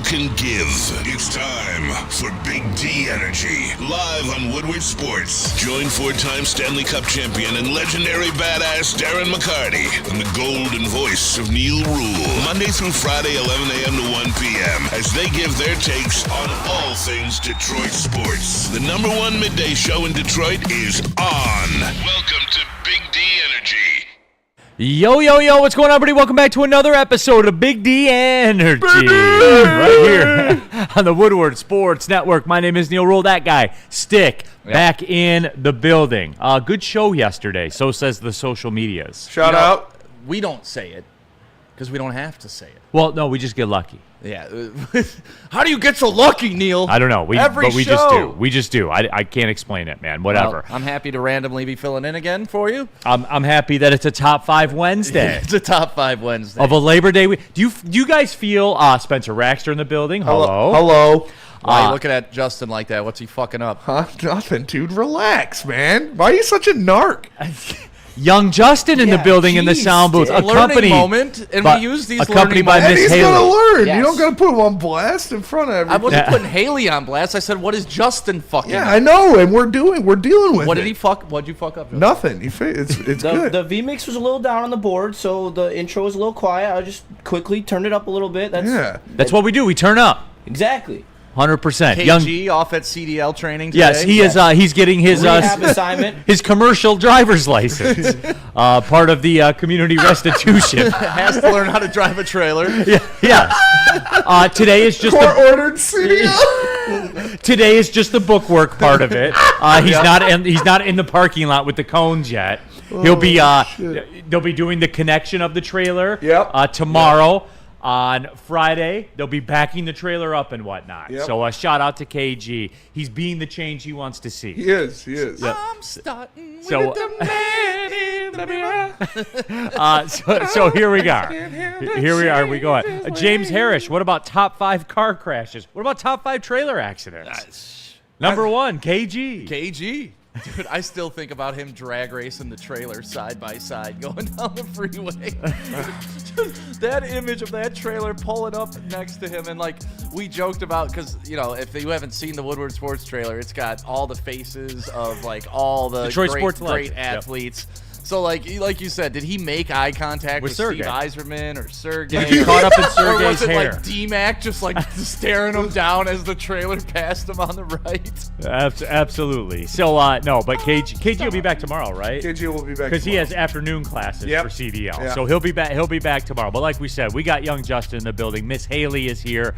can give. It's time for Big D Energy, live on Woodward Sports. Join four-time Stanley Cup champion and legendary badass Darren McCarty and the golden voice of Neal Ruhl, Monday through Friday, 11 a.m. to 1 p.m., as they give their takes on all things Detroit sports. The number one midday show in Detroit is on. Welcome to Big D Energy. Yo, what's going on, everybody? Welcome back to another episode of Big D Energy. Right here on the Woodward Sports Network. My name is Neal Ruhl, that guy. Stick back in the building. Good show yesterday, so says the social medias. Shout out. We don't say it because we don't have to say it. Well, no, we just get lucky. Yeah. How do you get so lucky, Neal? I don't know. We show. just do. We just do. I can't explain it, man. Whatever. Well, I'm happy to randomly be filling in again for you. I'm happy that it's a Top 5 Wednesday. It's a Top 5 Wednesday. Of a Labor Day week. Do you guys feel Spencer Raxter in the building? Hello. Why are you looking at Justin like that? What's he fucking up? Huh? Nothing, dude. Relax, man. Why are you such a narc? Young Justin in the building in the sound booth. A learning moment, and we use these accompanied learning by moments. Miss He's Haley. gonna learn. Yes. You don't gotta put him on blast in front of everyone. I wasn't putting Haley on blast. I said, what is Justin fucking Yeah, up? I know, and we're dealing with it. What did he fuck? What'd you fuck up? Justin? Nothing. It's good. The V-Mix was a little down on the board, so the intro was a little quiet. I just quickly turned it up a little bit. That's what we do. We turn up. Exactly. 100%. KG off at CDL training today. Yes, he is. He's getting his Rehab assignment. his commercial driver's license. Part of the community restitution. Has to learn how to drive a trailer. Yeah. Today is just Court-ordered CDL. today is just the bookwork part of it. He's not in the parking lot with the cones yet. He'll be they'll be doing the connection of the trailer. Yep. Tomorrow. On Friday, they'll be backing the trailer up and whatnot. Yep. So shout out to KG. He's being the change he wants to see. He is. I'm starting with So- the man in the mirror. So here we are. Here we are. We go on. James Harris, what about top 5 car crashes? What about top 5 trailer accidents? Number 1, KG. KG. Dude, I still think about him drag racing the trailer side by side going down the freeway. That image of that trailer pulling up next to him, and like we joked about, because you know, if you haven't seen the Woodward Sports trailer, it's got all the faces of like all the Detroit great, sports great legends. athletes. So like you said, did he make eye contact with Sergey. Steve Yzerman or Sergey? Did he get caught up in Or Sergey's was it hair? like D-Mac just like staring him down as the trailer passed him on the right? Absolutely. So no, but KG will be back tomorrow, right? KG will be back Because he has tomorrow. afternoon classes Yep. for CDL, Yeah. so he'll be back. He'll be back tomorrow. But like we said, we got young Justin in the building. Miss Haley is here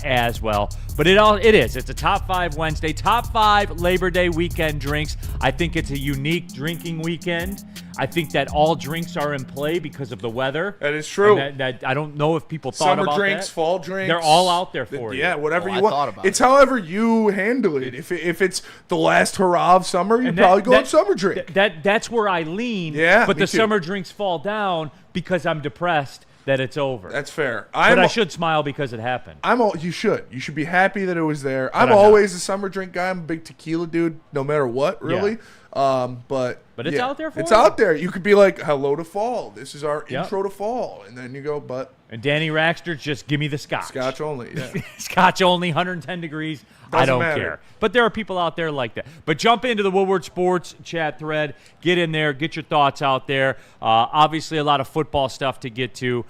as well. But it's a top 5 Wednesday, top 5 Labor Day weekend drinks. I think it's a unique drinking weekend. I think that all drinks are in play because of the weather. That is true. And that I don't know if people thought Summer about drinks, that. fall drinks. They're all out there for you. Yeah, whatever Oh, you I want. thought about It's it. however you handle it. If it's the last hurrah of summer, you And probably go with summer drink. That's where I lean. Yeah, but me the too. summer drinks fall down because I'm depressed that it's over. That's fair. But I should smile because it happened. You should. You should be happy that it was there. I'm I'm not. always a summer drink guy. I'm a big tequila dude, no matter what, really. But it's yeah, out there for It's you. out there. You could be like, hello to fall. This is our Yep. intro to fall. And then you go, but And Danny Raxter, just give me the scotch. scotch only. Yeah. Scotch only, 110 degrees. I Doesn't don't matter. care. But there are people out there like that. But jump into the Woodward Sports chat thread. Get in there. Get your thoughts out there. Obviously, a lot of football stuff to get to.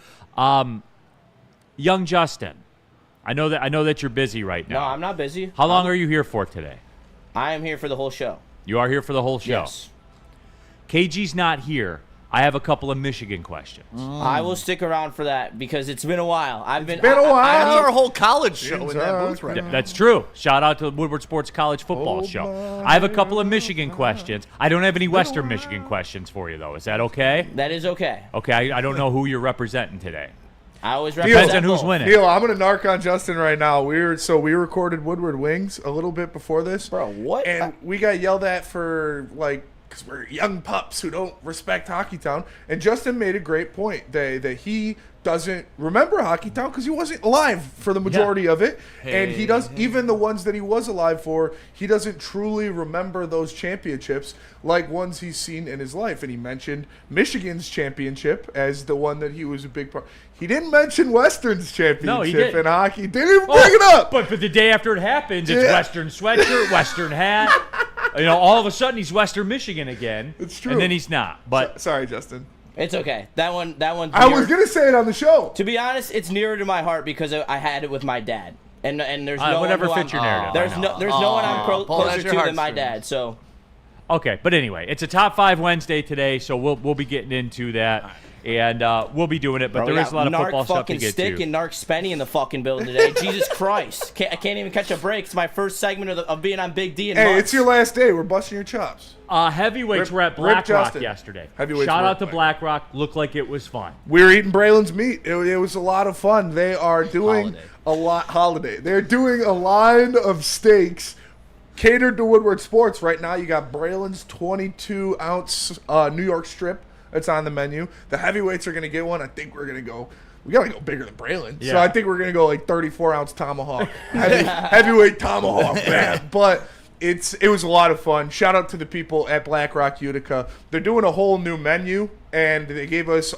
Young Justin, I know that you're busy right now. No, I'm not busy. How long are you here for today? I am here for the whole show. You are here for the whole show. Yes. KG's not here. I have a couple of Michigan questions. I will stick around for that because it's been a while. been a while. That's our whole college show in that booth right now. That's true. Shout out to the Woodward Sports College Football Show. I have a couple of Michigan questions. I don't have any Western Michigan questions for you, though. Is that okay? That is okay. Okay, I don't know who you're representing today. I always Depends represent on who's both. winning. Neal, I'm gonna narc on Justin right now. We recorded Woodward Wings a little bit before this, Bro, what? And we got yelled at for like because we're young pups who don't respect Hockey Town. And Justin made a great point that he doesn't remember Hockey Town because he wasn't alive for the majority of it. And he does, even the ones that he was alive for, he doesn't truly remember those championships like ones he's seen in his life. And he mentioned Michigan's championship as the one that he was a big part. He didn't mention Western's championship in hockey. Didn't even bring it up. But the day after it happens, it's Western sweatshirt, Western hat. All of a sudden he's Western Michigan again. It's true. And then he's not. But sorry, Justin. It's okay. That one. I was gonna say it on the show. To be honest, it's nearer to my heart because I had it with my dad, and there's no whatever one fits your narrative. There's no one I'm closer to than my dad. So. Okay, but anyway, it's a top 5 Wednesday today, so we'll be getting into that, and we'll be doing it. But there is a lot of football stuff to get Stick to. And Narc Spenny in the fucking building today. Jesus Christ, I can't even catch a break. It's my first segment of being on Big D in months. It's your last day. We're busting your chops. Heavyweights were at Black Rock Justin. yesterday. Shout out to Black Rock. Looked like it was fun. We were eating Braylon's meat. It was a lot of fun. They are doing holiday. They're doing a line of steaks catered to Woodward Sports. Right now, you got Braylon's 22-ounce New York strip that's on the menu. The heavyweights are going to get one. I think we got to go bigger than Braylon. Yeah. So I think we're going to go like 34-ounce tomahawk. Heavyweight tomahawk, man. But it was a lot of fun. Shout out to the people at Black Rock Utica. They're doing a whole new menu, and they gave us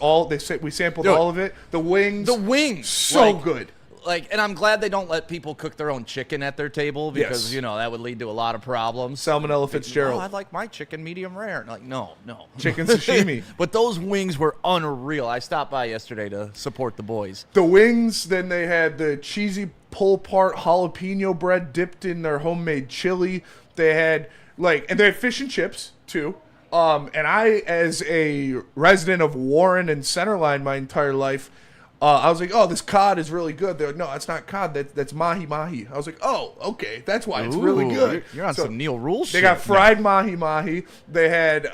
we sampled all of it. The wings. So good. And I'm glad they don't let people cook their own chicken at their table because, that would lead to a lot of problems. Salmonella Fitzgerald. I'd like my chicken medium rare. No. Chicken sashimi. But those wings were unreal. I stopped by yesterday to support the boys. The wings, then they had the cheesy pull-apart jalapeno bread dipped in their homemade chili. They had, and they had fish and chips, too. And I, as a resident of Warren and Centerline my entire life, I was like, oh, this cod is really good. They're like, no, that's not cod. That's mahi-mahi. I was like, oh, okay. That's why it's really good. You're on some Neal Ruhl shit. They got fried mahi-mahi. They had,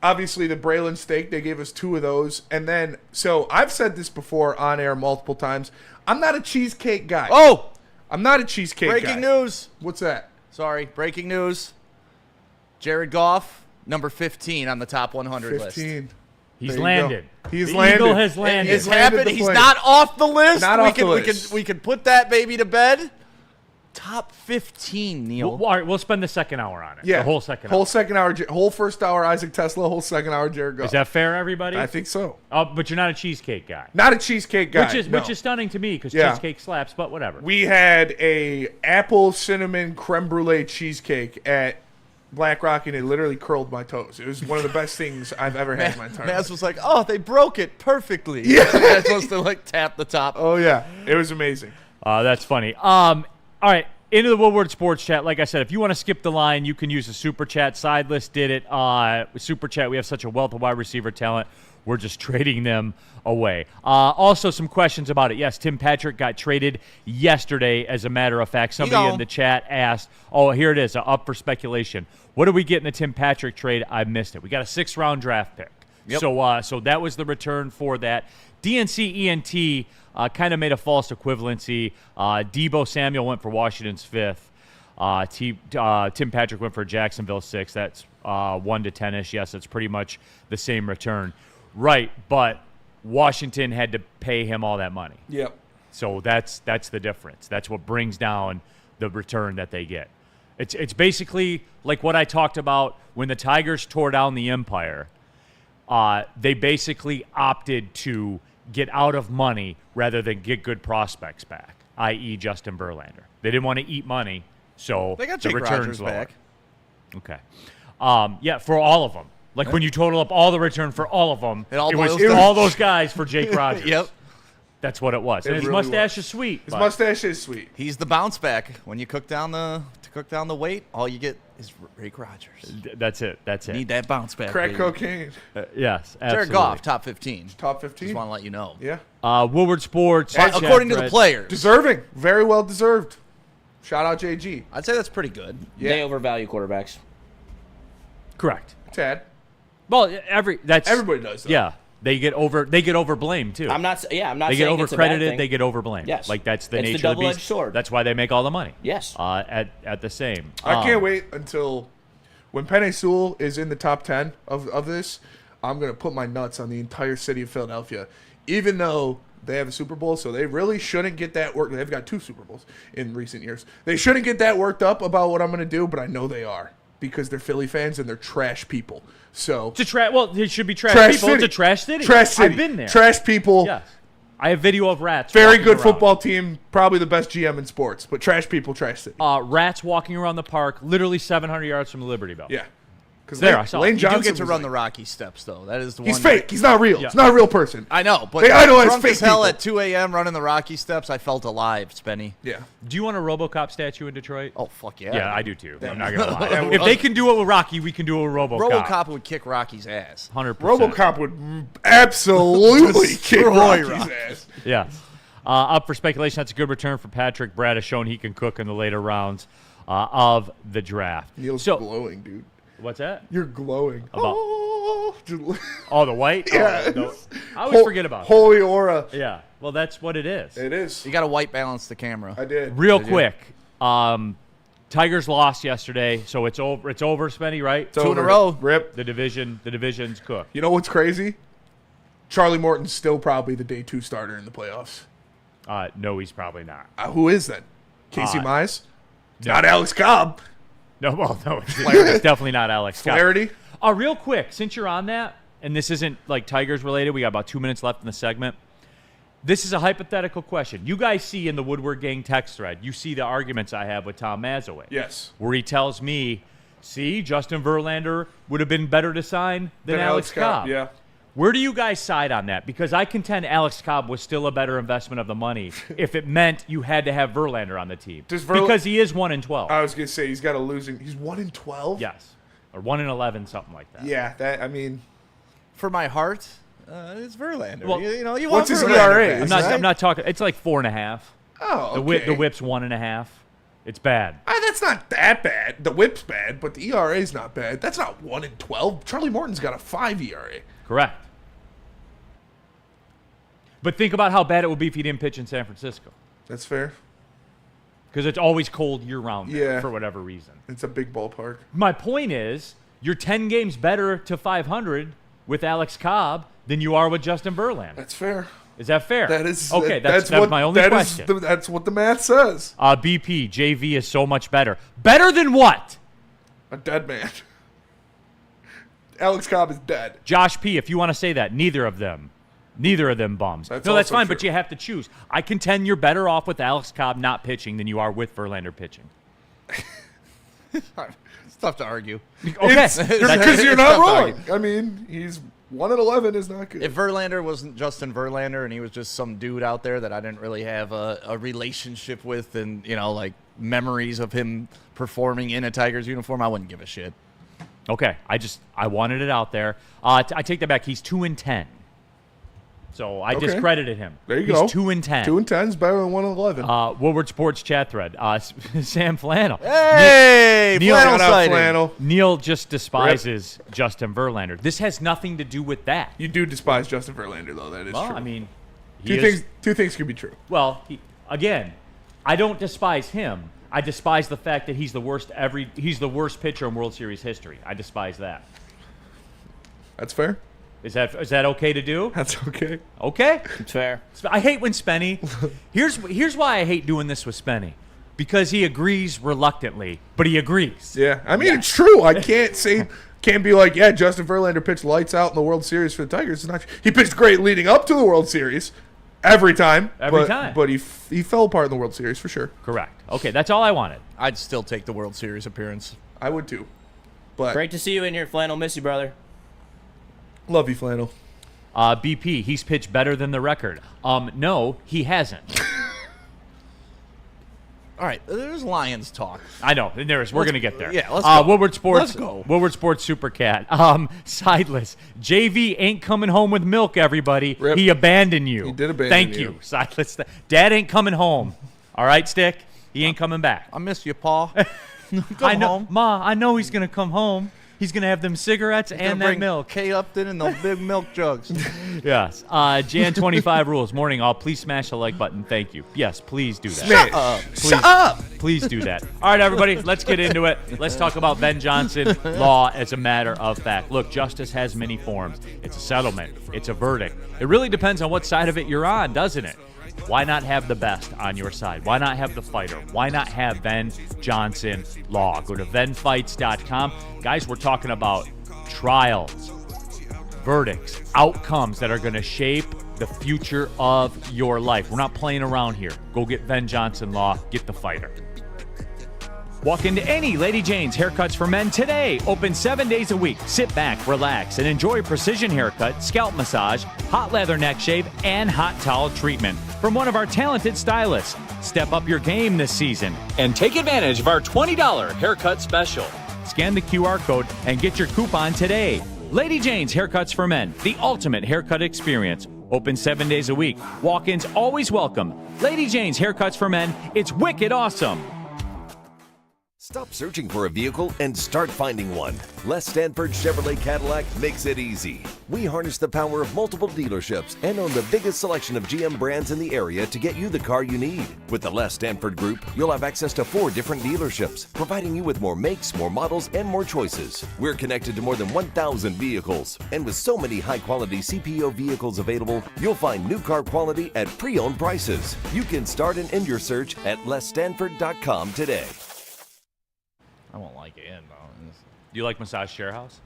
obviously, the Braylon steak. They gave us 2 of those. And then, so I've said this before on air multiple times. I'm not a cheesecake guy. Oh! I'm not a cheesecake guy. Breaking news. What's that? Sorry. Breaking news. Jared Goff, number 15 on the top 100 list. 15. He's landed. He's the landed. Eagle has landed. It's happened. He's not off the list. Not off the list. We can put that baby to bed. Top 15, Neal. All right, we'll spend the second hour on it. Yeah. The whole second Whole hour. second hour. Whole first hour, Isaac Tesla. Whole second hour, Jared Goff. Is that fair, everybody? I think so. But you're not a cheesecake guy. Not a cheesecake guy. Which is stunning to me because cheesecake slaps, but whatever. We had a apple cinnamon creme brulee cheesecake at Black Rock, and it literally curled my toes. It was one of the best things I've ever had in my entire life. Maz was like, oh, they broke it perfectly. Yeah. They're supposed to tap the top. Oh, yeah. It was amazing. That's funny. All right. Into the Woodward Sports Chat. Like I said, if you want to skip the line, you can use the Super Chat. Side List did it. With Super Chat, we have such a wealth of wide receiver talent. We're just trading them away. Also, some questions about it. Yes, Tim Patrick got traded yesterday, as a matter of fact. Somebody in the chat asked, here it is, up for speculation. What did we get in the Tim Patrick trade? I missed it. We got a 6th-round draft pick. Yep. So that was the return for that. DNC ENT kind of made a false equivalency. Debo Samuel went for Washington's 5th. Tim Patrick went for Jacksonville 6th. That's 1 to 10-ish. Yes, it's pretty much the same return. Right, but Washington had to pay him all that money. Yep. So that's the difference. That's what brings down the return that they get. It's basically like what I talked about when the Tigers tore down the Empire. They basically opted to get out of money rather than get good prospects back, i.e. Justin Verlander. They didn't want to eat money, so they got the Jake return's Rogers lower. back. Okay. For all of them. Like when you total up all the return for all of them, It all was boils down- all those guys for Jake Rogers. Yep. That's what it was. And his really mustache was. is sweet. His but- mustache is sweet. He's the bounce back. When you cook down the weight, all you get is Jake Rogers. That's it. Need that bounce back. Crack baby. cocaine. Yes, absolutely. Jared Goff, top 15. Top 15. Just want to let you know. Yeah. Woodward Sports. According to the players. Deserving. Very well deserved. Shout out JG. I'd say that's pretty good. Yeah. They overvalue quarterbacks. Correct. Tad. Well, everybody does, though. Yeah, they get over blamed too. I'm not. Yeah, I'm not. They get saying over it's a bad credited. thing. They get over blamed. Yes. Like that's the It's the nature of the double-edged beast. sword. That's why they make all the money. Yes. At the same. I can't wait until when Penei Sewell is in the top 10 of this, I'm going to put my nuts on the entire city of Philadelphia. Even though they have a Super Bowl, so they really shouldn't get that worked. They've got 2 Super Bowls in recent years. They shouldn't get that worked up about what I'm going to do, but I know they are because they're Philly fans and they're trash people. So Well, it should be trash people. City. It's a trash city. Trash city. I've been there. Trash people. Yes. I have video of rats. Very walking good around. football team. Probably the best GM in sports. But trash people, trash city. Rats walking around the park, literally 700 yards from the Liberty Bell. Yeah. Because There, I saw it. Lane You do Johnson You get to was run the like, Rocky steps, though. That is the he's one. fake. He's not real. Yeah. He's not a real person. I know, but They idolize drunk fake as hell people. at 2 a.m. running the Rocky steps, I felt alive, Spenny. Yeah. Do you want a RoboCop statue in Detroit? Oh, fuck yeah. Yeah, I do too. I'm not gonna lie. Yeah, If they can do it with Rocky, we can do it with RoboCop. RoboCop would kick Rocky's ass. 100%. RoboCop would absolutely kick Destroy Rocky's Rocky. ass. Yeah. Up for speculation. That's a good return for Patrick. Brad has shown he can cook in the later rounds of the draft. Neil's So, glowing, dude. what's that? You're glowing. About- Just- Oh, the white? Yeah. Oh, no. I always forget about Holy aura. that. Yeah. Well, that's what it is. It is. You got to white balance the camera. I did. Real Did you? quick. Tigers lost yesterday, so it's over. It's over, Spenny, right? It's 2 in a over. row. Rip. The division's cooked. You know what's crazy? Charlie Morton's still probably the day 2 starter in the playoffs. No, he's probably not. Who is then? Casey Uh, Mize? no. Not Alex Cobb. No, well, no, it's definitely not Alex Scott. Flaherty? Real quick, since you're on that, and this isn't like Tigers related, we got about 2 minutes left in the segment. This is a hypothetical question. You guys see in the Woodward Gang text thread, you see the arguments I have with Tom Mazaway. Yes. Where he tells me, see, Justin Verlander would have been better to sign than Alex Cobb. Yeah. Where do you guys side on that? Because I contend Alex Cobb was still a better investment of the money if it meant you had to have Verlander on the team. Because he is 1-12. I was going to say he's got a losing. He's 1-12? Yes. Or 1-11, something like that. Yeah, that, I mean. For my heart, it's Verlander. Well, you know, you what's want his Verlander ERA? fans, I'm right? not talking. It's like 4.5. Oh, The whip's 1.5. It's bad. That's not that bad. The whip's bad, but the ERA's not bad. That's not 1-12. Charlie Morton's got a 5 ERA. Correct. But think about how bad it would be if he didn't pitch in San Francisco. That's fair. Because it's always cold year-round there Yeah. for whatever reason. It's a big ballpark. My point is, you're 10 games better to 500 with Alex Cobb than you are with Justin Verlander. That's fair. Is that fair? That is okay. That's what, my only question. That's what the math says. BP JV is so much better. Better than what? A dead man. Alex Cobb is dead. Josh P. If you want to say that, neither of them bums. That's No, that's also fine, true. but you have to choose. I contend you're better off with Alex Cobb not pitching than you are with Verlander pitching. It's tough to argue. Okay, Because you're it's not tough to argue. wrong. I mean, he's 1-11 is not good. If Verlander wasn't Justin Verlander and he was just some dude out there that I didn't really have a relationship with and, like memories of him performing in a Tigers uniform, I wouldn't give a shit. okay. I wanted it out there. I take that back. He's 2-10. So I Okay. discredited him. There you He's go. 2-10. 2-10 is better than 1-11. Woodward Sports chat thread. Sam Flannel. Hey, Neal- flannel Shout out sighting. Flannel. Neil just despises Justin Verlander. This has nothing to do with that. You do despise Justin Verlander, though. That is Well, true. I mean, two things could be true. Well, again, I don't despise him. I despise the fact that he's the worst pitcher in World Series history. I despise that. That's fair. Is that okay to do? That's okay. Okay. It's fair. I hate when Spenny. Here's why I hate doing this with Spenny, because he agrees reluctantly, but he agrees. Yeah, I mean it's true. I can't be like, yeah, Justin Verlander pitched lights out in the World Series for the Tigers. It's not. He pitched great leading up to the World Series, every time. But he fell apart in the World Series for sure. Correct. Okay, that's all I wanted. I'd still take the World Series appearance. I would too. But Great to see you in here, Flannel. Miss you, brother. love you, Flannel. BP, he's pitched better than the record. No, he hasn't. All right, there's Lions talk. I know, and we're gonna get there. Yeah, let's go. Woodward Sports. Let's go. Woodward Sports Super Cat. Sideless. JV ain't coming home with milk. Everybody, Rip. he abandoned you. He did abandon Thank you. you. Sideless. Dad ain't coming home. All right, Stick. He ain't coming back. I miss you, Paul. I know, Ma. I know he's gonna come home. He's going to have them cigarettes and that bring milk. K Upton and those big milk jugs. Yes. Jan 25 rules. Morning all. Please smash the like button. Thank you. Yes, please do that. Smash. Please, Shut up. Please do that. All right, everybody, let's get into it. Let's talk about Ben Johnson law as a matter of fact. Look, justice has many forms. It's a settlement. It's a verdict. It really depends on what side of it you're on, doesn't it? Why not have the best on your side? Why not have the fighter? Why not have Ben Johnson law? Go to venfights.com. Guys, we're talking about trials, verdicts, outcomes that are going to shape the future of your life. We're not playing around here. Go get Ben Johnson law. Get the fighter. Walk into any Lady Jane's Haircuts for Men today. Open 7 days a week. Sit back, relax, and enjoy precision haircut, scalp massage, hot leather neck shave, and hot towel treatment from one of our talented stylists. Step up your game this season and take advantage of our $20 haircut special. Scan the QR code and get your coupon today. Lady Jane's Haircuts for Men, the ultimate haircut experience. Open 7 days a week. Walk-ins always welcome. Lady Jane's Haircuts for Men. It's wicked awesome. Stop searching for a vehicle and start finding one. Les Stanford Chevrolet Cadillac makes it easy. We harness the power of multiple dealerships and own the biggest selection of GM brands in the area to get you the car you need. With the Les Stanford Group, you'll have access to 4 different dealerships, providing you with more makes, more models, and more choices. We're connected to more than 1,000 vehicles. And with so many high-quality CPO vehicles available, you'll find new car quality at pre-owned prices. You can start and end your search at lesstanford.com today. I won't like it in, though. Do you like Massage Chair House?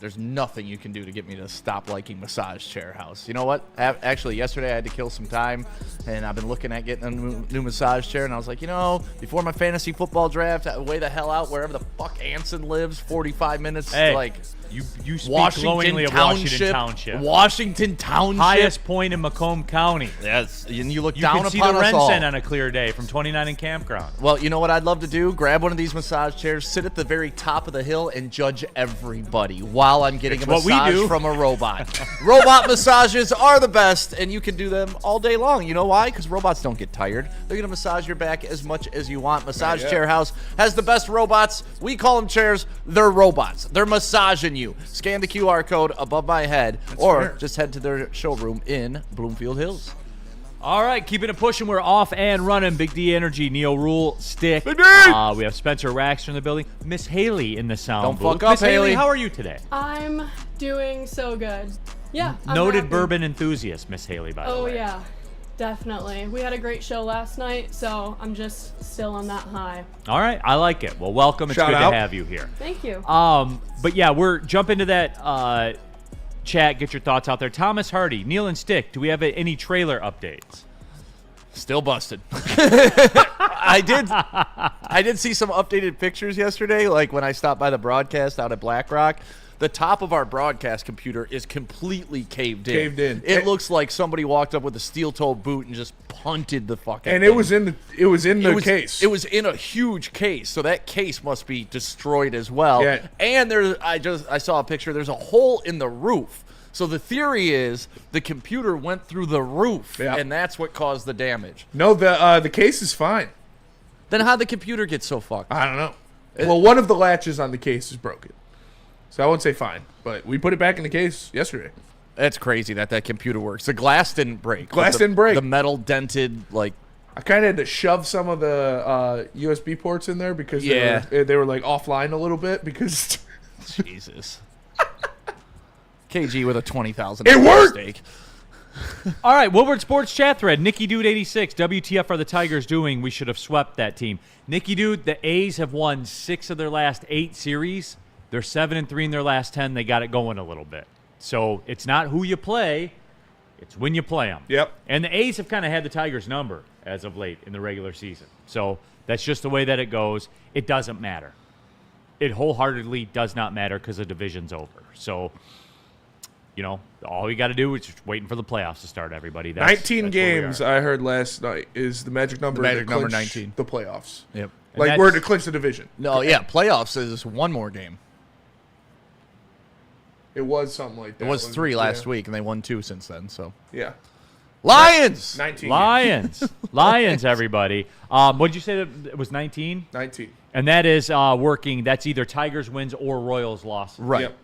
There's nothing you can do to get me to stop liking Massage Chair House. You know what? Actually, yesterday I had to kill some time, and I've been looking at getting a new massage chair, and I was like, before my fantasy football draft, way the hell out wherever the fuck Anson lives, 45 minutes, You speak glowingly of Washington Township. Washington Township. Highest point in Macomb County. Yes, and you look You down can see upon the us all. Rensen on a clear day from 29 and Campground. Well, you know what I'd love to do? Grab one of these massage chairs, sit at the very top of the hill, and judge everybody while I'm getting a massage from a robot. Robot massages are the best, and you can do them all day long. You know why? Because robots don't get tired. They're going to massage your back as much as you want. Massage Chair House has the best robots. We call them chairs. They're robots. They're massaging you. Scan the QR code above my head, or just head to their showroom in Bloomfield Hills. All right, keeping it pushing. We're off and running. Big D Energy, Neal Ruhl, Stick. We have Spencer Raxter in the building. Miss Haley in the sound Don't booth. fuck up, Miss Haley, Haley. how are you today? I'm doing so good. Yeah. I'm Noted happy. bourbon enthusiast, Miss Haley, by the way. Oh, yeah. Definitely. We had a great show last night, so I'm just still on that high. All right, I like it. Well, welcome. It's Shout good out. to have you here. Thank you. But yeah, we're jumping to that chat. Get your thoughts out there. Thomas Hardy, Neal and Stick, do we have any trailer updates? Still busted. I did see some updated pictures yesterday, like when I stopped by the broadcast out at Black Rock. The top of our broadcast computer is completely caved in. It looks like somebody walked up with a steel-toed boot and just punted the fucking And thing. it was in the case. It was in a huge case, so that case must be destroyed as well. Yeah. And I saw a picture. There's a hole in the roof. So the theory is the computer went through the roof, and that's what caused the damage. No, the case is fine. Then how'd the computer get so fucked? I don't know. Well, one of the latches on the case is broken. So I won't say fine, but we put it back in the case yesterday. That's crazy that computer works. The glass didn't break. Didn't break. The metal dented, like... I kind of had to shove some of the USB ports in there because they were like offline a little bit because... Jesus. KG with a $20,000 It worked! Stake. All right, Woodward Sports chat thread. Nikki Dude 86. WTF are the Tigers doing? We should have swept that team. Nikki Dude, the A's have won 6 of their last 8 series. They're 7-3 in their last 10. They got it going a little bit. So it's not who you play, it's when you play them. Yep. And the A's have kind of had the Tigers' number as of late in the regular season. So that's just the way that it goes. It doesn't matter. It wholeheartedly does not matter because the division's over. So, all you got to do is just waiting for the playoffs to start, everybody. 19 that's where we games, are. I heard last night, is the magic number. The magic to number clinch 19. The playoffs. Yep. Like, we're to clinch the division. No, yeah, playoffs is one more game. It was something like that. It was 3 last week, and they won 2 since then. So Yeah. Lions. 19. Lions, everybody. What did you say that it was 19? 19. And that is working. That's either Tigers wins or Royals losses. Right. Yep.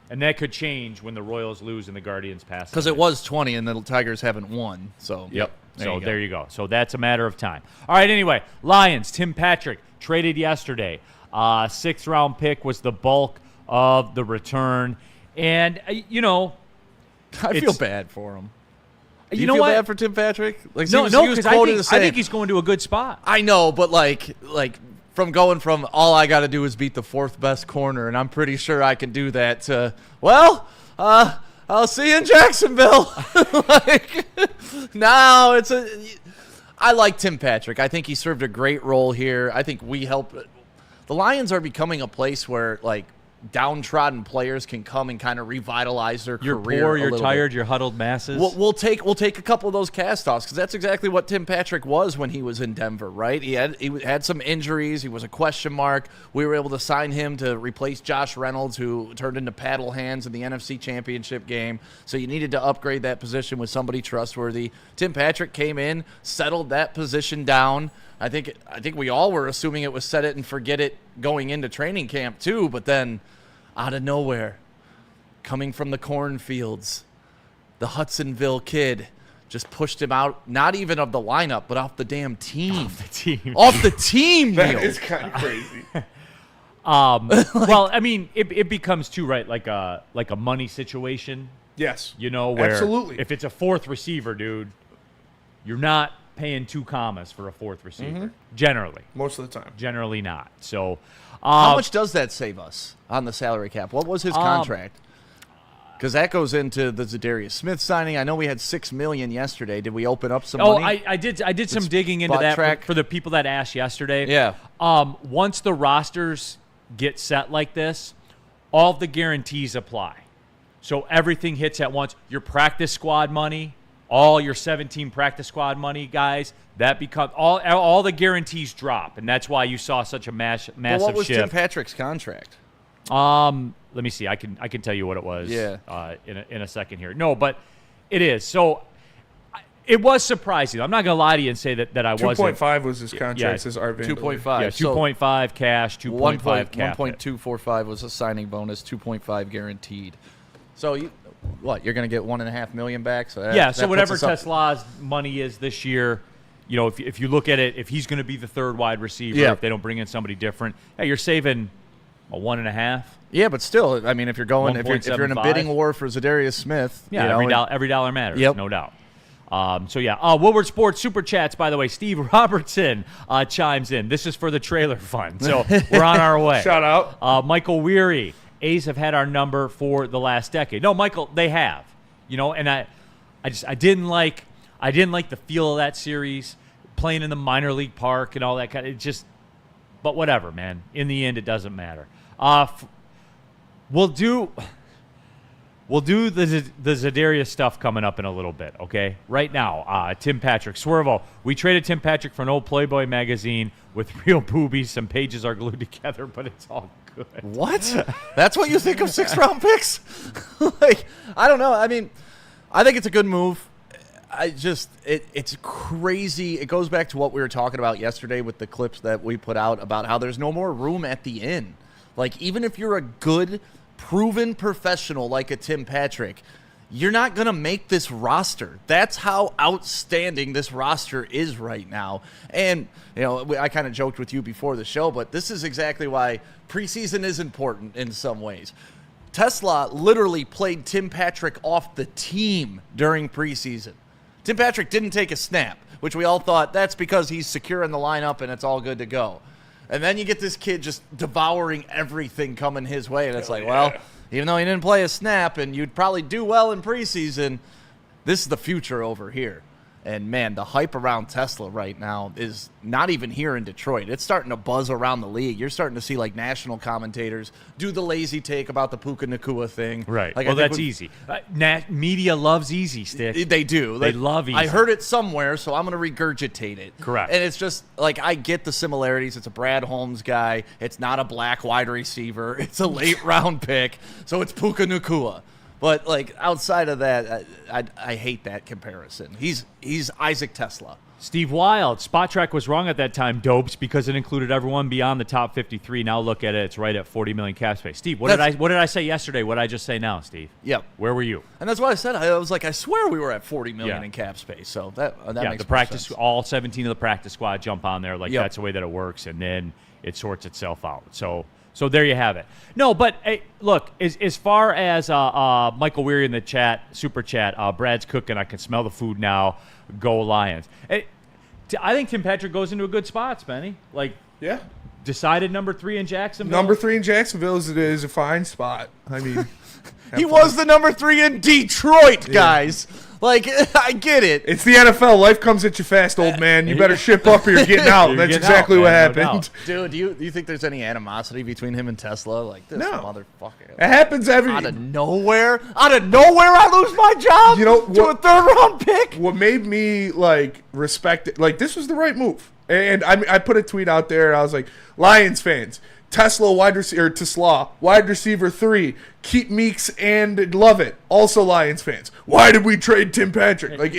And that could change when the Royals lose and the Guardians pass. Because it was 20 and the Tigers haven't won. So Yep. There you go. So that's a matter of time. All right, anyway, Lions, Tim Patrick, traded yesterday. 6th-round pick was the bulk of the return. And, I feel bad for him. Do you know feel what? bad for Tim Patrick? Like, No, he was because quoted as I saying, think he's going to a good spot. I know, but like from going from all I got to do is beat the 4th best corner, and I'm pretty sure I can do that, to, well, I'll see you in Jacksonville. I like Tim Patrick. I think he served a great role here. I think we help. The Lions are becoming a place where, like, downtrodden players can come and kind of revitalize their You're career. poor, a you're little tired, bit. you're huddled masses. We'll take a couple of those cast-offs, because that's exactly what Tim Patrick was when he was in Denver, right? He had some injuries. He was a question mark. We were able to sign him to replace Josh Reynolds, who turned into paddle hands in the NFC Championship game. So you needed to upgrade that position with somebody trustworthy. Tim Patrick came in, settled that position down. I think we all were assuming it was set it and forget it going into training camp too, but then out of nowhere, coming from the cornfields, the Hudsonville kid just pushed him out, not even of the lineup, but off the damn team. Off the team, That Neal. is kind of crazy. Well, I mean, it becomes too, right, like a money situation. Yes. Where Absolutely. if it's a 4th receiver, dude, you're not paying 2 commas for a 4th receiver. Generally. Most of the time. Generally not. So, How much does that save us on the salary cap? What was his contract? Because that goes into the ZA'DARIUS Smith signing. I know we had $6 million yesterday. Did we open up some money? I did some digging into spot that track. for the people that asked yesterday. Yeah. Once the rosters get set like this, all the guarantees apply. So everything hits at once. Your practice squad money, all your 17 practice squad money, guys, that become all the guarantees drop, and that's why you saw such a massive Well, what was shift. Tim Patrick's contract? Let me see. I can tell you what it was. Yeah. In a second here. No, but it is. So it was surprising. I'm not gonna lie to you and say that I wasn't. 2.5 was his contract, says Arvin. 2.5. Yeah, 2.5 cash, 2.5 cap. 1.245 was a signing bonus, 2.5 guaranteed. So you're going to get $1.5 million back? So So whatever TeSlaa's money is this year, if you look at it, if he's going to be the 3rd wide receiver, if they don't bring in somebody different, hey, you're saving a 1.5. Yeah, but still, I mean, if you're in a 1.75. bidding war for ZA'DARIUS Smith, every dollar matters, Yep. no doubt. Woodward Sports Super Chats, by the way, Steve Robertson chimes in. This is for the trailer fund, so we're on our way. Shout out. Michael Weary, A's have had our number for the last decade. No, Michael, they have. And I didn't like the feel of that series, playing in the minor league park and all that kind of but whatever, man. In the end, it doesn't matter. We'll do the ZA'DARIUS stuff coming up in a little bit, okay? Right now, Tim Patrick, Swervo. We traded Tim Patrick for an old Playboy magazine with real boobies. Some pages are glued together, but it's all good. What? That's what you think of 6th-round picks? I don't know. I mean, I think it's a good move. It's crazy. It goes back to what we were talking about yesterday with the clips that we put out about how there's no more room at the inn. Like, even if you're a good, proven professional like a Tim Patrick, you're not going to make this roster. That's how outstanding this roster is right now. And, I kind of joked with you before the show, but this is exactly why preseason is important in some ways. TeSlaa literally played Tim Patrick off the team during preseason. Tim Patrick didn't take a snap, which we all thought that's because he's secure in the lineup and it's all good to go. And then you get this kid just devouring everything coming his way, and it's well, even though he didn't play a snap and you'd probably do well in preseason, this is the future over here. And, man, the hype around TeSlaa right now is not even here in Detroit. It's starting to buzz around the league. You're starting to see, national commentators do the lazy take about the Puka Nacua thing. Right. That's easy. Media loves easy, Stick. They do. They love easy. I heard it somewhere, so I'm going to regurgitate it. Correct. And it's just, I get the similarities. It's a Brad Holmes guy. It's not a black wide receiver. It's a late-round pick, so it's Puka Nacua. But like outside of that, I hate that comparison. He's Isaac TeSlaa. Steve Wild, Spot Track was wrong at that time, dopes, because it included everyone beyond the top 53. Now look at it; it's right at 40 million cap space. Steve, what did I say yesterday? What did I just say now, Steve? Yep. Where were you? And that's what I said. I was like, I swear we were at 40 million in cap space. So that makes the practice, sense. all 17 of the practice squad jump on there. Like Yep. that's the way that it works, and then it sorts itself out. So there you have it. No, but hey, look, as far as Michael Weary in the chat, super chat, Brad's cooking. I can smell the food now. Go Lions. I think Tim Patrick goes into a good spot, Spenny. Like, Yeah. decided number 3 in Jacksonville. Number 3 in Jacksonville is a fine spot. I mean, He was the number 3 in Detroit, guys. Like, I get it. it's the NFL. Life comes at you fast, old man. You better ship up or you're getting out. You're That's getting exactly out, what man, no happened. Dude, do you think there's any animosity between him and TeSlaa? Like, this No. motherfucker. It happens every. Out of nowhere, I lose my job You know to a what- third-round pick. What made me like respect it, like this was the right move. And I put a tweet out there, and I was like, Lions fans, TeSlaa wide receiver 3, keep Meeks and Lovett, also Lions fans. Why did we trade Tim Patrick? Like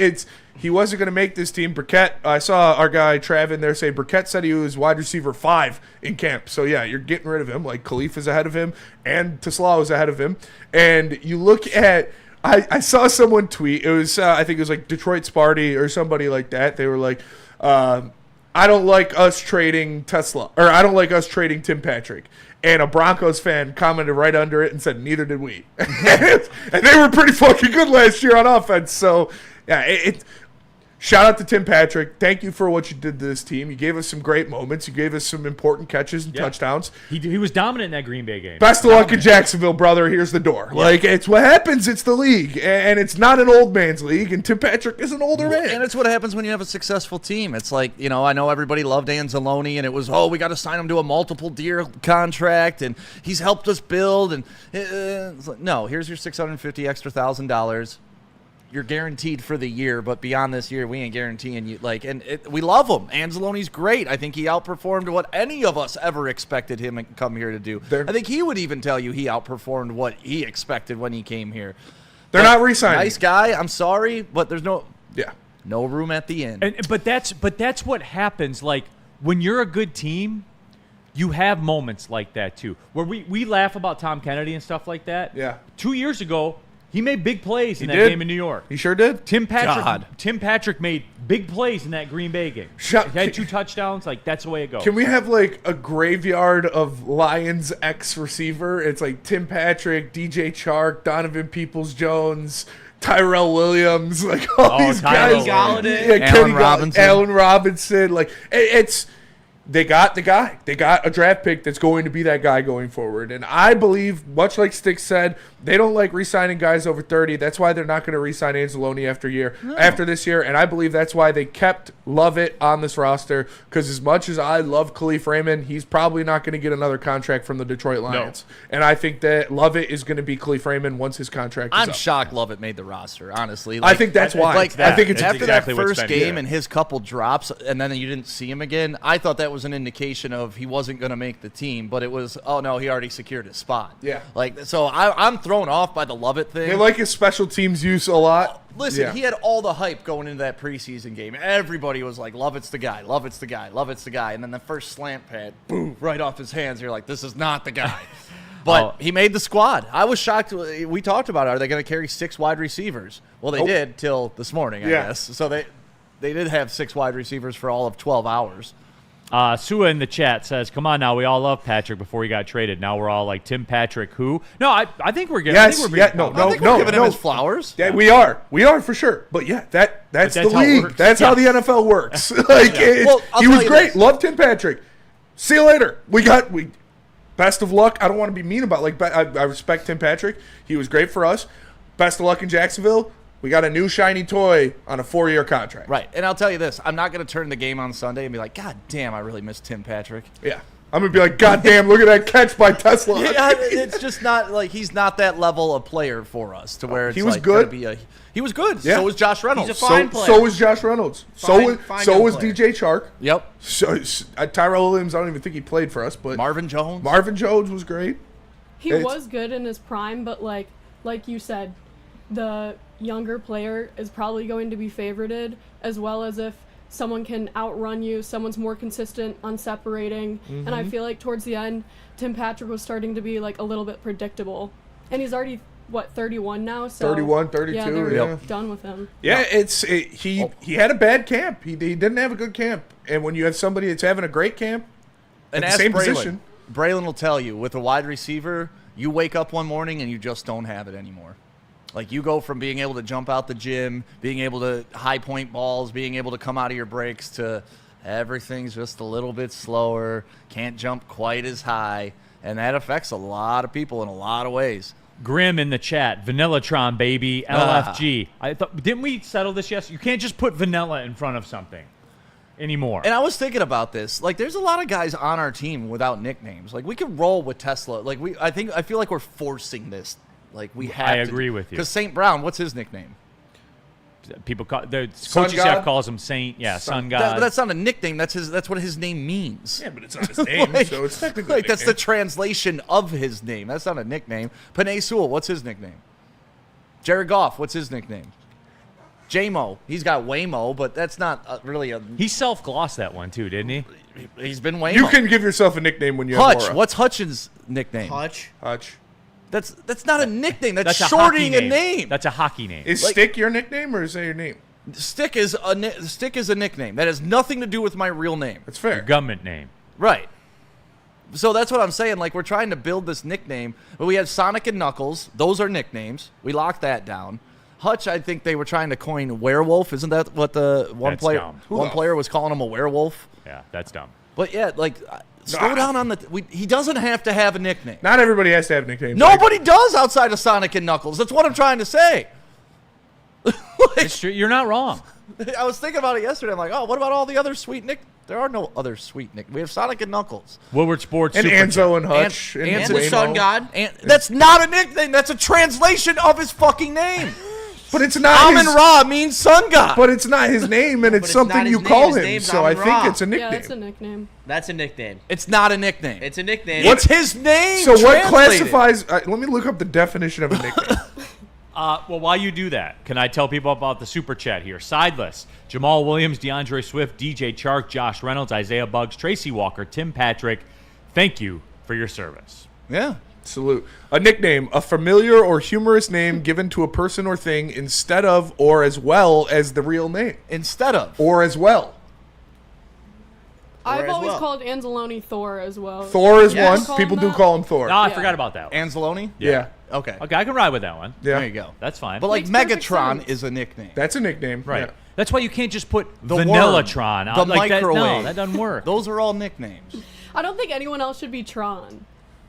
he wasn't going to make this team. Burkett, I saw our guy Trav in there say Burkett said he was wide receiver 5 in camp. So yeah, you're getting rid of him. Like Khalif is ahead of him, and TeSlaa was ahead of him. And you look at. I saw someone tweet. It was I think it was like Detroit Sparty or somebody like that. They were like, I don't like us trading TeSlaa, or I don't like us trading Tim Patrick. And a Broncos fan commented right under it and said, neither did we. And they were pretty fucking good last year on offense. So yeah, shout out to Tim Patrick. Thank you for what you did to this team. You gave us some great moments. You gave us some important catches and touchdowns. He was dominant in that Green Bay game. Best of luck in Jacksonville, brother. Here's the door. Yeah. Like, it's what happens. It's the league. And it's not an old man's league. And Tim Patrick is an older man. And it's what happens when you have a successful team. It's like, I know everybody loved Anzalone, and it was, we got to sign him to a multiple deal contract, and he's helped us build. And it's like, no, here's your $650 extra $1,000. You're guaranteed for the year, but beyond this year, we ain't guaranteeing you. Like, we love him. Anzalone's great. I think he outperformed what any of us ever expected him to come here to do. I think he would even tell you he outperformed what he expected when he came here. They're not re-signing. Nice guy. I'm sorry, but there's no no room at the end. But that's what happens. Like when you're a good team, you have moments like that too, where we laugh about Tom Kennedy and stuff like that. Yeah. 2 years ago, he made big plays in that did. game in New York. He sure did. Tim Patrick made big plays in that Green Bay game. He had 2 touchdowns. Like, that's the way it goes. Can we have, like, a graveyard of Lions ex-receiver? It's like Tim Patrick, DJ Chark, Donovan Peoples-Jones, Tyrell Williams, like all these Tyrell guys. Williams. Allen Robinson. Like, it's they got the guy. They got a draft pick that's going to be that guy going forward. And I believe, much like Stick said, they don't like re-signing guys over 30. That's why they're not going to re-sign Anzalone after this year. And I believe that's why they kept Lovett on this roster, because as much as I love Khalif Raymond, he's probably not going to get another contract from the Detroit Lions. No. And I think that Lovett is going to be Khalif Raymond once his contract is up. I'm shocked Lovett made the roster, honestly. I think that's why. Like, I think it's after exactly that what's first been- game and his couple drops, and then you didn't see him again, I thought that was an indication of he wasn't going to make the team, but it was, oh no, he already secured his spot. Yeah. Like, so I'm thrown off by the Lovett thing. They like his special teams use a lot. Listen, he had all the hype going into that preseason game. Everybody was like, Lovett's the guy, Lovett's the guy, Lovett's the guy. And then the first slant pad, boom, right off his hands. You're like, this is not the guy. But he made the squad. I was shocked. We talked about it. Are they going to carry 6 wide receivers? Well, they did till this morning, I guess. So they did have 6 wide receivers for all of 12 hours. Sua in the chat says, come on now, we all love Patrick before he got traded. Now we're all like, Tim Patrick who? No, I think we're getting Yes, I think we're yeah, being no, compliment. I think we're giving him his flowers. Yeah, we are for sure. But yeah, that's the that's how it league. works. That's how the NFL works. Like Well, I'll he tell was you great. this. Loved Tim Patrick. See you later. We best of luck. I don't want to be mean about I respect Tim Patrick. He was great for us. Best of luck in Jacksonville. We got a new shiny toy on a 4-year contract. Right. And I'll tell you this. I'm not going to turn the game on Sunday and be like, God damn, I really miss Tim Patrick. Yeah. I'm going to be like, God damn, look at that catch by TeSlaa. Yeah, it's just not like he's not that level of player for us to where it's He was like good. Gonna be he was good. Yeah. So was Josh Reynolds. He's a fine player. So was Josh Reynolds. Fine So young was player. DJ Chark. Yep. So Tyrell Williams, I don't even think he played for us, but Marvin Jones. Marvin Jones was great. He was good in his prime, but like like you said, the younger player is probably going to be favorited, as well as if someone can outrun you, someone's more consistent on separating. And I feel like towards the end, Tim Patrick was starting to be like a little bit predictable. And he's already, 31 now? So 31, 32. Yeah, they're done with him. Yeah, he had a bad camp. He didn't have a good camp. And when you have somebody that's having a great camp, And at the ask same Braylon. position. Braylon will tell you, with a wide receiver, you wake up one morning and you just don't have it anymore. Like, you go from being able to jump out the gym, being able to high point balls, being able to come out of your breaks, to everything's just a little bit slower, can't jump quite as high. And that affects a lot of people in a lot of ways. Grim in the chat, Vanillatron, baby, LFG. I thought, didn't we settle this yesterday? You can't just put vanilla in front of something anymore. And I was thinking about this. Like, there's a lot of guys on our team without nicknames. Like, we could roll with TeSlaa. Like, I feel like we're forcing this. Like, we have I agree with you. Because St. Brown, what's his nickname? People call the Sun coaching God? staff calls him Saint. Yeah, Sun God. But that's not a nickname. That's what his name means. yeah, but it's not his name, so it's technically Like, a that's the nickname. translation of his name. That's not a nickname. Panay Sewell, what's his nickname? Jared Goff, what's his nickname? J-Mo. He's got Waymo, but that's not really a... He self-glossed that one too, didn't he? He's been Waymo. You can give yourself a nickname when you have Hutch. aura. What's Hutchins' nickname? Hutch. Hutch? That's not a nickname. That's, a shortening hockey a name. That's a hockey name. Is Like- Stick your nickname or is that your name? Stick is a nickname. That has nothing to do with my real name. That's fair. Your government name. Right. So that's what I'm saying. Like, we're trying to build this nickname. But we had Sonic and Knuckles. Those are nicknames. We locked that down. Hutch, I think they were trying to coin werewolf. Isn't that what the one That's player dumb. one player was calling him a werewolf? Yeah, that's dumb. But yeah, like slow down on the. He doesn't have to have a nickname. Not everybody has to have nicknames. Nobody does outside of Sonic and Knuckles. That's what I'm trying to say. It's true. You're not wrong. I was thinking about it yesterday. I'm like, oh, what about all the other sweet nick? There are no other sweet nick. We have Sonic and Knuckles. Woodward Sports And Super Anzo Chat. and Hutch. And And the Waymo. Sun God. And that's not a nickname. That's a translation of his fucking name. But it's not his, Amon-Ra means sun god. but it's not his name, and it's it's something not you his name. call His him. name's So I Amon-Ra. think it's a Yeah, nickname. that's a nickname. That's a nickname. It's not a nickname. It's a nickname. It's his name. So what translated. classifies? Let me look up the definition of a nickname. Well, while you do that, can I tell people about the super chat here? Sideless, Jamal Williams, DeAndre Swift, DJ Chark, Josh Reynolds, Isaiah Buggs, Tracy Walker, Tim Patrick. Thank you for your service. Yeah. Salute. A nickname, a familiar or humorous name given to a person or thing instead of or as well as the real name. Instead of. Or as well. I've as always well. called Anzalone Thor as well. Thor is Yes. one. People do call him Thor. No, I Yeah. forgot about that one. Anzalone? Yeah. Okay. Okay, I can ride with that one. Yeah. There you go. That's fine. But like Makes perfect Megatron sense. is a nickname. That's a nickname. right. Yeah. That's why you can't just put The worm, Vanillatron. the like that. No, microwave. that doesn't work. Those are all nicknames. I don't think anyone else should be Tron.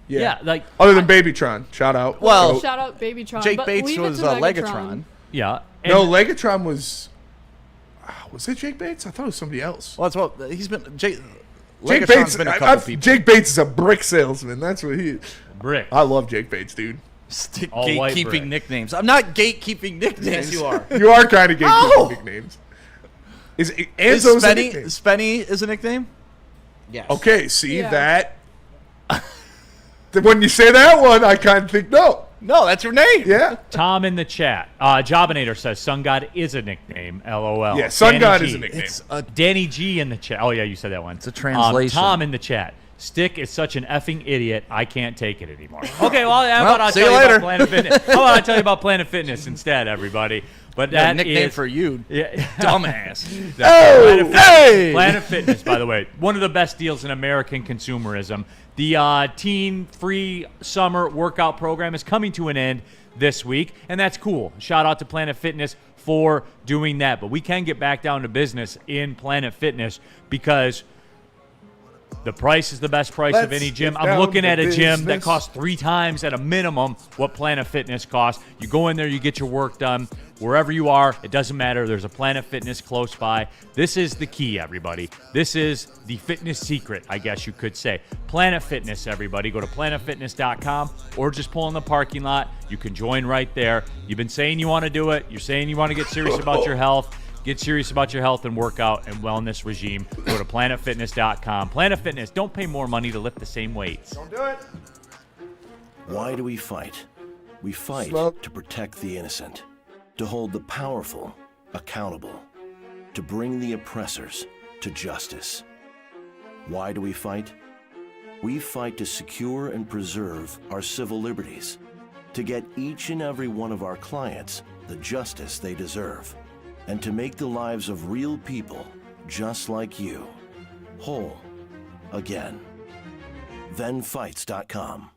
yeah, like Other than Babytron. Shout out. Well, Shout out Babytron. Jake but Bates leave it was to Megatron. Legatron. yeah. No, And- Legatron was. Was it Jake Bates? I thought it was somebody else. Well, that's what he's been. Jake Legatron's Bates. been a couple people. Jake Bates is a brick salesman. That's what he is. brick. I love Jake Bates, dude. All white Gatekeeping brick. nicknames. I'm not gatekeeping nicknames. Yes, you are. You are kind of gatekeeping Oh! nicknames. Is Is Anzo's a Spenny, nickname? Spenny is a nickname? Yes. Okay, see Yeah. that. When you say that one, I kind of think no. No, that's your name. Yeah. Tom in the chat. Jobinator says Sun God is a nickname. LOL. Yeah, Sun Danny God G. is a nickname. It's a Danny G in the chat. Oh yeah, you said that one. It's a translation. Tom in the chat. Stick is such an effing idiot. I can't take it anymore. Okay, well, how about I see tell you you later. about Planet Fitness? How about I tell you about Planet Fitness instead, everybody? But Yeah, that nickname is- for you, Yeah. dumbass. Planet Fitness. hey! Planet Fitness, by the way, one of the best deals in American consumerism. The teen-free summer workout program is coming to an end this week, and that's cool. Shout out to Planet Fitness for doing that. But we can get back down to business in Planet Fitness because the price is the best price of Let's any gym. get I'm down looking to at a gym that business. costs 3 times at a minimum what Planet Fitness costs. You go in there, you get your work done. Wherever you are, it doesn't matter. There's a Planet Fitness close by. This is the key, everybody. This is the fitness secret, I guess you could say. Planet Fitness, everybody. Go to planetfitness.com or just pull in the parking lot. You can join right there. You've been saying you want to do it. You're saying you want to get serious about your health. Get serious about your health and workout and wellness regime. Go to planetfitness.com. Planet Fitness, don't pay more money to lift the same weights. Don't do it. Why do we fight? We fight Smoke. to protect the innocent, to hold the powerful accountable, to bring the oppressors to justice. Why do we fight? We fight to secure and preserve our civil liberties, to get each and every one of our clients the justice they deserve, and to make the lives of real people just like you whole again. ThenFights.com.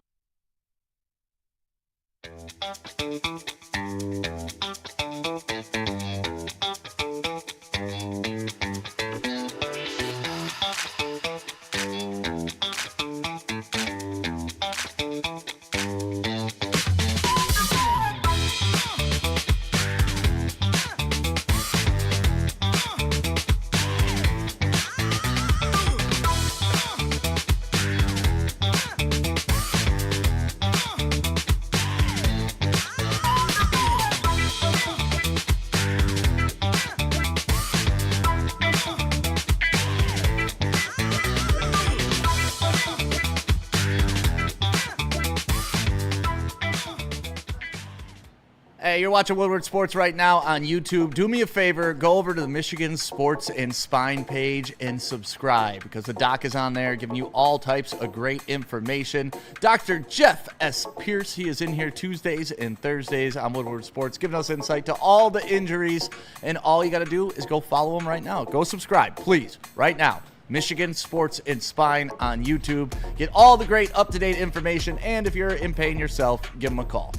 Hey, you're watching Woodward Sports right now on YouTube. Do me a favor, go over to the Michigan Sports and Spine page and subscribe, because the doc is on there giving you all types of great information. Dr. Jeff S. Pierce, he is in here Tuesdays and Thursdays on Woodward Sports, giving us insight to all the injuries, and all you got to do is go follow him right now. Go subscribe, please, right now. Michigan Sports and Spine on YouTube. Get all the great up-to-date information, and if you're in pain yourself, give him a call.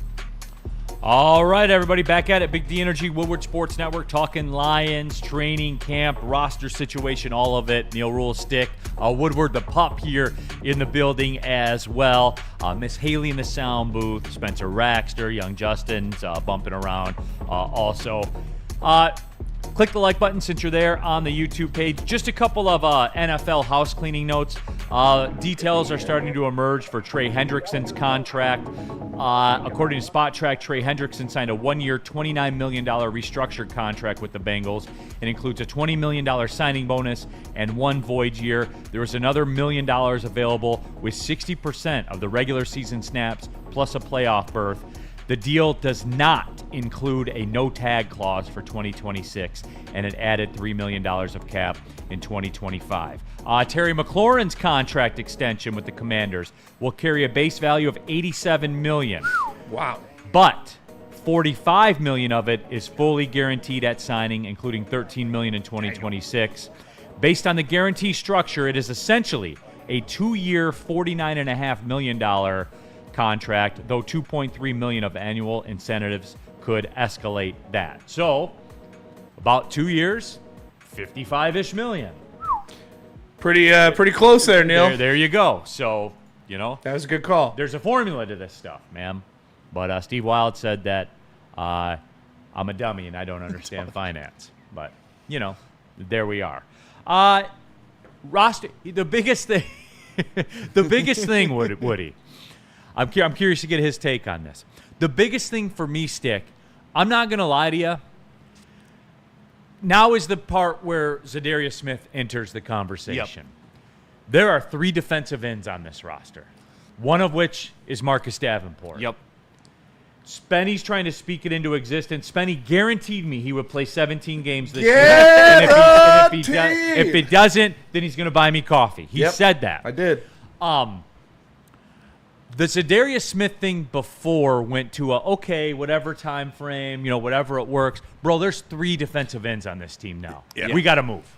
All right, everybody, back at it. Big D Energy, Woodward Sports Network, talking Lions, training camp, roster situation, all of it. Neal Ruhl Stick, Woodward the pup here in the building as well. Miss Haley in the sound booth, Spencer Raxter, young Justin's bumping around also. Click the like button since you're there on the YouTube page. Just a couple of NFL house cleaning notes. Details are starting to emerge for Trey Hendrickson's contract. According to Spot Track, Trey Hendrickson signed a one-year, $29 million restructured contract with the Bengals. It includes a $20 million signing bonus and one void year. There was another $1 million available with 60% of the regular season snaps plus a playoff berth. The deal does not include a no-tag clause for 2026, and it added $3 million of cap in 2025. Terry McLaurin's contract extension with the Commanders will carry a base value of $87 million. Wow. But $45 million of it is fully guaranteed at signing, including $13 million in 2026. Based on the guarantee structure, it is essentially a 2-year, $49.5 million contract, though $2.3 million of annual incentives could escalate that. So, about 2 years, $55-ish million. Pretty close there, Neal. There you go. So, you know, That was a good call. there's a formula to this stuff, ma'am. But Steve Wild said that I'm a dummy and I don't understand finance. But, you know, there we are. Roster, the biggest thing, Woody. I'm curious to get his take on this. The biggest thing for me, Stick, I'm not going to lie to you. Now is the part where ZA'DARIUS Smith enters the conversation. There are 3 defensive ends on this roster, one of which is Marcus Davenport. Yep. Spenny's trying to speak it into existence. Spenny guaranteed me he would play 17 games this year. Yeah, If it doesn't, then he's going to buy me coffee. He said that. I did. The ZA'DARIUS Smith thing before went to whatever time frame, whatever it works. Bro, there's 3 defensive ends on this team now. Yeah. We got to move.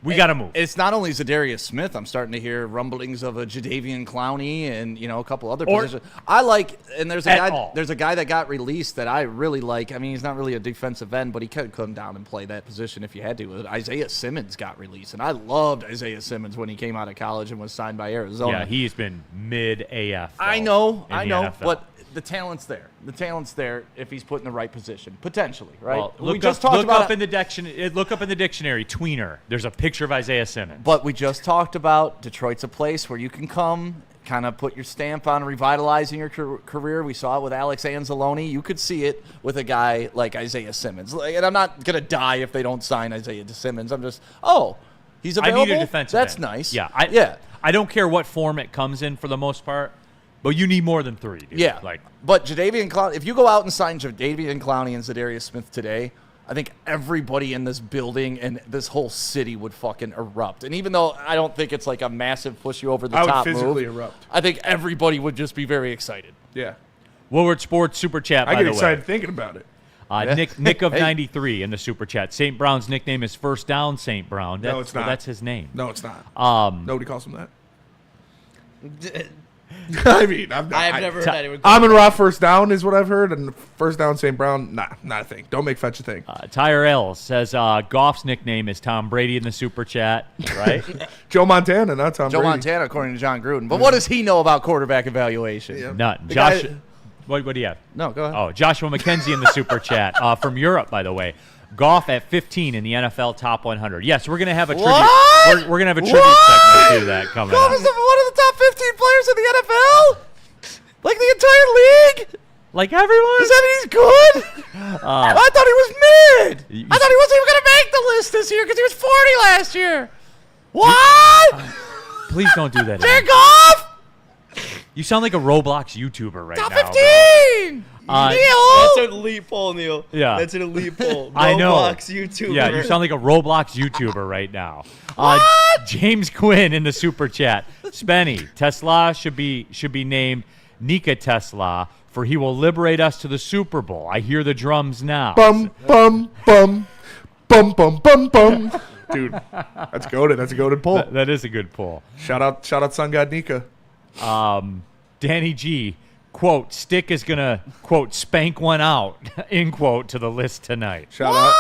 We got to move. It's not only ZA'DARIUS Smith. I'm starting to hear rumblings of a Jadeveon Clowney and a couple other positions. I like, and there's a guy that got released that I really like. I mean, he's not really a defensive end, but he could come down and play that position if you had to. Isaiah Simmons got released, and I loved Isaiah Simmons when he came out of college and was signed by Arizona. Yeah, he's been mid AF. I know, NFL. but the talent's there. The talent's there if he's put in the right position, potentially, right? Well, Look look up in the dictionary, tweener. There's a picture of Isaiah Simmons. But we just talked about Detroit's a place where you can come, kind of put your stamp on revitalizing your career. We saw it with Alex Anzalone. You could see it with a guy like Isaiah Simmons. And I'm not going to die if they don't sign Isaiah Simmons. I'm just, he's available? I need a defensive That's end. nice. Yeah. I don't care what form it comes in for the most part. But you need more than 3, dude. Yeah. Like, but Jadeveon Clowney, if you go out and sign Jadeveon Clowney and ZA'DARIUS Smith today, I think everybody in this building and this whole city would fucking erupt. And even though I don't think it's like a massive push you over the I top would physically move, erupt. I think everybody would just be very excited. Yeah. Woodward Sports Super Chat, by I get the excited way. thinking about it. Nick of 93 in the Super Chat. St. Brown's nickname is First Down St. Brown. No, it's not. That's his name. No, it's not. Nobody calls him that. I mean, I've never heard anyone. Amon-Ra first down is what I've heard, and first down St. Brown, not a thing. Don't make fetch a thing. Tyre L says Goff's nickname is Tom Brady in the Super Chat, right? Joe Montana, not Tom Joe Brady. Montana, according to John Gruden. But what does he know about quarterback evaluation? Yeah. Nothing. The Josh, guy- what do you have? No, go ahead. Oh, Joshua McKenzie in the Super Chat from Europe, by the way. Goff at 15 in the NFL Top 100. Yes, we're gonna have a tribute. What? We're gonna have a tribute segment to that coming Goff up. is one of the top 15 players in the NFL? Like the entire league? Like everyone? Does that mean he's good? I thought he was mid. I thought he wasn't even going to make the list this year because he was 40 last year. What? Please don't do that. Jared Ian. Goff? You sound like a Roblox YouTuber right Top now. 15. That's Neal. an elite poll, Neal. Yeah. That's an elite poll. I know. Roblox YouTuber. Yeah, you sound like a Roblox YouTuber right now. James Quinn in the Super Chat. Spenny, TeSlaa should be named Nika TeSlaa, for he will liberate us to the Super Bowl. I hear the drums now. Bum, bum, bum. Bum, bum, bum, bum. Dude, that's goated. That's a goated pull. That is a good pull. Shout out Sun God Nika. Danny G, quote, Stick is going to, quote, spank one out, end quote, to the list tonight. Shout out.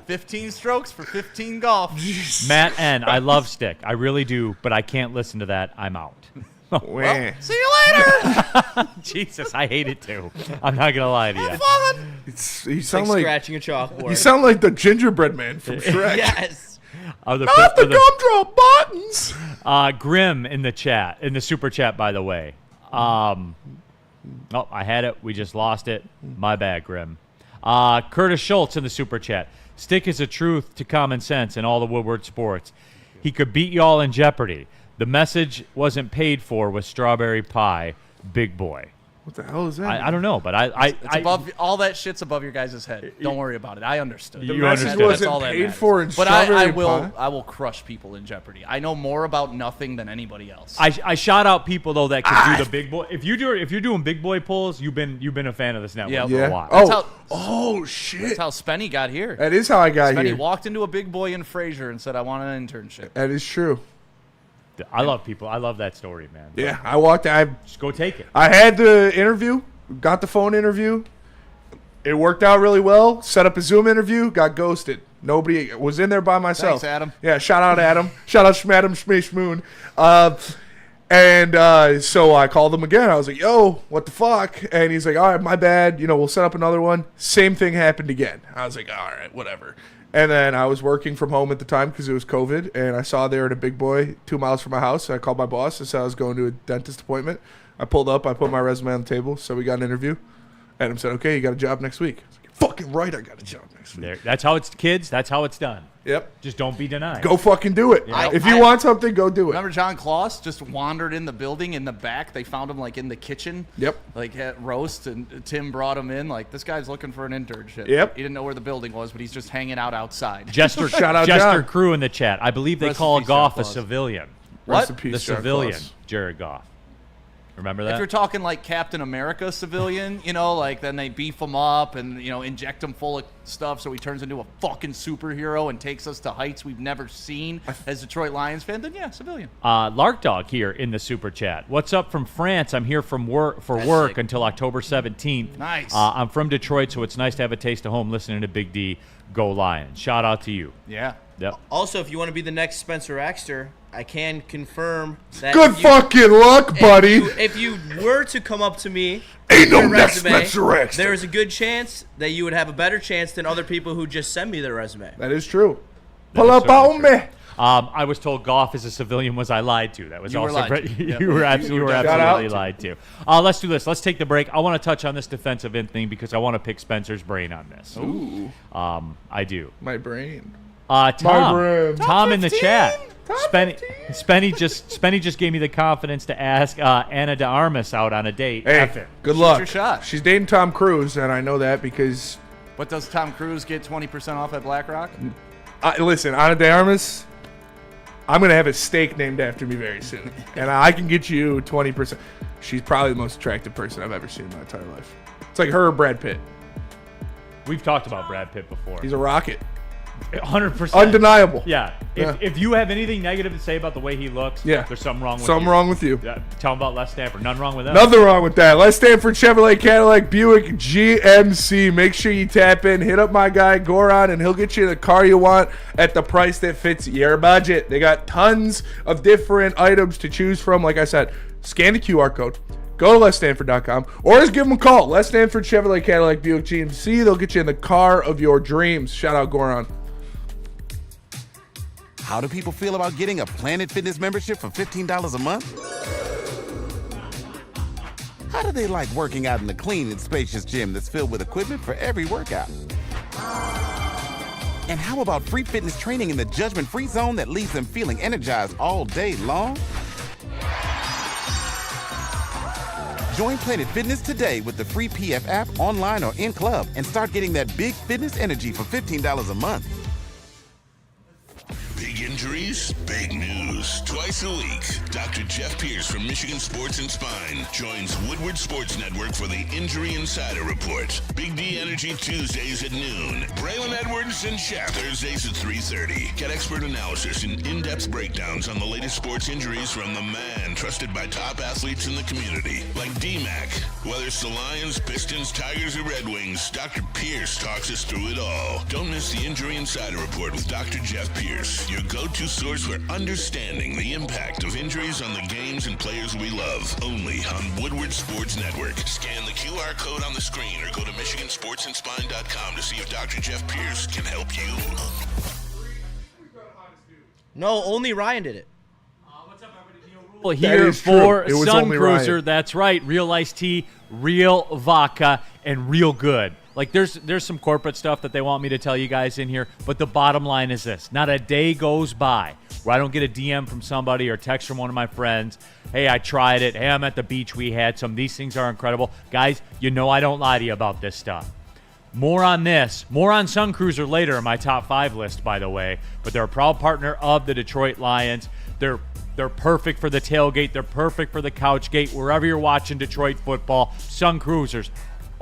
15 strokes for 15 golf. Matt N, I love Stick. I really do, but I can't listen to that. I'm out. Wah. See you later. Jesus, I hate it too. I'm not going to lie to you. You sound Like like scratching a chalkboard. you sound like the gingerbread man from Shrek. Yes. Not the gumdrop buttons. Grim in the chat, in the Super Chat, by the way. Oh, I had it. We just lost it. My bad, Grim. Curtis Schultz in the Super Chat. Stick is a truth to common sense in all the Woodward sports. He could beat y'all in Jeopardy. The message wasn't paid for with strawberry pie. Big boy. What the hell is that? I don't know, but It's above all that shit's above your guys' head. Don't worry about it. I understood. You the message understood. wasn't That's all that paid matters. for in But strawberry I pie. will crush people in Jeopardy. I know more about nothing than anybody else. I shout out people though that can do the big boy. If you're doing big boy pulls, you've been a fan of this network for Yeah. a while. Oh shit. That's how Spenny got here. That is how I got Spenny here. walked into a big boy in Frasier and said, I want an internship. That is true. I love people. I love that story, man. Yeah, I walked. Just go take it. I had the interview. Got the phone interview. It worked out really well. Set up a Zoom interview. Got ghosted. Nobody was in there by myself. Thanks, Adam. Yeah, shout out Adam. Shout out Schmadam Schmoon. So I called him again. I was like, yo, what the fuck? And he's like, all right, my bad. We'll set up another one. Same thing happened again. I was like, all right, whatever. And then I was working from home at the time because it was COVID. And I saw there at a big boy 2 miles from my house. So I called my boss and said I was going to a dentist appointment. I pulled up. I put my resume on the table. So we got an interview. Adam said, okay, you got a job next week. I was like, you're fucking right, I got a job next week. That's how it's, kids. That's how it's done. Yep. Just don't be denied. Go fucking do it. If you want something, go do it. Remember John Kloss just wandered in the building in the back? They found him like in the kitchen. Yep. Like at roast, and Tim brought him in. Like, this guy's looking for an internship. Yep. He didn't know where the building was, but he's just hanging out outside. Jester, Shout out Jester John. Crew in the chat. I believe they Rest in call peace, Goff John a Claus. civilian. Rest What? in peace, The John civilian, Claus. Jared Goff. Remember If that? you're talking like Captain America civilian, like then they beef him up and, inject him full of stuff so he turns into a fucking superhero and takes us to heights we've never seen as Detroit Lions fan, then yeah, civilian. Lark Dog here in the Super Chat. What's up from France? I'm here from work sick. until October 17th. Nice. I'm from Detroit, so it's nice to have a taste of home listening to Big D. Go Lions. Shout out to you. Yeah. Yep. Also, if you want to be the next Spencer Axter, I can confirm that Good fucking luck, buddy. If you were to come up to me, Ain't with no your next resume, Spencer Axter. there is a good chance that you would have a better chance than other people who just send me their resume. That is true. Pull up certainly on true. me. I was told Goff is a civilian. Was I lied to? That was You were also lied to. Yep. you were absolutely out. lied to. Let's do this. Let's take the break. I want to touch on this defensive end thing because I want to pick Spencer's brain on this. Ooh, I do. my brain. Tom brain. in the chat. Spenny just gave me the confidence to ask Ana de Armas out on a date. Hey, good luck. your shot. She's dating Tom Cruise, and I know that because. But does Tom Cruise get 20% off at BlackRock? Listen, Ana de Armas, I'm gonna have a steak named after me very soon, and I can get you 20%. She's probably the most attractive person I've ever seen in my entire life. It's like her or Brad Pitt. We've talked about Brad Pitt before. He's a rocket. 100%. Undeniable. Yeah. If you have anything negative to say about the way he looks, there's something wrong with you. Something wrong with you. Yeah, tell him about Les Stanford. Nothing wrong with that. Nothing wrong with that. Les Stanford Chevrolet Cadillac Buick GMC. Make sure you tap in. Hit up my guy Goran, and he'll get you the car you want at the price that fits your budget. They got tons of different items to choose from. Like I said, scan the QR code. Go to LesStanford.com or just give them a call. Les Stanford Chevrolet Cadillac Buick GMC. They'll get you in the car of your dreams. Shout out Goran. How do people feel about getting a Planet Fitness membership for $15 a month? How do they like working out in a clean and spacious gym that's filled with equipment for every workout? And how about free fitness training in the judgment-free zone that leaves them feeling energized all day long? Join Planet Fitness today with the free PF app, online or in club, and start getting that big fitness energy for $15 a month. Big injuries, big news. Twice a week, Dr. Jeff Pierce from Michigan Sports and Spine joins Woodward Sports Network for the Injury Insider Report. Big D Energy Tuesdays at noon. Braylon Edwards and Shep Thursdays at 3:30. Get expert analysis and in-depth breakdowns on the latest sports injuries from the man trusted by top athletes in the community, like D-Mac. Whether it's the Lions, Pistons, Tigers, or Red Wings, Dr. Pierce talks us through it all. Don't miss the Injury Insider Report with Dr. Jeff Pierce, your go-to source for understanding the impact of injuries on the games and players we love. Only on Woodward Sports Network. Scan the QR code on the screen or go to MichiganSportsandSpine.com to see if Dr. Jeff Pierce can help you. No, only Ryan did it. What's up, everybody? Neal Ruhl here for It was Sun only Cruiser. Ryan. That's right. Real iced tea, real vodka, and real good. Like, there's some corporate stuff that they want me to tell you guys in here, but the bottom line is this. Not a day goes by where I don't get a DM from somebody or text from one of my friends. Hey, I tried it. Hey, I'm at the beach. We had some. These things are incredible. Guys, you know I don't lie to you about this stuff. More on this. More on Sun Cruiser later in my top 5 list, by the way. But they're a proud partner of the Detroit Lions. They're perfect for the tailgate. They're perfect for the couch gate. Wherever you're watching Detroit football, Sun Cruisers.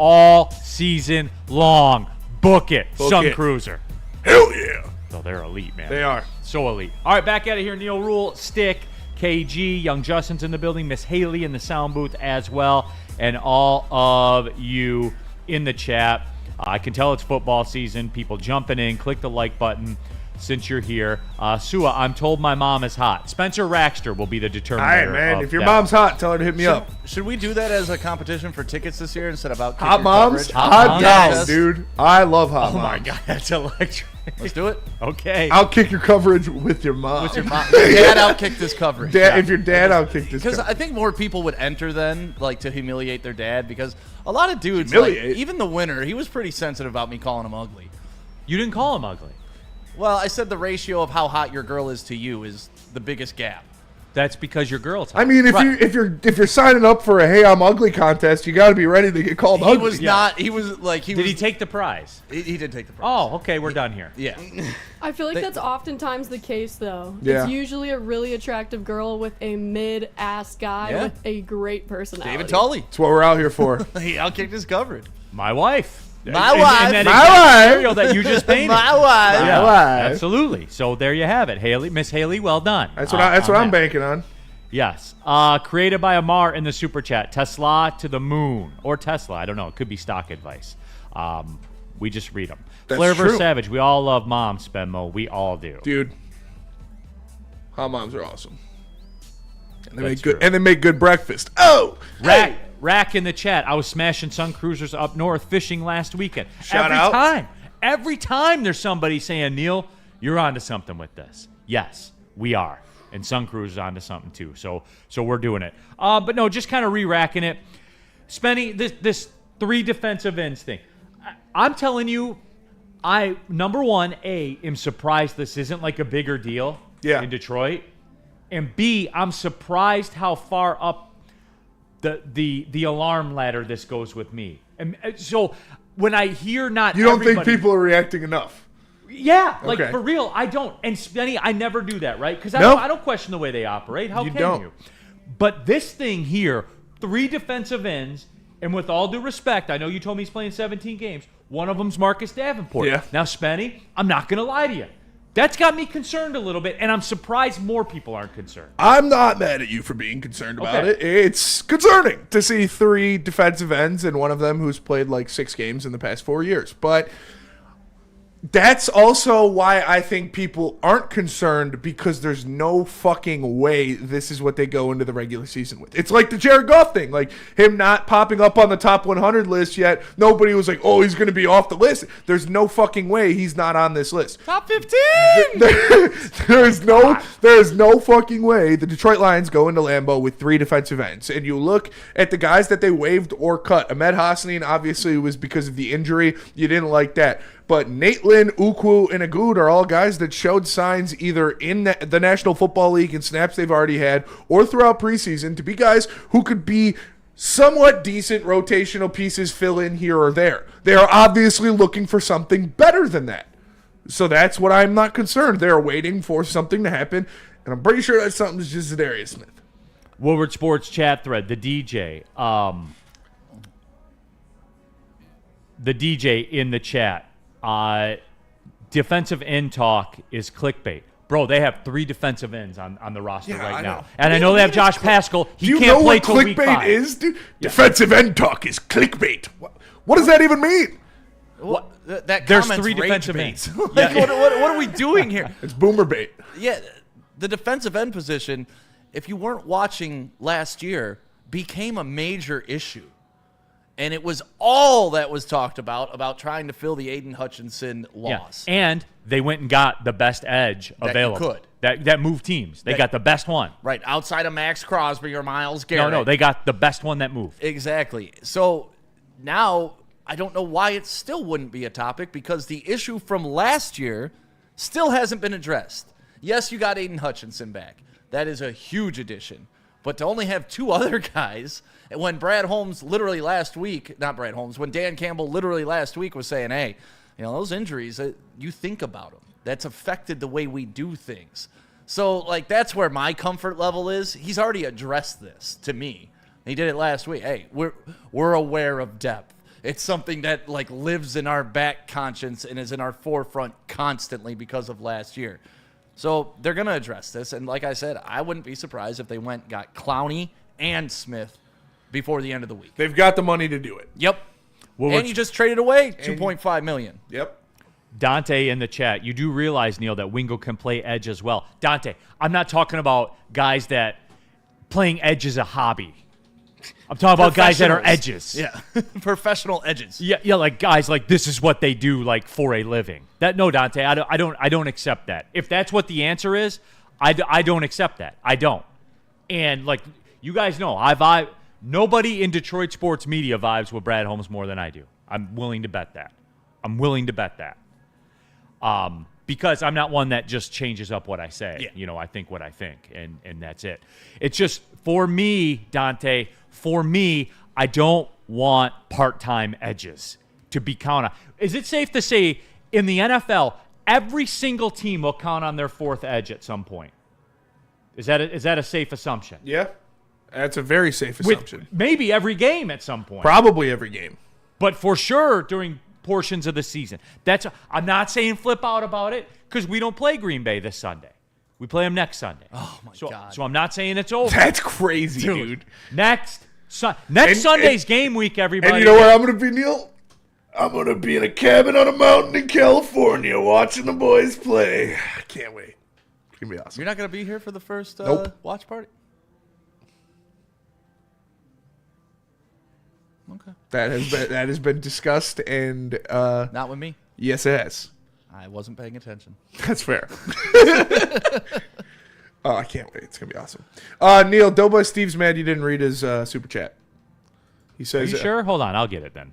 All season long. Book it. Sun Cruiser. Hell yeah. So they're elite, man. They are. So elite. All right, back out of here. Neal Ruhl, Stick, KG, Young Justin's in the building, Miss Haley in the sound booth as well, and all of you in the chat. I can tell it's football season. People jumping in. Click the like button since you're here. Sua, I'm told my mom is hot. Spencer Raxter will be the determiner. All right, man. of If your that. mom's hot, tell her to hit me up. Should we do that as a competition for tickets this year instead of out Hot moms? Hot down, dude. I love hot moms. Oh, my God. That's electric. Let's do it. Okay. I'll kick your coverage with your mom. With your mom. Dad outkicked this coverage. If your dad outkicked this Because coverage. I think more people would enter then, like, to humiliate their dad, because a lot of dudes, Humiliate? like, even the winner, he was pretty sensitive about me calling him ugly. You didn't call him ugly. Well, I said the ratio of how hot your girl is to you is the biggest gap. That's because your girl's hot. I mean, if you're signing up for a "Hey, I'm ugly" contest, you got to be ready to get called ugly. He was not. He was like he. Did was, he take the prize? He did take the prize. Oh, okay. We're done here. Yeah. I feel like that's oftentimes the case, though. Yeah. It's usually a really attractive girl with a mid-ass guy Yeah. with a great personality. David Tully. That's what we're out here for. He outkicked his coverage. My wife. My In wife. that My exact wife. scenario that you just painted. My wife. Yeah, wife. absolutely. So there you have it, Haley. Miss Haley, well done. That's what I'm that. banking on. Yes. Created by Amar in the super chat. TeSlaa to the moon. Or Tesla. I don't know. It could be stock advice. We just read them. That's Flair vs. true. Savage. We all love moms, Spenmo. We all do. Dude, hot moms are awesome. And they That's make good true. and they make good breakfast. Oh, Rack in the chat. I was smashing Sun Cruisers up north fishing last weekend. Shout out. Every time there's somebody saying, Neal, you're onto something with this. Yes, we are. And Sun Cruiser's onto something too. So we're doing it. But no, just kind of re-racking it. Spenny, this 3 defensive ends thing. I'm telling you, number one, am surprised this isn't like a bigger deal. in Detroit. And B, I'm surprised how far up the alarm ladder this goes with me. And so when I hear not You don't think people are reacting enough? Yeah, like for real, I don't. And Spenny, I never do that, right? Because I don't question the way they operate. How can you? But this thing here, 3 defensive ends, and with all due respect, I know you told me he's playing 17 games. One of them's Marcus Davenport. Yeah. Now, Spenny, I'm not going to lie to you. That's got me concerned a little bit, and I'm surprised more people aren't concerned. I'm not mad at you for being concerned about it. It's concerning to see 3 defensive ends and one of them who's played like 6 games in the past 4 years. But that's also why I think people aren't concerned, because there's no fucking way this is what they go into the regular season with. It's like the Jared Goff thing, like him not popping up on the top 100 list yet. Nobody was like, oh, he's going to be off the list. There's no fucking way he's not on this list. Top 15! There's no fucking way the Detroit Lions go into Lambeau with 3 defensive ends. And you look at the guys that they waived or cut. Ahmed Hassanin obviously was because of the injury. You didn't like that. But Nate Lynn, Ukwu, and Agood are all guys that showed signs either in the National Football League in snaps they've already had or throughout preseason to be guys who could be somewhat decent rotational pieces, fill in here or there. They are obviously looking for something better than that. So that's what I'm not concerned. They're waiting for something to happen, and I'm pretty sure that something's just ZA'DARIUS Smith. Woodward Sports chat thread, the DJ. The DJ in the chat. Defensive end talk is clickbait. Bro, they have 3 defensive ends on the roster right now. And I know they have Josh Paschal. He can't play till week 5. Do you know what clickbait is, dude? Yeah. Defensive end talk is clickbait. What does that even mean? What? That There's comment's 3 defensive rage ends. bait. Like, what are we doing here? It's boomer bait. Yeah, the defensive end position, if you weren't watching last year, became a major issue. And it was all that was talked about trying to fill the Aiden Hutchinson loss. Yeah. And they went and got the best edge available. That moved teams. They got the best one. Right, outside of Max Crosby or Myles Garrett. No, they got the best one that moved. Exactly. So now I don't know why it still wouldn't be a topic, because the issue from last year still hasn't been addressed. Yes, you got Aiden Hutchinson back. That is a huge addition. But to only have 2 other guys, when Brad Holmes literally last week, not Brad Holmes, when Dan Campbell literally last week was saying, hey, those injuries, you think about them. That's affected the way we do things. So, like, that's where my comfort level is. He's already addressed this to me. He did it last week. Hey, we're aware of depth. It's something that, like, lives in our back conscience and is in our forefront constantly because of last year. So they're going to address this. And like I said, I wouldn't be surprised if they got Clowney and Smith before the end of the week. They've got the money to do it. Yep. And you just traded away $2.5 million. Yep. Dante in the chat, you do realize, Neal, that Wingo can play edge as well. Dante, I'm not talking about guys that playing edge is a hobby. I'm talking about guys that are edges. Yeah, professional edges. Yeah, like guys like this is what they do, like for a living. No, Dante, I don't accept that. If that's what the answer is, I don't accept that. I don't. And like you guys know, nobody in Detroit sports media vibes with Brad Holmes more than I do. I'm willing to bet that. Because I'm not one that just changes up what I say. Yeah. I think what I think, and that's it. It's just, for me, Dante, I don't want part-time edges to be counted on. Is it safe to say in the NFL, every single team will count on their 4th edge at some point? Is that a safe assumption? Yeah, that's a very safe assumption. With maybe every game at some point. Probably every game. But for sure during portions of the season. I'm not saying flip out about it, because we don't play Green Bay this Sunday. We play them next Sunday. Oh, my God. So I'm not saying it's over. That's crazy, dude. Next Sunday's game week, everybody. And you know where I'm going to be, Neal? I'm going to be in a cabin on a mountain in California watching the boys play. I can't wait. It's going to be awesome. You're not going to be here for the first watch party? Okay. That has been discussed, and not with me. Yes, it has. I wasn't paying attention. That's fair. Oh, I can't wait. It's gonna be awesome. Neal, Doughboy Steve's mad you didn't read his super chat. He says, "Are you sure? Hold on, I'll get it then."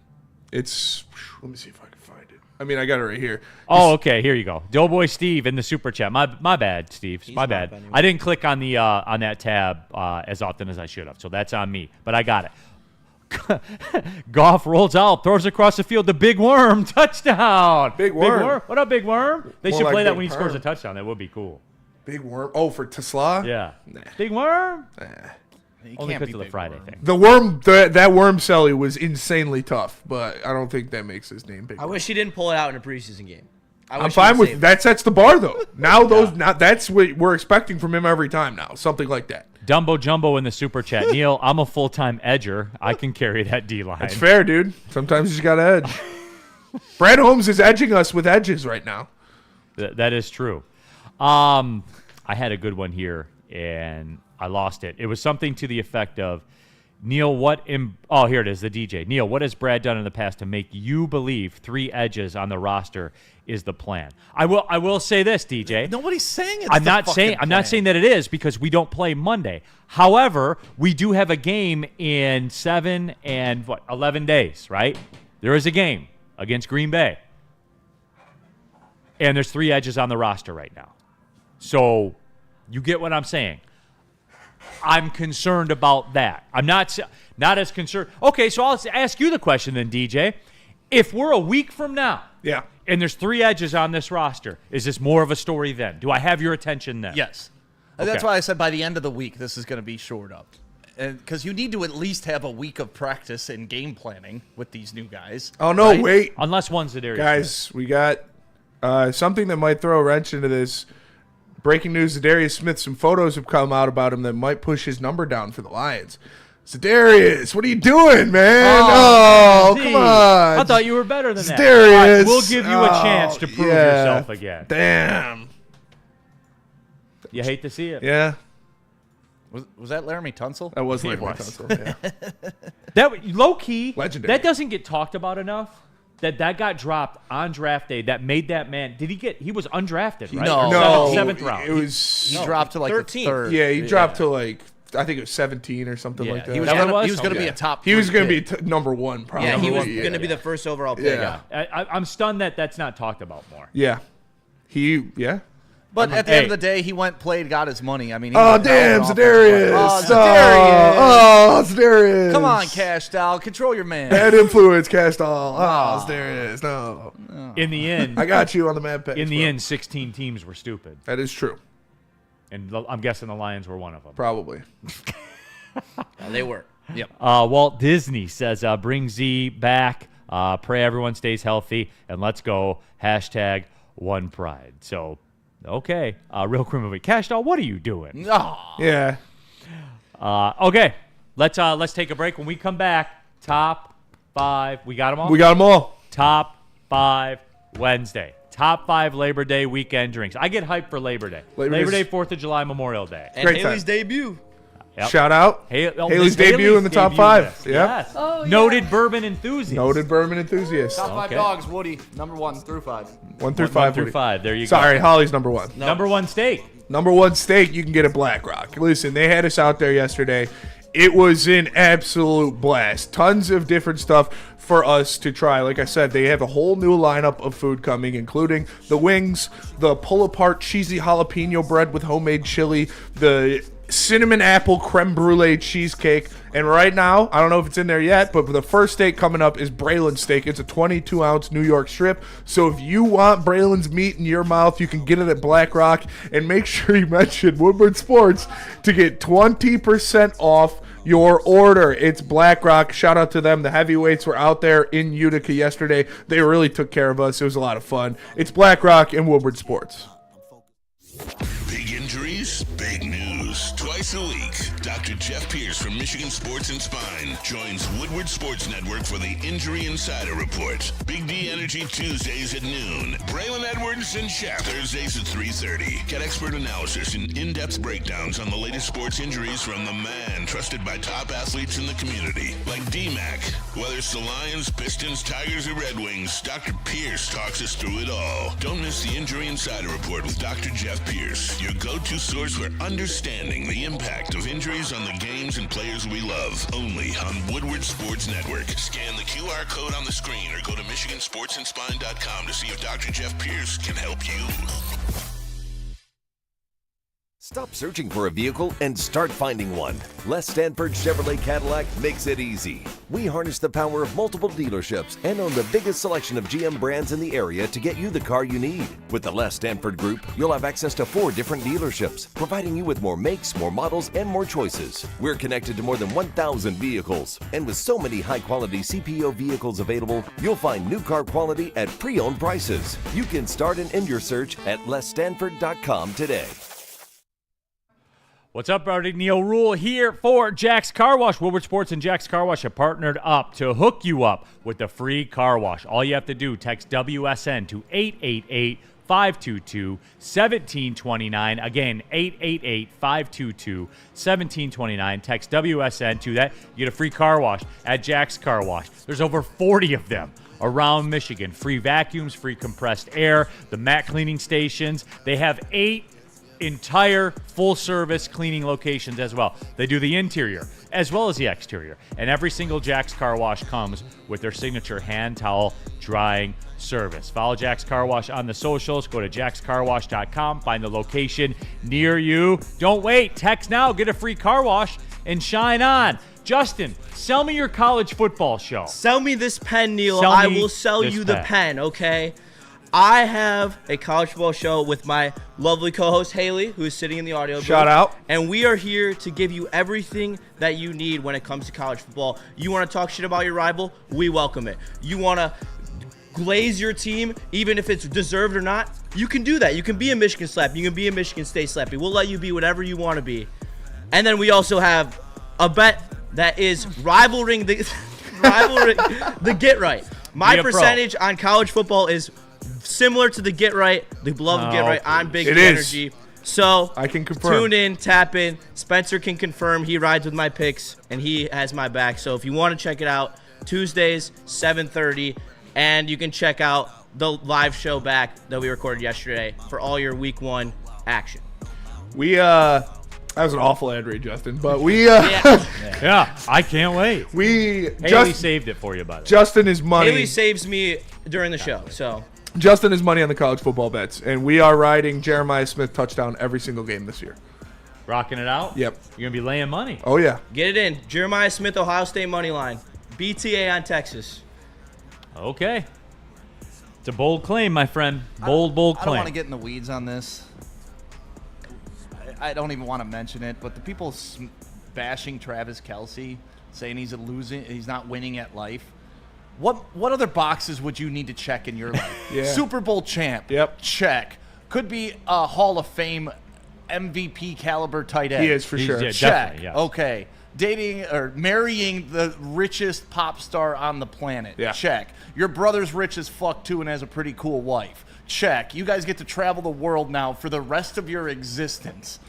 It's. Let me see if I can find it. I mean, I got it right here. Oh, okay. Here you go. Doughboy Steve in the super chat. My bad, Steve. My bad. anyway. I didn't click on the on that tab as often as I should have, so that's on me. But I got it. Goff rolls out, throws across the field. The big worm touchdown. Big Worm. What up, big worm? They More should like play that Big when he scores Perm. a touchdown. That would be cool. Big Worm. Oh, for TeSlaa? Yeah. Big worm. You Only can't because be of the Big Friday Worm. thing. The worm, that worm celly was insanely tough, but I don't think that makes his name Big I Worm. wish he didn't pull it out in a preseason game. I'm fine with that. Sets the bar though. Now that's what we're expecting from him every time now. Something like that. Dumbo Jumbo in the super chat. Neal, I'm a full-time edger. I can carry that D-line. It's fair, dude. Sometimes you just got to edge. Brad Holmes is edging us with edges right now. That is true. I had a good one here, and I lost it. It was something to the effect of, Neal, oh, here it is, the DJ. Neal, what has Brad done in the past to make you believe 3 edges on the roster is the plan? I will say this, DJ. Nobody's saying it's I'm the not fucking saying that it is, because we don't play Monday. However, we do have a game in 11 days, right? There is a game against Green Bay. And there's 3 edges on the roster right now. So you get what I'm saying. I'm concerned about that. I'm not as concerned. Okay, so I'll ask you the question then, DJ. If we're a week from now, Yeah. and there's 3 edges on this roster, is this more of a story then? Do I have your attention then? Yes. Okay. That's why I said by the end of the week, this is going to be shored up. Because you need to at least have a week of practice and game planning with these new guys. Oh, no, right? wait. Unless one's ZA'DARIUS Guys, Smith. we got something that might throw a wrench into this. Breaking news, ZA'DARIUS Smith, some photos have come out about him that might push his number down for the Lions. ZA'DARIUS, what are you doing, man? Oh, Gee, come on. I thought you were better than that. ZA'DARIUS. All right, we'll give you a chance to prove yourself again. Damn. You hate to see it. Yeah, Was that Laramie Tunsil? that was It like was. Tunsil, yeah. That low-key, Legendary. that doesn't get talked about enough. That got dropped on draft day. That made that man. He was undrafted, right? No. Or No, seventh round. It was. He dropped to like 13th. the third. Yeah, he dropped to like, I think it was 17 or something Yeah, like that. He was That what it gonna, was? he was gonna be Yeah. a top. He was 3 going to be pick. number 1, probably. Yeah, he was Yeah. going to be the first overall pick. Yeah. I'm stunned that that's not talked about more. Yeah. Yeah. But at the Hey. end of the day, he went, played, got his money. I mean, he Oh, was an damn, offensive ZA'DARIUS. player. Oh, ZA'DARIUS. Oh, ZA'DARIUS. Come on, Cash Doll, control your man. Bad influence, cast all. Oh, ZA'DARIUS. No. In the end, I got you on the mad page. in the bro. end, 16 teams were stupid, That is true. and I'm guessing the Lions were one of them. Probably. They were. Yep. Walt Disney says, "Bring Z back. Pray everyone stays healthy, and let's go. Hashtag One Pride." So, okay, real quick movie. Cash Doll, what are you doing? Aw. Yeah. Okay, let's take a break. When we come back, top 5. We got them all. We got them all. Top 5 Wednesday. Top 5 Labor Day weekend drinks. I get hyped for Labor Day. Labor Day, Day's- 4th of July, Memorial Day. And Great Haley's time. debut. Yep. Shout out. Miss Haley's debut in the top debut 5. list. Yep. Yes. Oh, yeah. Noted bourbon enthusiast. Noted bourbon enthusiast. Top 5 Okay. dogs, Woody, number 1 through 5. 1 through 1 5. through Woody. 5. There you Sorry, go. Holly's number 1. Number 1 steak. Number 1 steak you can get at Black Rock. Listen, they had us out there yesterday. It was an absolute blast. Tons of different stuff for us to try. Like I said, they have a whole new lineup of food coming, including the wings, the pull-apart cheesy jalapeno bread with homemade chili, the cinnamon apple creme brulee cheesecake, and right now, I don't know if it's in there yet, but the first steak coming up is Braylon steak. It's a 22-ounce New York strip, so if you want Braylon's meat in your mouth, you can get it at Black Rock, and make sure you mention Woodward Sports to get 20% off your order. It's Black Rock. Shout out to them. The heavyweights were out there in Utica yesterday. They really took care of us. It was a lot of fun. It's Black Rock and Woodward Sports. Big injuries, big news. Twice a week, Dr. Jeff Pierce from Michigan Sports and Spine joins Woodward Sports Network for the Injury Insider Report. Big D Energy Tuesdays at noon. Braylon Edwards and Shep. Thursdays at 3:30. Get expert analysis and in-depth breakdowns on the latest sports injuries from the man trusted by top athletes in the community, like D-Mac. Whether it's the Lions, Pistons, Tigers, or Red Wings, Dr. Pierce talks us through it all. Don't miss the Injury Insider Report with Dr. Jeff Pierce, your go-to source for understanding the impact of injuries on the games and players we love. Only on Woodward Sports Network. Scan the QR code on the screen or go to MichiganSportsandSpine.com to see if Dr. Jeff Pierce can help you. Stop searching for a vehicle and start finding one. Les Stanford Chevrolet Cadillac makes it easy. We harness the power of multiple dealerships and own the biggest selection of GM brands in the area to get you the car you need. With the Les Stanford Group, you'll have access to 4 different dealerships, providing you with more makes, more models, and more choices. We're connected to more than 1,000 vehicles. And with so many high-quality CPO vehicles available, you'll find new car quality at pre-owned prices. You can start and end your search at lesstanford.com today. What's up, everybody? Neal Ruhl here for Jack's Car Wash. Woodward Sports and Jack's Car Wash have partnered up to hook you up with the free car wash. All you have to do, text WSN to 888-522-1729. Again, 888-522-1729. Text WSN to that. You get a free car wash at Jack's Car Wash. There's over 40 of them around Michigan. Free vacuums, free compressed air, the mat cleaning stations. They have 8 entire full-service cleaning locations as well. They do the interior as well as the exterior. And every single Jack's Car Wash comes with their signature hand towel drying service. Follow Jack's Car Wash on the socials. Go to jackscarwash.com. Find the location near you. Don't wait. Text now. Get a free car wash and shine on. Justin, sell me your college football show. Sell me this pen, Neal. I will sell you the pen, okay? I have a college football show with my lovely co-host Haley, who is sitting in the audio booth. Shout out. And we are here to give you everything that you need when it comes to college football. You want to talk shit about your rival? We welcome it. You want to glaze your team, even if it's deserved or not? You can do that. You can be a Michigan Slappy. You can be a Michigan State Slappy. We'll let you be whatever you want to be. And then we also have a bet that is rivaling the Get Right. My percentage on college football is similar to the Get Right, the beloved Get Right. I'm Big D Energy. So I can confirm. Tune in, tap in. Spencer can confirm. He rides with my picks, and he has my back. So if you want to check it out, Tuesdays, 7:30, and you can check out the live show back that we recorded yesterday for all your Week 1 action. That was an awful ad read, Justin. But yeah, I can't wait. Haley saved it for you, by the way. Justin is money. Haley saves me during the show, so. Justin is money on the college football bets, and we are riding Jeremiah Smith touchdown every single game this year. Rocking it out? Yep. You're going to be laying money. Oh, yeah. Get it in. Jeremiah Smith, Ohio State money line. BTA on Texas. Okay. It's a bold claim, my friend. Bold claim. I don't want to get in the weeds on this. I don't even want to mention it, but the people bashing Travis Kelce, saying he's not winning at life. What other boxes would you need to check in your life? Super Bowl champ. Yep. Check. Could be a Hall of Fame MVP caliber tight end. He is for sure. Yeah, Check. yes. Okay. Dating or marrying the richest pop star on the planet. Yeah. Check. Your brother's rich as fuck too and has a pretty cool wife. Check. You guys get to travel the world now for the rest of your existence.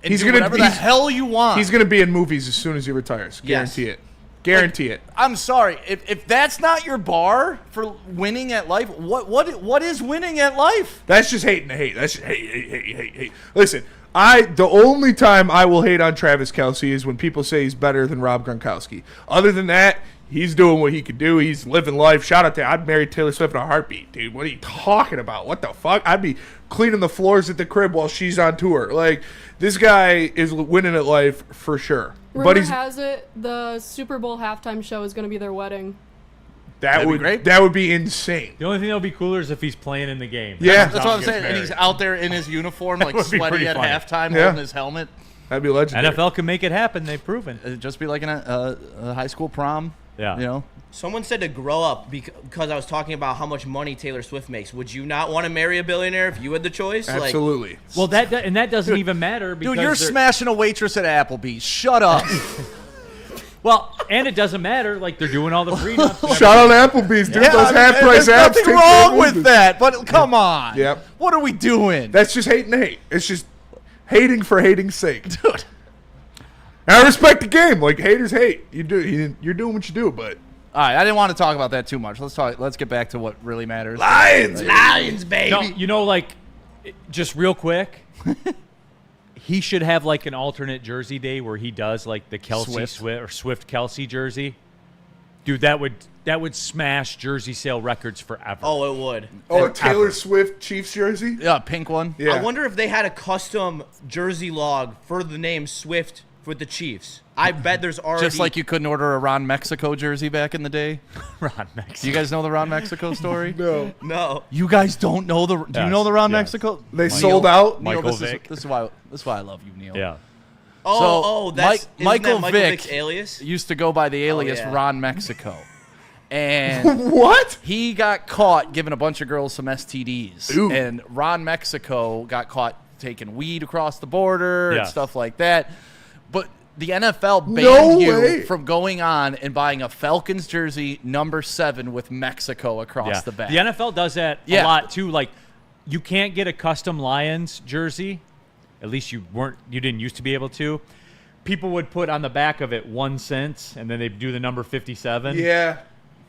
And do whatever the hell you want. He's going to be in movies as soon as he retires. Guarantee it. Guarantee it. I'm sorry. If that's not your bar for winning at life, what is winning at life? That's just hating to hate. That's just hate. Listen, the only time I will hate on Travis Kelce is when people say he's better than Rob Gronkowski. Other than that, he's doing what he can do. He's living life. Shout out to I'd marry Taylor Swift in a heartbeat, dude. What are you talking about? What the fuck? I'd be cleaning the floors at the crib while she's on tour. Like, this guy is winning at life for sure. Rumor has it the Super Bowl halftime show is going to be their wedding. That'd be great. That would be insane. The only thing that would be cooler is if he's playing in the game. Yeah. That's what I'm saying. And he's out there in his uniform, like sweaty at halftime, holding his helmet. That'd be legendary. NFL can make it happen. They've proven. It'd just be like in a high school prom. Yeah. You know? Someone said to grow up because I was talking about how much money Taylor Swift makes. Would you not want to marry a billionaire if you had the choice? Absolutely. Well, that doesn't even matter because dude, you're smashing a waitress at Applebee's. Shut up. Well, and it doesn't matter. Like, they're doing all the prenups. and Shout out to Applebee's, dude. Yeah, Those half price there's apps. nothing take wrong care with of that, but come on. Yep. What are we doing? That's just hating to hate. It's just hating for hating's sake. Dude. And I respect the game. Like, haters hate. You're doing what you do, but All right, I didn't want to talk about that too much. Let's get back to what really matters. Lions, baby. No, you know, like, just real quick, he should have like an alternate jersey day where he does like the Kelsey Swift Kelsey jersey. Dude, that would smash jersey sale records forever. Oh, it would. oh, a Taylor Swift Chiefs jersey. Yeah, pink one. Yeah. I wonder if they had a custom jersey log for the name Swift with the Chiefs. I bet there's already. Just like you couldn't order a Ron Mexico jersey back in the day. Ron Mexico. Do you guys know the Ron Mexico story? No, No. You guys don't know the? Do you Yes, know the Ron yes. Mexico? they sold out. Neal, Michael this is- Vick. This is why I love you, Neal. Yeah. Oh, that's isn't Michael that Michael Vick Vick's alias. used to go by the alias yeah. Ron Mexico, and What? he got caught giving a bunch of girls some STDs. Ooh. And Ron Mexico got caught taking weed across the border and Yes. stuff like that. But the NFL banned No you way. from going on and buying a Falcons jersey number 7 with Mexico across Yeah. the back. The NFL does that a Yeah. lot too. Like, you can't get a custom Lions jersey. At least you didn't used to be able to. People would put on the back of it 1 cent, and then they do the number 57. Yeah,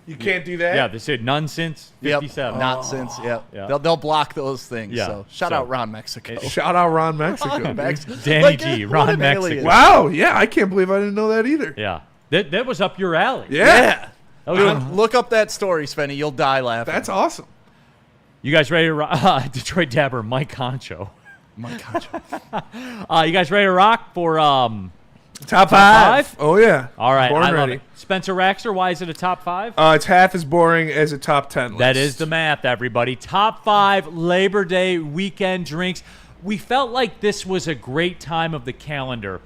you can't do that. Yeah, they said none since Yep. 57. Not since. Yep. Yeah. They'll block those things. Yeah. So shout So- out Ron Mexico. Shout out Ron Mexico. Ron dude. Mexico. Danny G, what Ron an Mexico. alien. Wow. Yeah, I can't believe I didn't know that either. Yeah. That was up your alley. Yeah. That was Look up that story, Svenny. You'll die laughing. That's awesome. You guys ready to rock? Detroit Dabber, Mike Concho. My God. You guys ready to rock for Top five? five. Oh yeah. All right, Born I love ready. it. Spencer Raxter, why is it a top 5? It's half as boring as a top 10 list. That is the math, everybody. Top 5 Labor Day weekend drinks. We felt like this was a great time of the calendar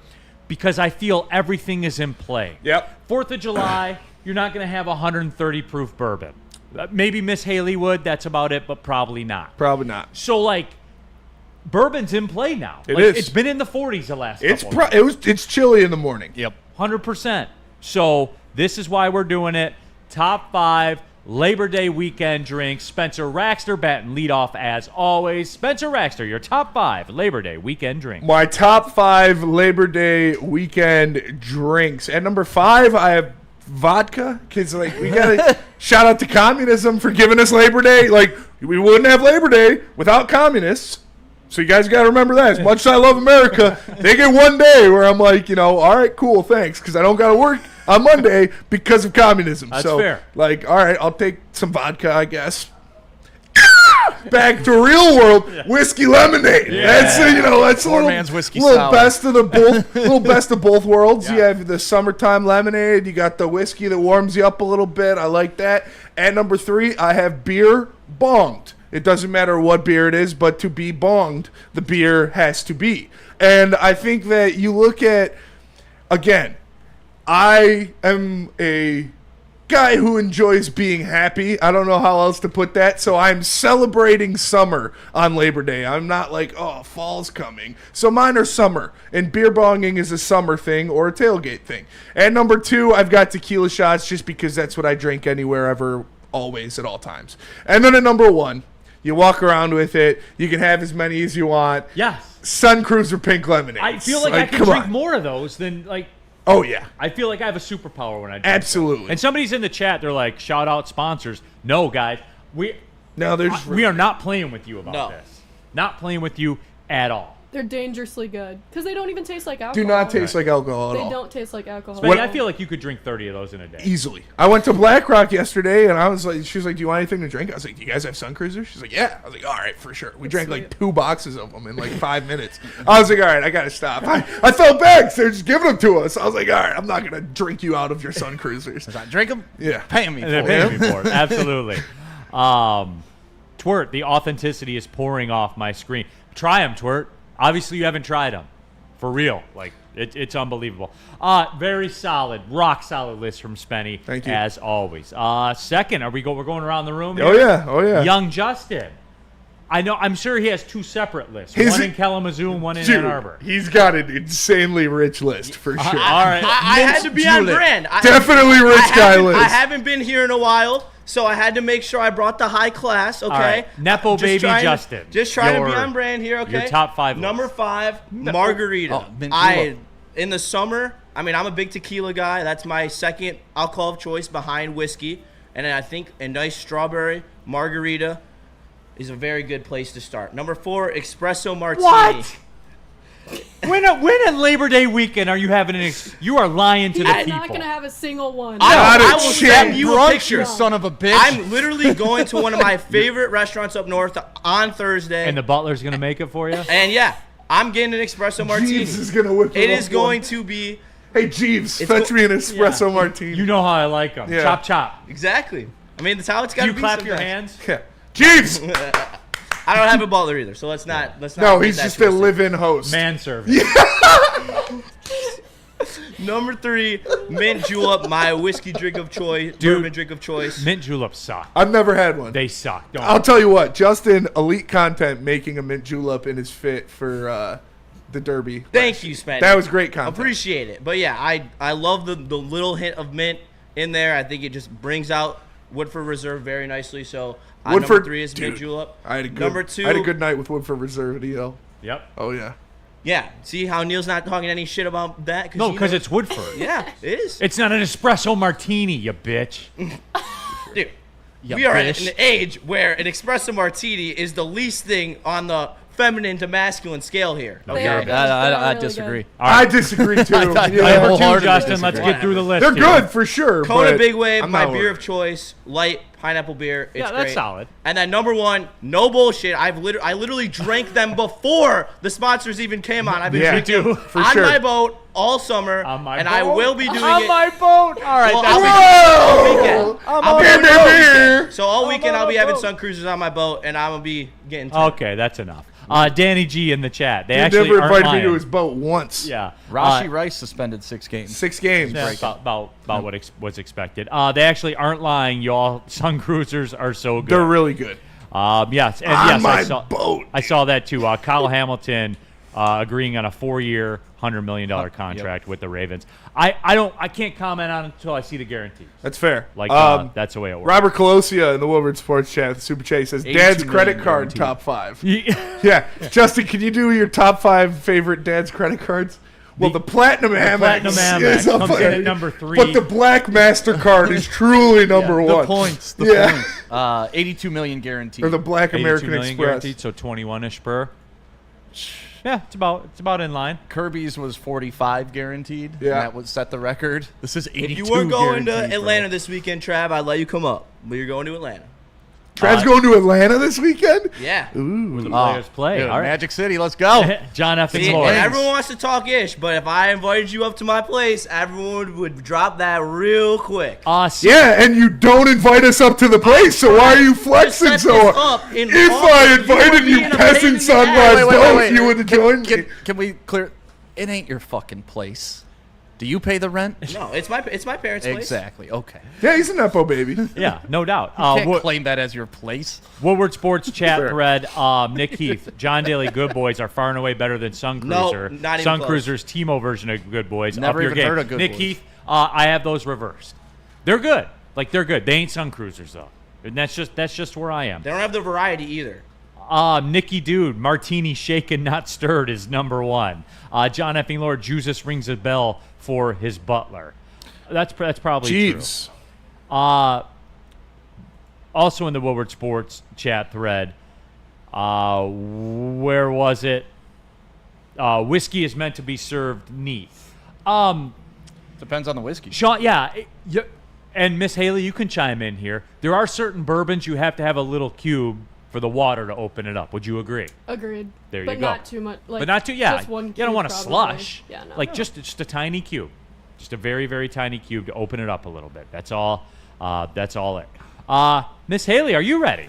because I feel everything is in play. Yep. 4th of July, you're not going to have 130 proof bourbon. Maybe Miss Haley would, that's about it, but probably not. Probably not. So, like, bourbon's in play now. It Like, is. It's been in the 40s the last It's couple of it's chilly in the morning. Yep. 100%. So this is why we're doing it. Top 5 Labor Day weekend drinks. Spencer Raxter batting lead off as always. Spencer Raxter, your top 5 Labor Day weekend drinks. My top 5 Labor Day weekend drinks. At number 5, I have vodka. Kids, like, we gotta shout out to communism for giving us Labor Day. Like, we wouldn't have Labor Day without communists. So you guys got to remember that. As much as I love America, they get one day where I'm like, all right, cool, thanks, because I don't got to work on Monday because of communism. That's so, fair. like, all right, I'll take some vodka, I guess. Back to real world, whiskey lemonade. Yeah. That's that's a Poor little, man's whiskey little sour. best of the both, little best of both worlds. Yeah. You have the summertime lemonade. You got the whiskey that warms you up a little bit. I like that. And number 3, I have beer bonged. It doesn't matter what beer it is, but to be bonged, the beer has to be. And I think that you look at, again, I am a guy who enjoys being happy. I don't know how else to put that. So I'm celebrating summer on Labor Day. I'm not like, oh, fall's coming. So mine are summer. And beer bonging is a summer thing or a tailgate thing. And number 2, I've got tequila shots just because that's what I drink anywhere, ever, always, at all times. And then at number 1, you walk around with it. You can have as many as you want. Yes. Sun Cruiser Pink Lemonade. I feel like I can come drink on. more of those than, like, Oh, yeah. I feel like I have a superpower when I drink. Absolutely. And somebody's in the chat, they're like, shout out sponsors. No, guys, No, they're just we are not playing with you about No. this. Not playing with you at all. They're dangerously good because they don't even taste like alcohol. do not taste like alcohol at They all. don't taste like alcohol. But I feel like you could drink 30 of those in a day. Easily. I went to Black Rock yesterday, and I was like, she was like, do you want anything to drink? I was like, do you guys have Sun Cruisers? She's like, yeah. I was like, all right, for sure. We drank like 2 boxes of them in like 5 minutes. I was like, all right, I got to stop. I felt bad because they're just giving them to us. I was like, all right, I'm not going to drink you out of your Sun Cruisers. Drink them? Yeah. Paying me for And they're it. paying me for it. Absolutely. Twert, the authenticity is pouring off my screen. Try them, Twert. Obviously, you haven't tried them. For real. Like, it's unbelievable. Very solid, rock solid list from Spenny. Thank you. As always. Second, we're going around the room here? Oh, yeah. Oh, yeah. Young Justin. I know. I'm sure he has 2 separate lists. His- one in Kalamazoo and one in Dude, Ann Arbor. he's got an insanely rich list for sure. All right. I had to be on brand. Definitely rich guy list. I haven't been here in a while, so I had to make sure I brought the high class. Okay. All right. Nepo baby Justin. Just trying to be Your- on brand here. Okay. your top 5 Number list. 5, margarita. Oh, mint julep. In the summer, I mean, I'm a big tequila guy. That's my second alcohol of choice behind whiskey, and I think a nice strawberry margarita is a very good place to start. Number 4, espresso martini. What? When at Labor Day weekend are you having you are lying to the I'm people. not gonna have a single one. Not a I will send chance. you a picture. You son of a bitch. I'm literally going to one of my favorite restaurants up north on Thursday. And the butler's going to make it for you? And yeah, I'm getting an espresso martini. Jeeves is gonna whip It him is up going one. to be Hey Jeeves, It's fetch go- me an espresso martini. You know how I like them. Yeah. Chop, chop. exactly. I mean, that's how it's got Do to you be. clap your sometimes. hands? Yeah. Jeeves. I don't have a butler either, so let's not. No, get he's that just a twisted. live-in host. Manservant. Number 3, mint julep, my whiskey drink of choice, bourbon drink of choice. Mint juleps suck. I've never had one. They suck. Don't. I'll tell you what, Justin, elite content making a mint julep in his fit for the Derby. Thank you, Spenny. That was great content. Appreciate it. But yeah, I love the little hint of mint in there. I think it just brings out Woodford Reserve very nicely. So number Woodford 3 is mint dude, julep. I had a good, Number 2. I had a good night with Woodford Reserve at EL. Yep. Oh yeah. Yeah. See how Neal's not talking any shit about that? No, he because knows- it's Woodford. Yeah, it is. It's not an espresso martini, you bitch. Dude, You we are at bitch. an age where an espresso martini is the least thing on the feminine to masculine scale here. They are good. They're I really disagree. good. I disagree too. I Number 2, wholeheartedly Justin. Let's disagree. get through the list. They're here. good for sure. Kona but Big Wave, I'm my not beer worried. of choice, light pineapple beer. It's Yeah, that's great. solid. And then number 1, no bullshit. I literally drank them before the sponsors even came on. I've been Yeah, drinking me too, for on sure. my boat all summer, On my and boat? I will be doing On it. my boat. All right. Well, that's all Whoa! weekend. I'll be Beer, doing it beer, all beer. weekend. So all weekend on I'll be a having boat. sun cruisers on my boat, and I'm gonna be getting. To okay, that's enough. Danny G in the chat. They He actually never aren't invited lying. me to his boat once. Yeah. Rashi Rice suspended 6 games. 6 games. Yeah, about what was expected. They actually aren't lying, y'all. Sun cruisers are so good. They're really good. Yes, and On yes, my I saw boat. I saw that too. Kyle Hamilton agreeing on a 4-year, $100 million contract with the Ravens. I can't comment on it until I see the guarantee. That's fair. Like that's the way it works. Robert Colosia in the Woodward Sports Chat, Super Chase says 82 Dad's million credit card guaranteed. top 5. Yeah. Yeah, Justin, can you do your top 5 favorite Dad's credit cards? Well, the Platinum Amex Platinum Amex is up comes in there. at number 3. But the Black MasterCard is truly number The 1. points. The Yeah. points. 82 million guaranteed. Or the Black 82 American million Express. guaranteed, so 21ish per. Yeah, it's about in line. Kirby's was 45 guaranteed. Yeah. And that would set the record. This is 82 If you weren't going to guaranteed, bro. Atlanta this weekend, Trav, I'd let you come up. But you're going to Atlanta. Trav's going to Atlanta this weekend? Yeah. Where the players play. Dude, All right. Magic City, let's go. John F. See, Lloyd. and everyone wants to talk ish, but if I invited you up to my place, everyone would drop that real quick. See, Yeah, and you don't invite us up to the place, so why are you flexing set so this hard? up in If August, I you invited would you, be in a peasants pain in on the my ass. boat, you would have joined me. Can we clear? It ain't your fucking place. Do you pay the rent? No, it's my parents' place. Exactly. Okay. Yeah, he's a Nepo baby. Yeah, no doubt. Can't claim that as your place. Woodward Sports chat Sure. thread. Nick Heath, John Daly Good Boys are far and away better than Sun No, Cruiser. not even Sun close. Cruiser's Timo version of Good Boys. Never up your even game. heard of Good Nick Boys. Heath, I have those reversed. They're good. Like they're good. They ain't Sun Cruisers though. And that's just where I am. They don't have the variety either. Nicky Dude, Martini Shaken Not Stirred is number 1. John Effing Lord, Jesus rings a bell for his butler. That's probably Jeeves. true. Also in the Woodward Sports chat thread, where was it? Whiskey is meant to be served neat. Depends on the whiskey. Sean, and Miss Haley, you can chime in here. There are certain bourbons you have to have a little cube for the water to open it up. Would you agree? Agreed. There you but go. not too much. Like, But not too, yeah. Just one You don't cube want to probably. slush. Yeah, no. Like just a tiny cube. Just a very, very tiny cube to open it up a little bit. That's all. That's all it. Miss Haley, are you ready?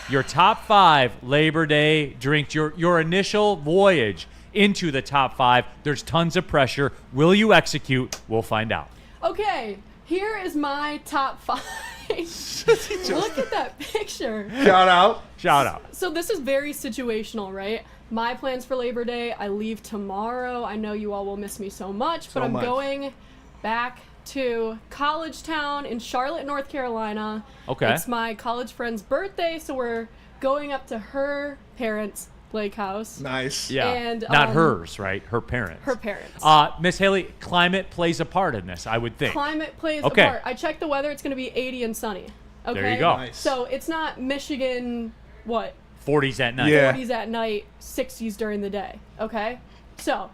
Your top 5 Labor Day drinks. Your initial voyage into the top 5. There's tons of pressure. Will you execute? We'll find out. Okay, Here is my top 5. Look at that picture. Shout out. Shout out. So this is very situational, right? My plans for Labor Day, I leave tomorrow. I know you all will miss me so much, but I'm going back to college town in Charlotte, North Carolina. Okay. It's my college friend's birthday, so we're going up to her parents' lake house. Nice. Yeah. And, not hers, right? Her parents. Her parents. Miss Haley, climate plays a part in this, I would think. Climate plays Okay. a part. I checked the weather. It's going to be 80 and sunny. Okay? There you go. Nice. So it's not Michigan, 40s at night. Yeah. 40s at night, 60s during the day. Okay? So,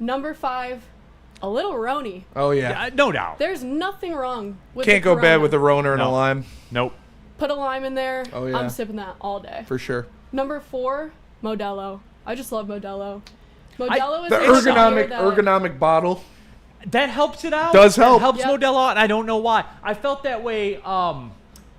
number 5, a little Roni. Oh, yeah. Yeah, no doubt. There's nothing wrong with Can't the go bad Corona. with a Rona and a No. lime, Nope. Put a lime in there. Oh, yeah. I'm sipping that all day. for sure. Number 4, Modelo. I just love Modelo. Modelo is The a beer ergonomic bottle. That helps it out. Does help. It helps Yep. Modelo out, and I don't know why. I felt that way.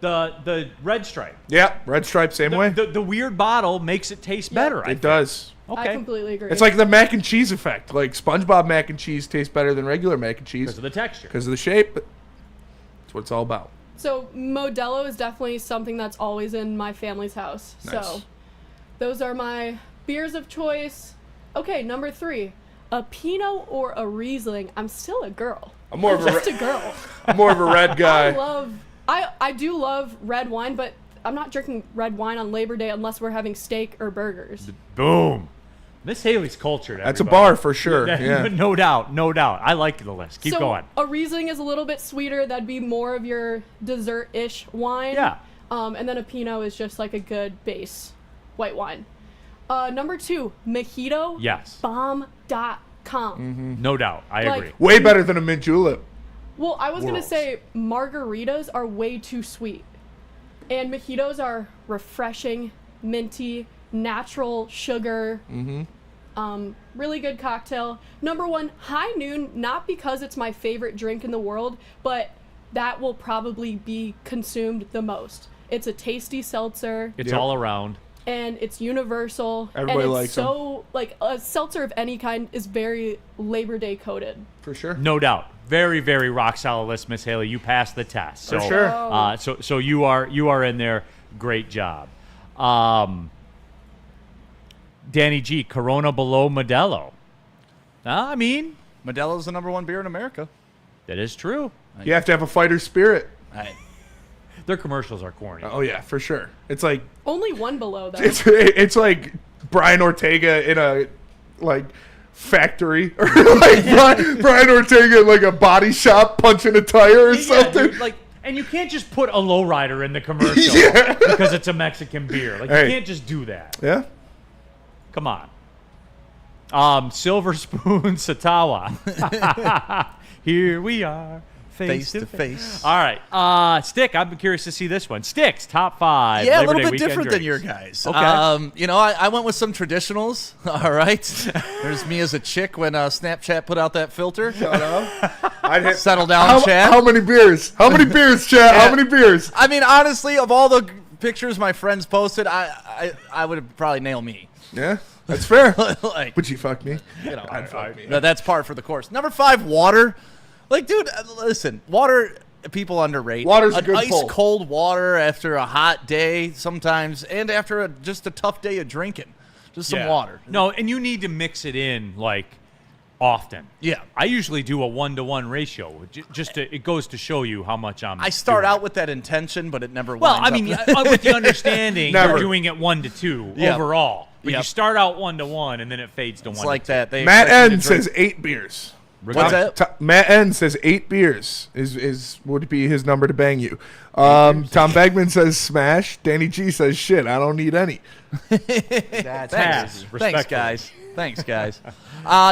The red stripe. Yeah, Red Stripe, same way. The weird bottle makes it taste better. I It does. I Okay. completely agree. It's like the mac and cheese effect. Like SpongeBob mac and cheese tastes better than regular mac and cheese Because of the texture. because of the shape. That's what it's all about. So Modelo is definitely something that's always in my family's house. Nice. So those are my beers of choice. Okay, number 3, a Pinot or a Riesling. I'm still a girl. I'm more of a Just a girl. I'm more of a red guy. I do love red wine, but I'm not drinking red wine on Labor Day unless we're having steak or burgers. Boom. Miss Haley's cultured. That's a everybody. bar for sure. Yeah. No doubt. No doubt. I like the list. Keep so going. A Riesling is a little bit sweeter. That'd be more of your dessert-ish wine. Yeah. And then a Pinot is just like a good base white wine. Number 2, Mojito. Yes. Bomb.com. No doubt. I Like- agree. Way better than a mint julep. Well, I was going to Worlds. say margaritas are way too sweet. And mojitos are refreshing, minty, natural sugar. Really good cocktail. Number 1, High Noon, not because it's my favorite drink in the world, but that will probably be consumed the most. It's a tasty seltzer, It's Yep. all around. and it's universal. Everybody and it's likes 'em. so, like, a seltzer of any kind is very Labor Day coded. For sure. No doubt. Very, very rock solid list, Miss Haley. You passed the test. So, For sure. So you are in there. Great job. Danny G, Corona below Modelo. I mean, Modelo's the number 1 beer in America. that is true. You have to have a fighter spirit. Their commercials are corny. Oh yeah, for sure. It's like Only one below, though. it's like Brian Ortega in a like factory or like Brian Ortega in like a body shop punching a tire or Yeah, something. dude, and you can't just put a lowrider in the commercial because it's a Mexican beer. Like, Hey. you can't just do that. Yeah. Come on. Silver Spoon Satawa. Here we are. Face to face. All right. Stick, I'm curious to see this one. Stick's top 5. Yeah, Labor a little Day bit weekend different than drinks. your guys. Okay. I went with some traditionals. All right. There's me as a chick when Snapchat put out that filter. Shut up. I'd hit, Settle down, Chad. How many beers? How many beers, Chad? How many beers? I mean, honestly, of all the pictures my friends posted, I would have probably nailed me. Yeah, that's fair. Like, Would you fuck me? you know, I'd fuck me. that's par for the course. Number 5, water. Like, dude, listen, water. People underrate. Water's a good ice pull. cold water after a hot day sometimes, and after just a tough day of drinking. Just some Yeah. water. No, and you need to mix it in, like, often. Yeah. I usually do a 1-to-1 ratio. It goes to show you how much I'm I start doing. out with that intention, but it never Well, winds I mean, up. with the understanding Never. you're doing it 1-to-2 Yep. overall. But you Yep. start out 1-to-1, and then it fades to 1-to-2. It's like that. They Matt expect you N to drink- says 8 beers. What's that? Matt N says 8 beers would be his number to bang you. Tom Begman says smash. Danny G says shit. I don't need any. That's Pass. crazy. Thanks, Respectfully. guys. Thanks, guys.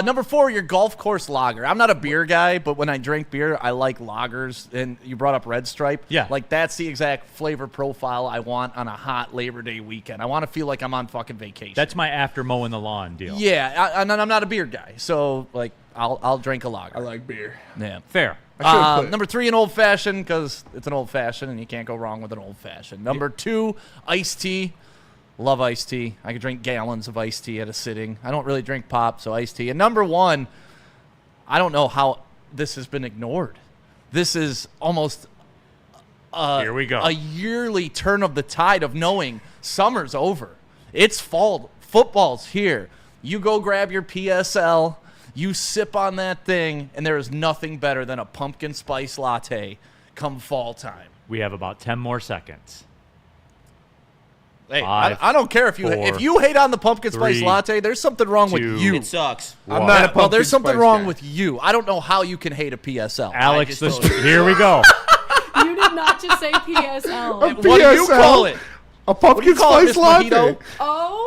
Number 4, your golf course lager. I'm not a beer guy, but when I drink beer, I like lagers. And you brought up Red Stripe. Yeah. Like, that's the exact flavor profile I want on a hot Labor Day weekend. I want to feel like I'm on fucking vacation. That's my after mowing the lawn deal. yeah, and I'm not a beer guy. So, like, I'll drink a lager. I like beer. Yeah. Fair. I should've put it. Number 3, an old fashioned, because it's an old fashioned and you can't go wrong with an old fashioned. Number 2, iced tea. Love iced tea. I could drink gallons of iced tea at a sitting. I don't really drink pop, so iced tea. And number 1, I don't know how this has been ignored. this is almost Here we go. a yearly turn of the tide of knowing summer's over. It's fall. Football's here. You go grab your PSL, you sip on that thing, and there is nothing better than a pumpkin spice latte come fall time. We have about 10 more seconds. Hey, Five, I don't care if you hate on the pumpkin spice 3, latte. There's something wrong with 2, you. It sucks. I'm not a pumpkin Well, there's something spice wrong guy. with you. I don't know how you can hate a PSL. Alex, just told you. here we go. You did not just say PSL. What do you PSL? call it? A pumpkin call it, spice Miss latte. Mojito? Oh,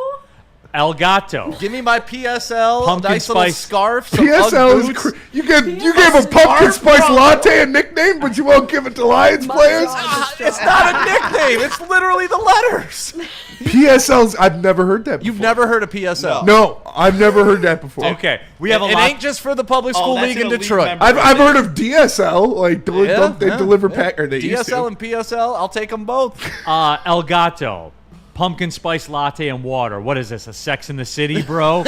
El Gato. Give me my PSL, Pumpkin nice little spice. scarf, some PSL Ugg is boots. you gave a pumpkin spice latte a nickname, but you won't give it to Lions my players. God, It's not a nickname. It's literally the letters. PSLs, I've never heard that before. You've never heard of PSL? No, I've never heard that before. Okay, we have a It lot. ain't just for the public school that's league in an elite Detroit. member. I've heard of DSL, like don't they Yeah, deliver yeah. pack or they used to. DSL and PSL, I'll take them both. El Gato. Pumpkin spice latte and water. What is this? A Sex in the City, bro?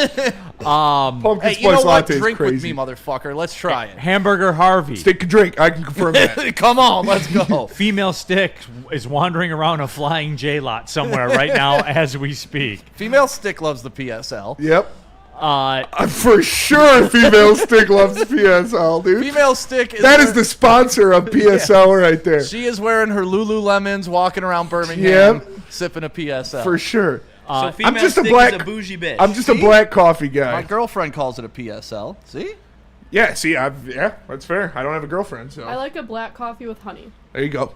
Pumpkin Hey, spice you know what? latte is Drink crazy. with me, motherfucker. Let's try it. Hamburger Harvey. Take a drink. I can confirm that. Come on, let's go. Female stick is wandering around a flying J-Lot somewhere right now as we speak. Female stick loves the PSL. Yep. Uh, For sure, female stick loves PSL, dude. Female stick is That is the sponsor of PSL right there. She is wearing her Lululemons, walking around Birmingham, Yep. sipping a PSL. For sure. So female just a stick black- is a bougie bitch. I'm just a black coffee guy. My girlfriend calls it a PSL. See? Yeah, see, yeah, that's fair. I don't have a girlfriend, so I like a black coffee with honey. there you go.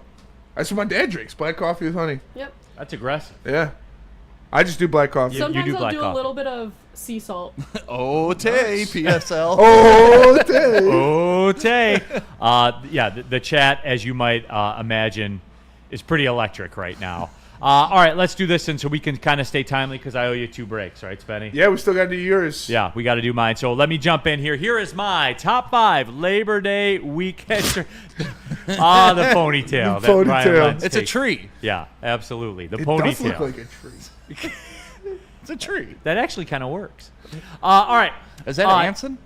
That's what my dad drinks, black coffee with honey. Yep. that's aggressive. Yeah. I just do black coffee. Sometimes do I'll black do coffee. a little bit of sea salt. Oh, Tay, PSL. Oh, dang. Oh, Tay. Yeah, the chat, as you might imagine, is pretty electric right now. All right, let's do this, and so we can kind of stay timely because I owe you 2 breaks, right, Spenny? Yeah, we still got to do yours. Yeah, we got to do mine. So let me jump in here. Here is my top 5 Labor Day weekend. The ponytail. The that Ryan ponytail. Lentz It's a takes. tree. Yeah, absolutely. The It ponytail. does look like a tree. It's a tree. That actually kind of works. All right. Is that Anson?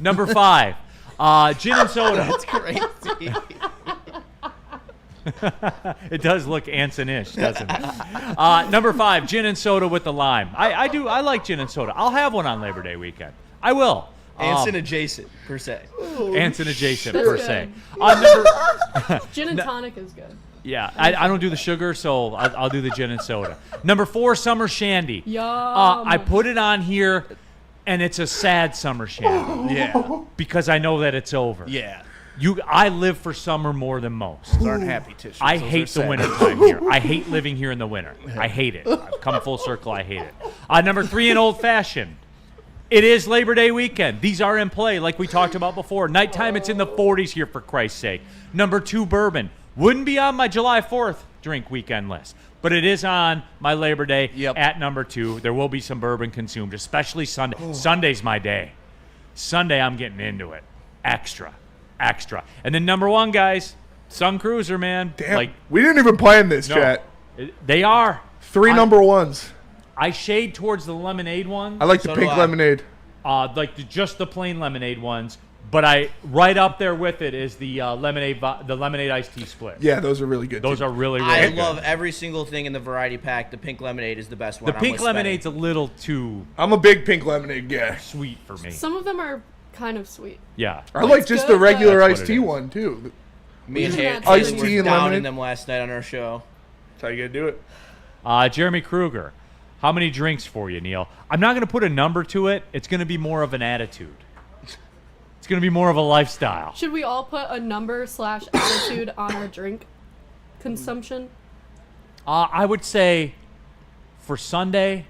Number 5, gin and soda. That's crazy. It does look Anson-ish, doesn't it? Number 5, gin and soda with the lime. I like gin and soda. I'll have one on Labor Day weekend. I will. Anson adjacent, per se. Anson adjacent, That's per good. se. Number, Gin and tonic is good. yeah, I don't do the sugar, so I'll do the gin and soda. Number 4, summer shandy. Yum. I put it on here, and it's a sad summer shandy Yeah. because I know that it's over. Yeah. I live for summer more than most. Those aren't happy tissues. I Those hate are the sad. winter time here. I hate living here in the winter. I hate it. I've come full circle. I hate it. Number 3, an old fashioned. It is Labor Day weekend. These are in play, like we talked about before. Nighttime, it's in the 40s here, for Christ's sake. Number 2, bourbon. Wouldn't be on my July 4th drink weekend list, but it is on my Labor Day at number 2. There will be some bourbon consumed, especially Sunday. Sunday's my day. Sunday, I'm getting into it. Extra. And then number 1, guys, Sun Cruiser, man. Damn. We didn't even plan this, No. chat. They are. 3 number 1s. I shade towards the lemonade ones. I like the pink lemonade. Just the plain lemonade ones. But right up there with it is the lemonade iced tea split. Yeah, those are really good. Those too. are really, really I good. love every single thing in the variety pack. The pink lemonade is the best one. The I'm pink with Spenny. lemonade's a little too I'm a big pink lemonade guy. sweet for me. Some of them are kind of sweet. Yeah. I like just the good, regular but- iced tea one too. Me and Isn't Hayden that iced were tea and downing lemonade? them last night on our show. That's how you gotta do it. Jeremy Kruger, how many drinks for you, Neal? I'm not going to put a number to it. It's going to be more of an attitude. It's going to be more of a lifestyle. Should we all put a number / attitude on our drink consumption? I would say for Sunday,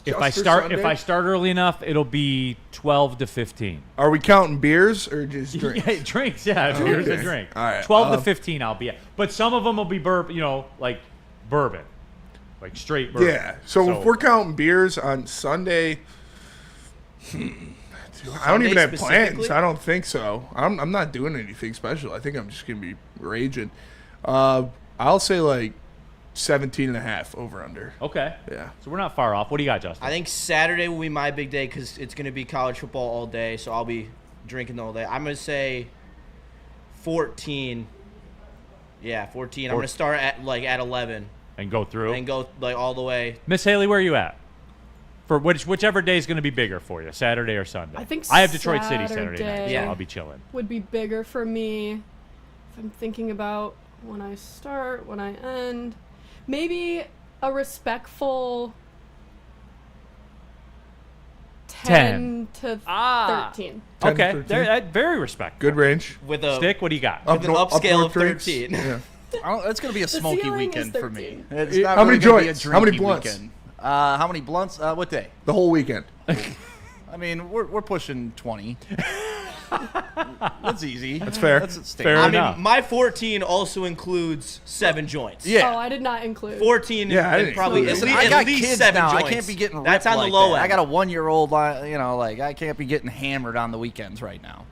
if Just I for start Sunday? if I start early enough, it'll be 12 to 15. Are we counting beers or just drinks? Yeah, drinks. Yeah, beer's a Okay. drink. All right, 12 to 15, I'll be at. But some of them will be like bourbon, like straight bourbon. Yeah. So if we're counting beers on Sunday, I don't even have plans. specifically? I don't think so. I'm not doing anything special. I think I'm just gonna be raging. I'll say like 17 and a half over under. Okay. Yeah. So we're not far off. What do you got, Justin? I think Saturday will be my big day because it's going to be college football all day, so I'll be drinking all day. I'm going to say 14. Yeah, 14. I'm going to start at 11 And go through. and go all the way. Miss Haley, where are you at? For whichever day is going to be bigger for you, Saturday or Sunday. I think I have Detroit City Saturday night, so Yeah. I'll be chilling. would be bigger for me if I'm thinking about when I start, when I end. Maybe a respectful 10 to 13. 10, Okay, 13. very respectful. Good range. With a Stick, what do you got? With an upscale of north drinks. 13. Yeah. It's going to be a smoky ceiling is weekend for me. 13. It's not How really many gonna be a joints? How many drinky blunts? weekend. How many blunts? What day? The whole weekend. I mean, we're pushing 20. That's easy. That's fair. That's Fair I enough. mean, my 14 also includes 7 joints. Yeah. Oh, I did not include. 14 Yeah, I and didn't probably include at it. Listen, least, I got at least kids 7 now. joints. I can't be getting That's ripped on like the low that. end. I got a 1-year-old. I can't be getting hammered on the weekends right now.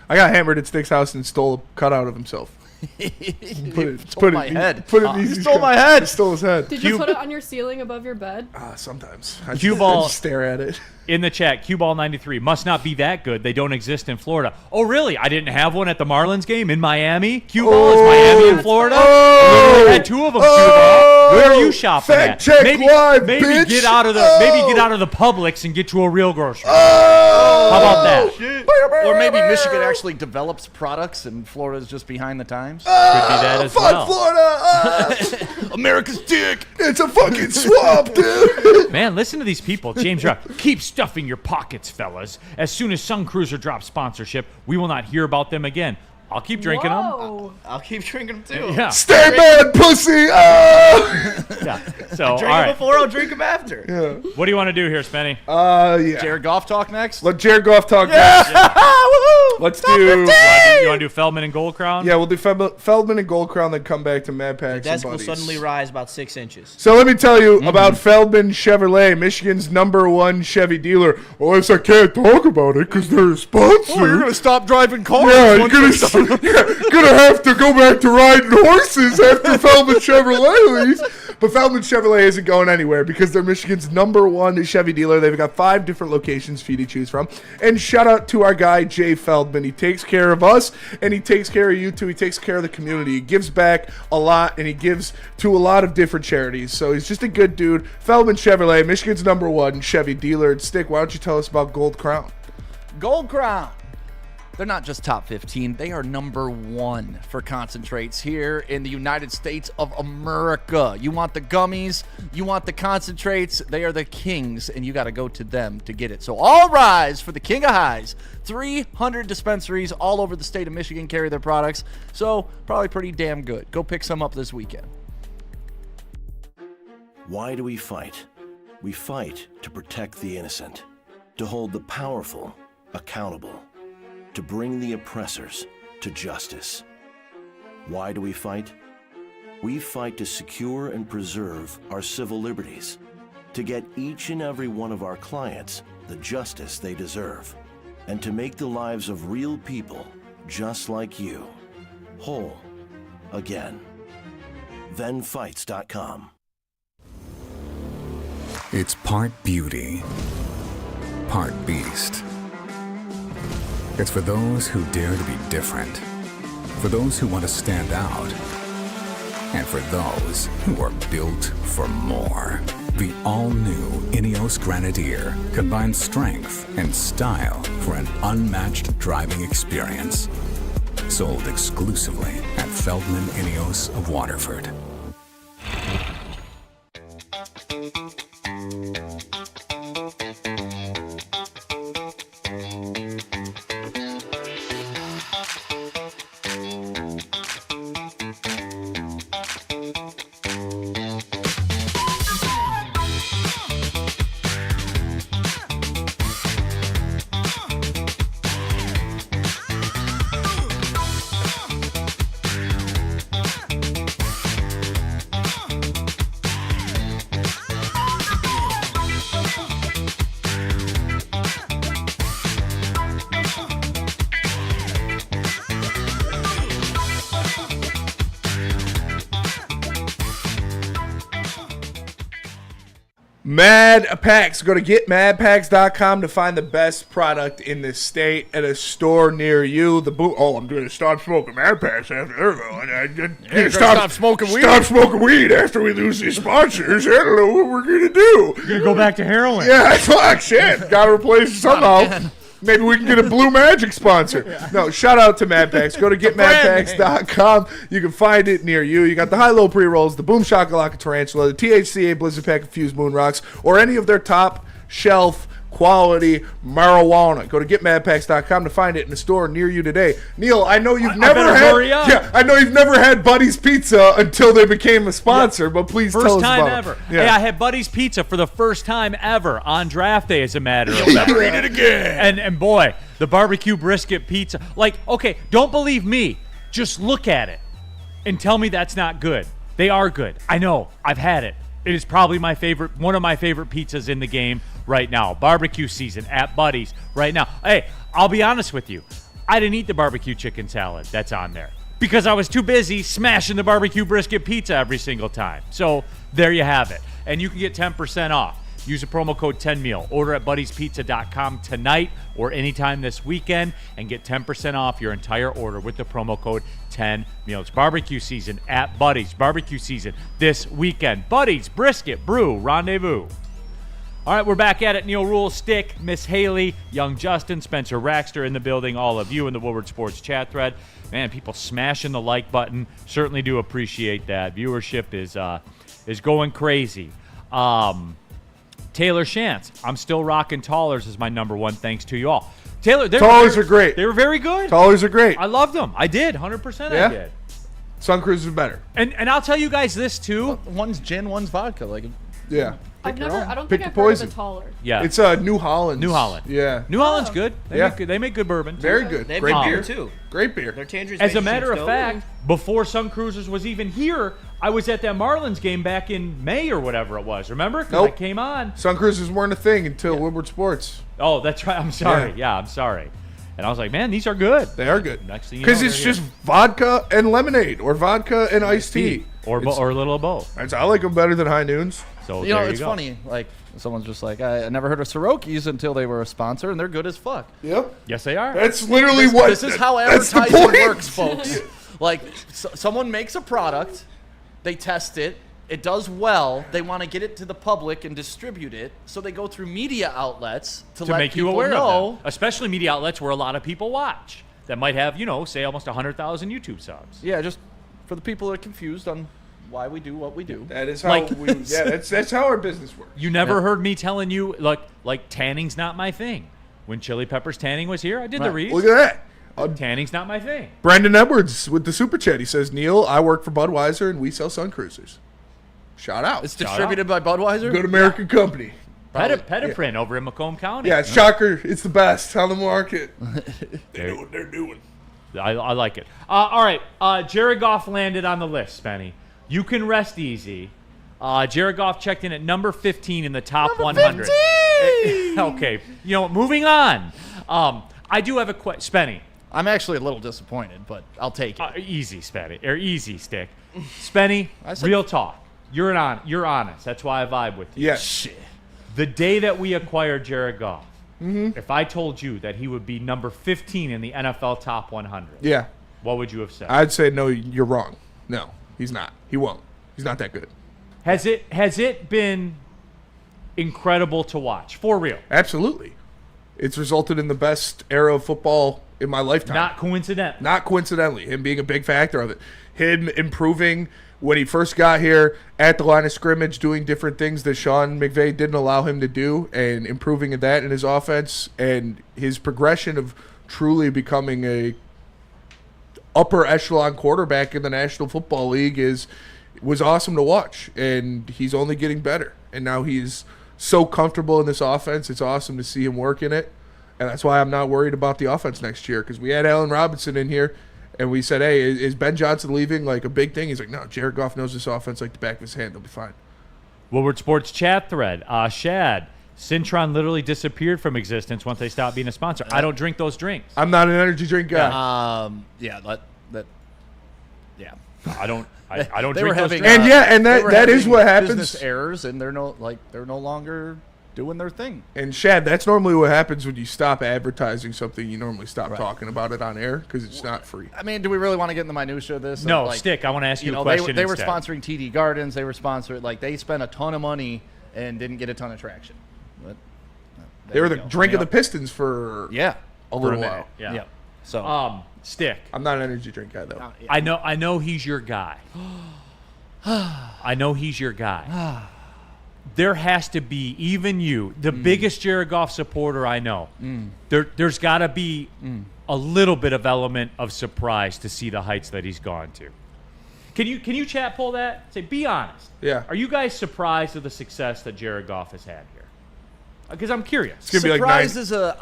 I got hammered at Stick's house and stole a cutout of himself. You stole my head. Put it in You easy stole shot. my head. He stole his head. Did you put it on your ceiling above your bed? Sometimes. I Cue just, ball. I just stare at it. In the chat, Q-Ball 93 must not be that good. They don't exist in Florida. Oh, really? I didn't have one at the Marlins game in Miami. Q-Ball is Miami in Florida. Oh! I had 2 of them. Q-Ball. Where are you shopping Fact at? check maybe live, maybe bitch. get out of the maybe get out of the Publix and get you a real grocery. Oh! How about that? Or maybe Michigan actually develops products and Florida's just behind the times. Could be that as Fuck well. Florida! America's dick. It's a fucking swamp, dude. Man, listen to these people. James Rupp, keep stuffing your pockets, fellas. As soon as Sun Cruiser drops sponsorship, we will not hear about them again. I'll keep drinking them. Whoa. I'll keep drinking them too. Yeah. Stay mad, pussy. Oh! Yeah. So, all Drink them right. before, I'll drink them after. Yeah. What do you want to do here, Spenny? Yeah. Jared Goff talk next. Let Jared Goff talk next. Let's do. You want to do Feldman and Gold Crown? Yeah, we'll do Feldman and Gold Crown, then come back to Mad Packs and Desk will Buddies. suddenly rise about 6 inches. So let me tell you about Feldman Chevrolet, Michigan's #1 Chevy dealer. Well, I can't talk about it because they're a sponsor. Oh, you're gonna stop driving cars. Yeah, you're gonna have to go back to riding horses after Feldman Chevrolet leaves. But Feldman Chevrolet isn't going anywhere because they're Michigan's #1 Chevy dealer. They've got 5 different locations for you to choose from. And shout out to our guy, Jay Feldman. He takes care of us, and he takes care of you, too. He takes care of the community. He gives back a lot, and he gives to a lot of different charities. So he's just a good dude. Feldman Chevrolet, Michigan's #1 Chevy dealer. And Stick, why don't you tell us about Gold Crown? Gold Crown. They're not just top 15. They are #1 for concentrates here in the United States of America. You want the gummies, you want the concentrates. They are the kings, and you got to go to them to get it. So all rise for the King of Highs. 300 dispensaries all over the state of Michigan carry their products. So probably pretty damn good. Go pick some up this weekend. Why do we fight? We fight to protect the innocent, to hold the powerful accountable, to bring the oppressors to justice. Why do we fight? We fight to secure and preserve our civil liberties, to get each and every one of our clients the justice they deserve, and to make the lives of real people just like you whole again. ThenFights.com. It's part beauty, part beast. It's for those who dare to be different, for those who want to stand out, and for those who are built for more. The all-new Ineos Grenadier combines strength and style for an unmatched driving experience. Sold exclusively at Feldman Ineos of Waterford. Mad Packs. Go to getmadpacks.com to find the best product in the state at a store near you. I'm going to stop smoking Mad Packs after Stop smoking weed. Stop smoking weed after we lose these sponsors. I don't know what we're going to do. You're gonna go back to heroin. Yeah, fuck, shit. Got to replace it somehow. Maybe we can get a Blue Magic sponsor. No, shout out to Mad Packs. Go to getmadpacks.com. You can find it near you. You got the high-low pre-rolls, the Boom Shakalaka Tarantula, the THCA Blizzard Pack Infused Moon Rocks, or any of their top shelf quality marijuana. Go to getmadpacks.com to find it in the store near you today. Neal, I know you've never had Buddy's Pizza until they became a sponsor, but please tell us about it. First time ever. Yeah. Hey, I had Buddy's Pizza for the first time ever on draft day, as a matter of fact. Never eat it again. And boy, the barbecue brisket pizza. Like, okay, don't believe me. Just look at it and tell me that's not good. They are good. I know. I've had it. It is probably one of my favorite pizzas in the game right now. Barbecue season at Buddy's right now. Hey, I'll be honest with you. I didn't eat the barbecue chicken salad that's on there because I was too busy smashing the barbecue brisket pizza every single time. So there you have it. And you can get 10% off. Use the promo code 10meal. Order at buddyspizza.com tonight or anytime this weekend and get 10% off your entire order with the promo code 10meal. It's barbecue season at Buddy's. Barbecue season this weekend. Buddy's Brisket Brew Rendezvous. All right, we're back at it. Neal Ruhl, Stick, Miss Haley, Young Justin, Spencer Raxter in the building, all of you in the Woodward Sports chat thread. Man, people smashing the like button. Certainly do appreciate that. Viewership is going crazy. Taylor Shantz, I'm still rocking Tallers as my number one, thanks to you all. Taylor, Tallers are great. They were very good. Tallers are great. I loved them. I did, 100% Yeah? I did. Sun Cruisers are better. And I'll tell you guys this, too. One's gin, one's vodka. Like, Yeah. I don't Pick think I've your heard of poison. the taller. Yeah. It's New Holland. New Holland. Yeah. New Holland's good. Yeah. They make good bourbon, too. Very good. They have Great good beer. beer, too. Great beer. Their Tangerines As a makes matter you of go, fact, before Sun Cruisers was even here, I was at that Marlins game back in May or whatever it was. Remember? Because Nope. I came on. Sun Cruisers weren't a thing until Woodward Sports. Oh, that's right. I'm sorry. Yeah. I'm sorry. And I was like, man, these are good. They are good. Next thing you Because know, it's they're just vodka and lemonade or vodka and iced tea. Or a little of both. I like them better than High Noons. So you know, there it's go. funny. Like, someone's just like, I never heard of Siroki's until they were a sponsor, and they're good as fuck. Yep. Yes, they are. That's literally This is how that's the advertising point. works, folks. Like, someone makes a product, they test it, it does well, they want to get it to the public and distribute it, so they go through media outlets to let make you people aware know. of them. Especially media outlets where a lot of people watch that might have, say almost 100,000 YouTube subs. Yeah, just for the people that are confused on why we do what we do. That is how Like- that's how our business works. You never heard me telling you, like tanning's not my thing. When Chili Peppers Tanning was here, I did the reads. Look at that. Tanning's not my thing. Brandon Edwards with the super chat. He says, Neal, I work for Budweiser and we sell Sun Cruisers. Shout out. It's distributed by Budweiser? Good American company. Pediprint over in Macomb County. Yeah, shocker. It's the best on the market. They know what they're doing. I like it. All right, Jared Goff landed on the list, Spenny. You can rest easy. Jared Goff checked in at number 15 in the top 100. Okay, moving on. I do have a question. Spenny. I'm actually a little disappointed, but I'll take it. Easy, Spenny. Or easy, Stick. Spenny, real talk. You're honest. That's why I vibe with you. Yes. Shit. The day that we acquired Jared Goff, if I told you that he would be number 15 in the NFL top 100, Yeah. what would you have said? I'd say, no, you're wrong. No, he's not. He won't. He's not that good. Has it been incredible to watch? For real. Absolutely. It's resulted in the best era of football in my lifetime. Not coincident. Not coincidentally. Him being a big factor of it. Him improving when he first got here at the line of scrimmage, doing different things that Sean McVay didn't allow him to do, and improving in that in his offense, and his progression of truly becoming a upper echelon quarterback in the National Football League was awesome to watch, and he's only getting better. And now he's so comfortable in this offense. It's awesome to see him work in it, and that's why I'm not worried about the offense next year, because we had Allen Robinson in here, and we said, hey, is Ben Johnson leaving like a big thing? He's like, no, Jared Goff knows this offense like the back of his hand. They'll be fine. Woodward Sports chat thread. Shad, Cintron literally disappeared from existence once they stopped being a sponsor. I don't drink those drinks. I'm not an energy drink guy. Yeah, that. Yeah. I don't They drink were those having, drinks. And yeah, and they were that is having what happens. Business errors, and they're no longer doing their thing. And Shad, that's normally what happens when you stop advertising something. You normally stop talking about it on air because it's not free. I mean, do we really want to get in the minutia of this? No, Like, Stick, I want to ask you a know, question they were instead. sponsoring TD Gardens. They were sponsored, like, they spent a ton of money and didn't get a ton of traction. But, They were the you go. drink of the Pistons for Yeah. a little minute, while. Yeah. So, Stick. I'm not an energy drink guy though. I know he's your guy. I know he's your guy. There has to be, even you, the biggest Jared Goff supporter I know, there's got to be a little bit of element of surprise to see the heights that he's gone to. Can you chat poll that? Say, be honest. Yeah. Are you guys surprised at the success that Jared Goff has had here? Because I'm curious. It's gonna be like surprise 9. is an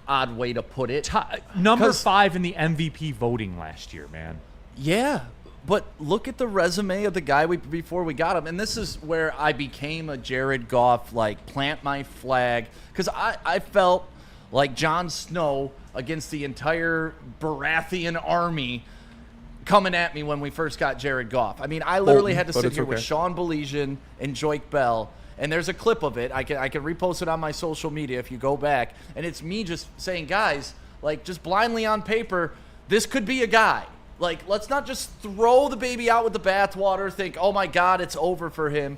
odd way to put it. Number 'Cause- 5 in the MVP voting last year, man. Yeah, but look at the resume of the guy before we got him, and this is where I became a Jared Goff, like, plant my flag, because I felt like Jon Snow against the entire Baratheon army coming at me when we first got Jared Goff. I mean, I literally had to but sit it's here okay. with Sean Baligan and Joik Bell, and there's a clip of it. I can repost it on my social media if you go back, and it's me just saying, guys, like, just blindly on paper, this could be a guy. Like, let's not just throw the baby out with the bathwater, think, oh my God, it's over for him.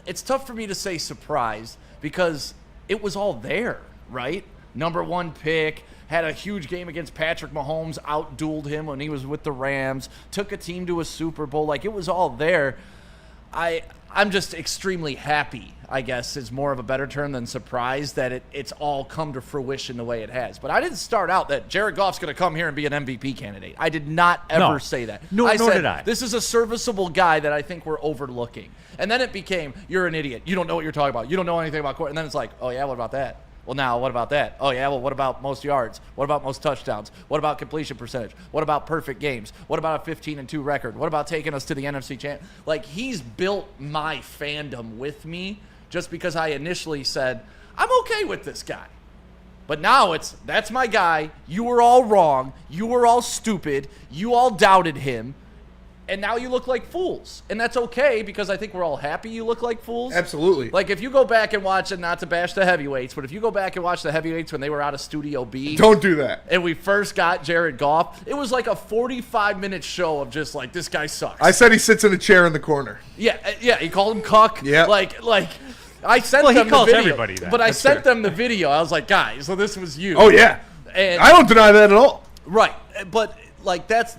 It's tough for me to say surprised because it was all there, right? Number 1 pick, had a huge game against Patrick Mahomes, outdueled him when he was with the Rams, took a team to a Super Bowl. Like, it was all there. I'm just extremely happy, I guess, is more of a better term than surprised that it's all come to fruition the way it has. But I didn't start out that Jared Goff's going to come here and be an MVP candidate. I did not ever say that. Nor said, did I. This is a serviceable guy that I think we're overlooking. And then it became, you're an idiot. You don't know what you're talking about. You don't know anything about court. And then it's like, oh, yeah, what about that? Well, now, what about that? Oh, yeah, well, what about most yards? What about most touchdowns? What about completion percentage? What about perfect games? What about a 15-2 record? What about taking us to the NFC champ? Like, he's built my fandom with me just because I initially said, I'm okay with this guy. But now that's my guy. You were all wrong. You were all stupid. You all doubted him. And now you look like fools. And that's okay because I think we're all happy you look like fools. Absolutely. Like, if you go back and watch, and not to bash the heavyweights, but if you go back and watch the heavyweights when they were out of Studio B. Don't do that. And we first got Jared Goff, it was like a 45-minute show of just like, this guy sucks. I said he sits in a chair in the corner. Yeah, he called him cuck. Yeah. Like I sent Well, he them the calls video. everybody that. But I That's sent fair. them the video. I was like, guys, so this was you. Oh yeah. And I don't deny that at all. right. But like that's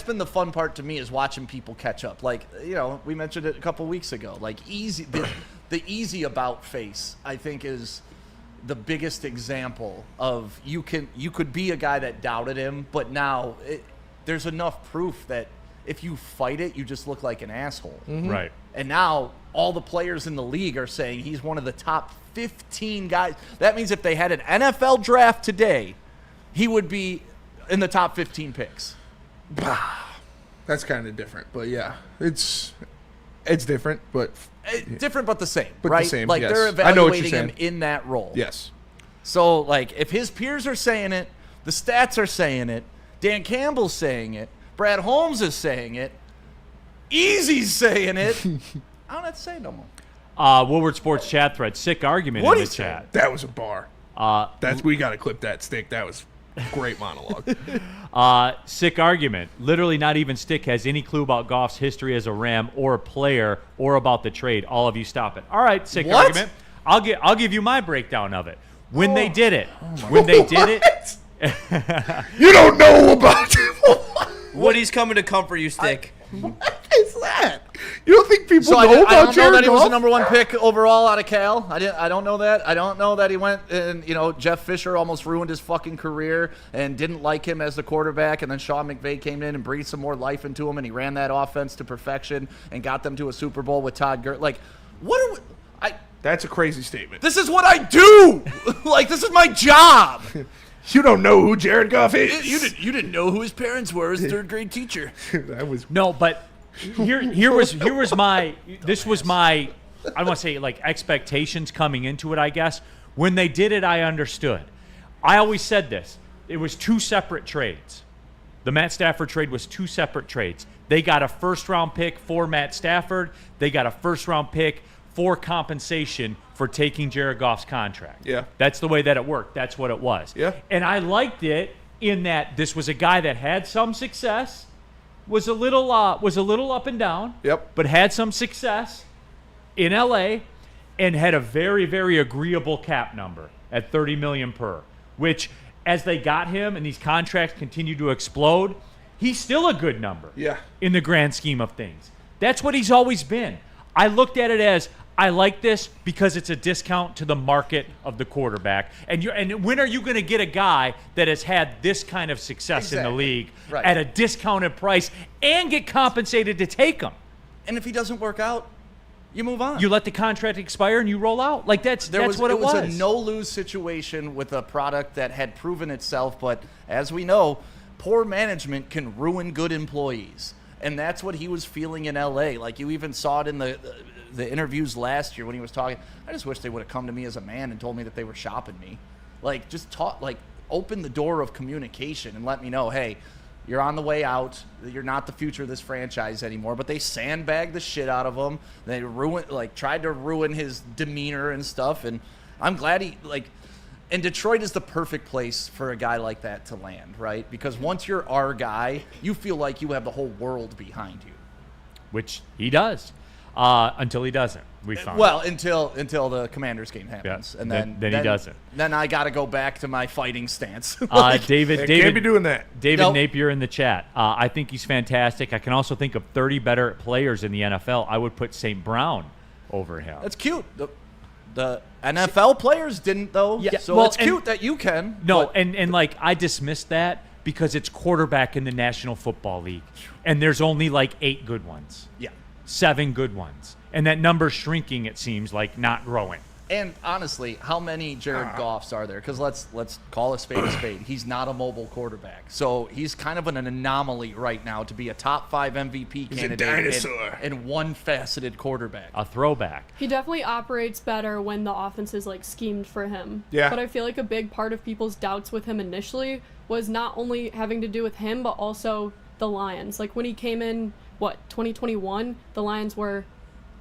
been the fun part to me is watching people catch up. Like, you know, we mentioned it a couple weeks ago. Like, the easy about face, I think, is the biggest example of you could be a guy that doubted him, but now there's enough proof that if you fight it, you just look like an asshole. Right. And now all the players in the league are saying he's one of the top 15 guys. That means if they had an NFL draft today, he would be in the top 15 picks. That's kind of different, but yeah, it's different, but Different but the same, But the right? same, Like, yes. they're I know what you're evaluating him saying. in that role. yes. So, like, if his peers are saying it, the stats are saying it, Dan Campbell's saying it, Brad Holmes is saying it, Easy's saying it, I don't have to say it no more. Woodward Sports chat thread. Sick argument What in he the said. chat. That was a bar. We got to clip that Stick. That was a great monologue. Sick argument. Literally not even Stick has any clue about Goff's history as a Ram or a player or about the trade. All of you stop it. All right, sick What? argument. I'll give you my breakdown of it. When they did it. When they did it. You don't know about Woody's coming to comfort you, Stick. What is that? You don't think people So I know don't about know Jared that he was Goff? the number 1 pick overall out of Cal. I don't know that. I don't know that he went and, you know, Jeff Fisher almost ruined his fucking career and didn't like him as the quarterback, and then Sean McVay came in and breathed some more life into him, and he ran that offense to perfection and got them to a Super Bowl with Todd Gurley. Like, what are we, That's a crazy statement. this is what I do. Like, this is my job. You don't know who Jared Goff is. You didn't know who his parents were as 3rd grade teacher. That was No, but here was my I don't want to say like expectations coming into it, I guess. When they did it, I understood. I always said this. It was 2 separate trades. The Matt Stafford trade was 2 separate trades. They got a first-round pick for Matt Stafford. They got a first-round pick for compensation for taking Jared Goff's contract. Yeah. That's the way that it worked. That's what it was. Yeah. And I liked it in that this was a guy that had some success, was a little up and down, Yep. but had some success in LA and had a very, very agreeable cap number at $30 million per, which as they got him and these contracts continue to explode, he's still a good number. Yeah. In the grand scheme of things. That's what he's always been. I looked at it as, I like this because it's a discount to the market of the quarterback. And when are you going to get a guy that has had this kind of success in the league at a discounted price and get compensated to take him? And if he doesn't work out, you move on. You let the contract expire and you roll out. Like that's what it was. It was a no-lose situation with a product that had proven itself, but as we know, poor management can ruin good employees. And that's what he was feeling in LA. Like you even saw it in the interviews last year when he was talking. I just wish they would have come to me as a man and told me that they were shopping me. Like just open the door of communication and let me know, hey, you're on the way out. You're not the future of this franchise anymore. But they sandbagged the shit out of him. They tried to ruin his demeanor and stuff. And I'm glad and Detroit is the perfect place for a guy like that to land, right? Because once you're our guy, you feel like you have the whole world behind you. Which he does, until he doesn't. We found well, until the Commanders game happens, yeah, and then he doesn't. Then I got to go back to my fighting stance. David can't be doing that. David Nope. Napier in the chat. I think he's fantastic. I can also think of 30 better players in the NFL. I would put St. Brown over him. That's cute. The NFL players didn't, though. Yeah, So well, it's cute that you can. No, but and I dismissed that because it's quarterback in the National Football League, and there's only 8 good ones. Yeah. 7 good ones. And that number's shrinking, it seems, not growing. And honestly, how many Jared Goffs are there? Because let's call a spade a spade. He's not a mobile quarterback, so he's kind of an anomaly right now to be a top 5 MVP candidate dinosaur. and one-faceted quarterback. A throwback. He definitely operates better when the offense is schemed for him. Yeah. But I feel like a big part of people's doubts with him initially was not only having to do with him, but also the Lions. When he came in, 2021, the Lions were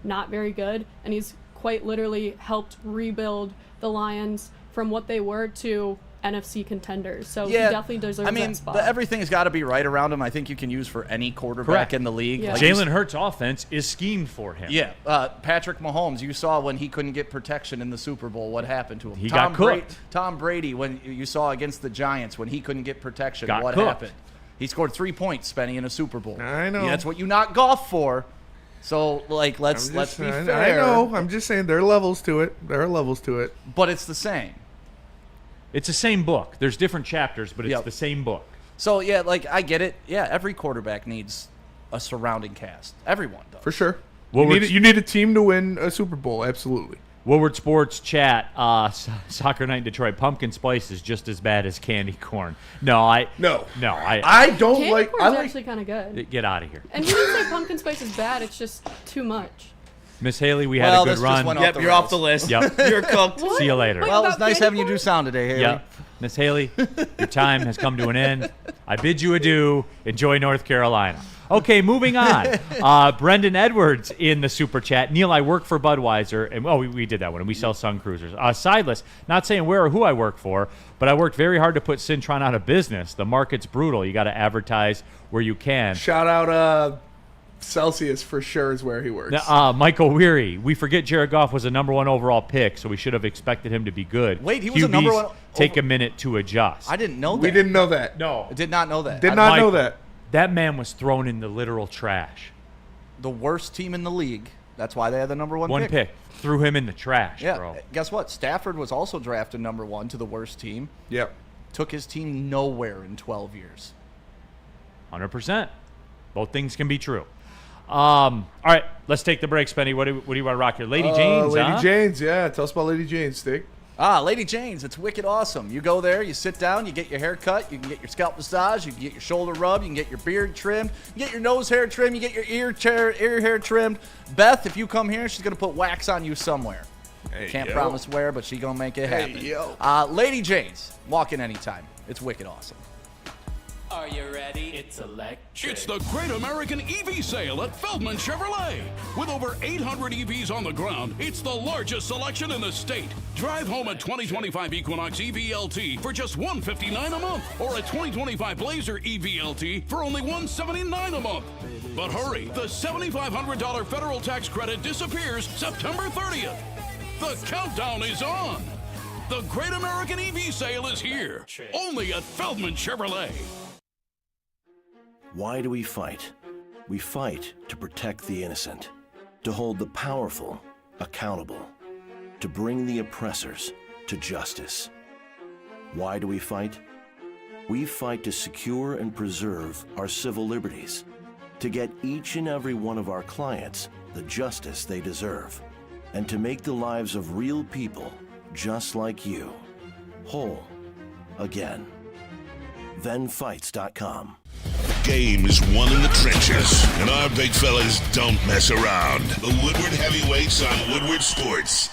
not very good, and he's quite literally helped rebuild the Lions from what they were to NFC contenders. So he definitely deserves that spot. Everything's got to be right around him. I think you can use for any quarterback in the league. Yeah. Jalen Hurts' offense is schemed for him. Yeah, Patrick Mahomes, you saw when he couldn't get protection in the Super Bowl, what happened to him. He got cooked. Tom Brady, when you saw against the Giants, when he couldn't get protection, Got what cooked. happened? He scored 3 points, Spenny, in a Super Bowl. I know. Yeah, that's what you knock golf for. So, let's be fair. I know. I'm just saying there are levels to it. There are levels to it. But it's the same. It's the same book. There's different chapters, but it's the same book. So, yeah, I get it. Yeah, every quarterback needs a surrounding cast. Everyone does. For sure. Well, You need a team to win a Super Bowl. Absolutely. Woodward Sports chat, Soccer Night in Detroit, pumpkin spice is just as bad as candy corn. I don't Candy like. corn's actually kind of good. Get out of here. And he didn't say pumpkin spice is bad. It's just too much. Miss Haley, we had a good this just run. went Yep, you're off the list. Yep. You're cooked. See you later. Well, it's about nice candy having you corn? do sound today, Haley. Yep. Miss Haley, your time has come to an end. I bid you adieu. Enjoy North Carolina. Okay, moving on. Brendan Edwards in the super chat. Neal, I work for Budweiser, and we did that one, and we sell Sun Cruisers. Sideless, not saying where or who I work for, but I worked very hard to put Cintron out of business. The market's brutal. You got to advertise where you can. Shout out Celsius for sure is where he works. Michael Weary, we forget Jared Goff was a number 1 overall pick, so we should have expected him to be good. Wait, he was a number 1 Take a minute to adjust. I didn't know that. We didn't know that. No. I did not know that. Did not know Michael, that. That man was thrown in the literal trash. The worst team in the league. That's why they had the number 1 One pick. Threw him in the trash, Yeah. bro. Guess what? Stafford was also drafted number 1 to the worst team. Yep. Took his team nowhere in 12 years. 100%. Both things can be true. All right, let's take the break, Spenny. What do you want to rock here? Lady Jane's, Lady Jane's, yeah. Tell us about Lady Jane's, Stick. Lady Jane's, it's wicked awesome. You go there, you sit down, you get your hair cut, you can get your scalp massage, you can get your shoulder rubbed, you can get your beard trimmed, you get your nose hair trimmed, you get your ear hair trimmed. Beth, if you come here, she's going to put wax on you somewhere. Can't promise where, but she's going to make it happen. Lady Jane's, walk in anytime. It's wicked awesome. Are you ready? It's electric. It's the Great American EV Sale at Feldman Chevrolet. With over 800 EVs on the ground, it's the largest selection in the state. Drive home a 2025 Equinox EVLT for just $159 a month, or a 2025 Blazer EVLT for only $179 a month. But hurry, the $7,500 federal tax credit disappears September 30th. The countdown is on. The Great American EV Sale is here, only at Feldman Chevrolet. Why do we fight? We fight to protect the innocent, to hold the powerful accountable, to bring the oppressors to justice. Why do we fight? We fight to secure and preserve our civil liberties, to get each and every one of our clients the justice they deserve, and to make the lives of real people just like you whole again. ThenFights.com. Game is won in the trenches, and our big fellas don't mess around. The Woodward Heavyweights on Woodward Sports.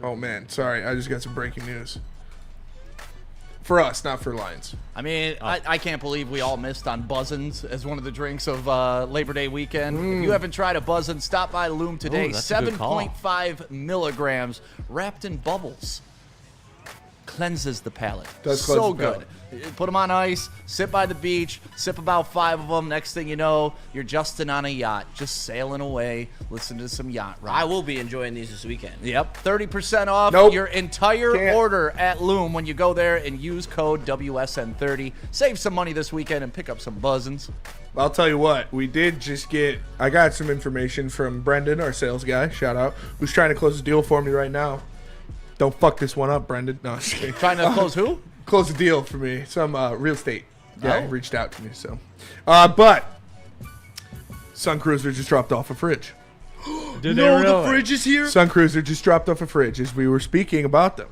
Oh, man. Sorry. I just got some breaking news. For us, not for Lions. I mean, I can't believe we all missed on Buzzins as one of the drinks of Labor Day weekend. If you haven't tried a Buzzin, stop by Loom today. 7.5 milligrams wrapped in bubbles. Cleanses the palate. Does so cleanse the good. Put them on ice, sit by the beach, sip about 5 of them. Next thing you know, you're Justin on a yacht, just sailing away, listen to some yacht rock. I will be enjoying these this weekend. Yep, 30% off your entire order at Loom when you go there and use code WSN30. Save some money this weekend and pick up some Buzzins. I'll tell you what, we did just I got some information from Brendan, our sales guy, shout out, who's trying to close a deal for me right now. Don't fuck this one up, Brendan. No, I'm just kidding. Trying to close who? Close a deal for me. Some real estate guy reached out to me. So, but Sun Cruiser just dropped off a fridge. Did they really? The fridge is here? Sun Cruiser just dropped off a fridge as we were speaking about them.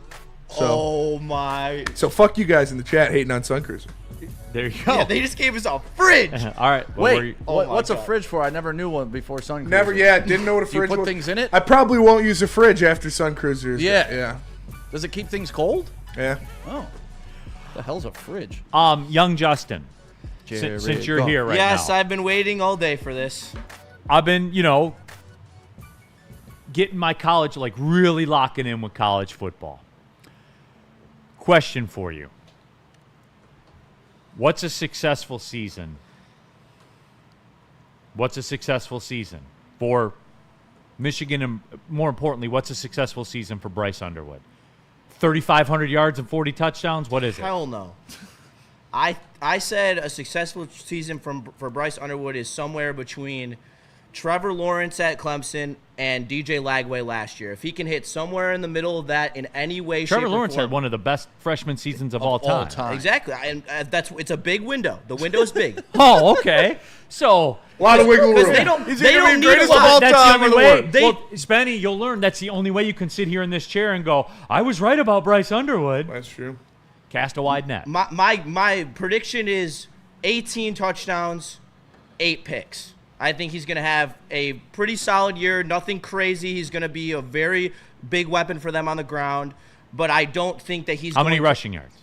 So, oh my! So fuck you guys in the chat hating on Sun Cruiser. There you go. Yeah, they just gave us a fridge. All right. Well, wait, what's a fridge for? I never knew one before Sun Cruiser. Never, didn't know what a fridge was. You put things in it? I probably won't use a fridge after Sun Cruiser. Yeah. Does it keep things cold? Yeah. Oh. What the hell's a fridge? Young Justin, since you're here right now. Yes, I've been waiting all day for this. I've been, getting my college, really locking in with college football. Question for you. What's a successful season? What's a successful season for Michigan? And more importantly, what's a successful season for Bryce Underwood? 3,500 yards and 40 touchdowns? What is it? Hell no. I said a successful season for Bryce Underwood is somewhere between Trevor Lawrence at Clemson and DJ Lagway last year. If he can hit somewhere in the middle of that in any way, shape, or form. Trevor Lawrence had one of the best freshman seasons of all time. Exactly. And it's a big window. The window is big. Oh, okay. So a lot of wiggle room. They don't He's need the greatest of all that's time the in only the way. world. Well, Spenny, you'll learn that's the only way you can sit here in this chair and go, I was right about Bryce Underwood. That's true. Cast a wide net. My prediction is 18 touchdowns, 8 picks. I think he's going to have a pretty solid year, nothing crazy. He's going to be a very big weapon for them on the ground, but I don't think that he's How many rushing yards?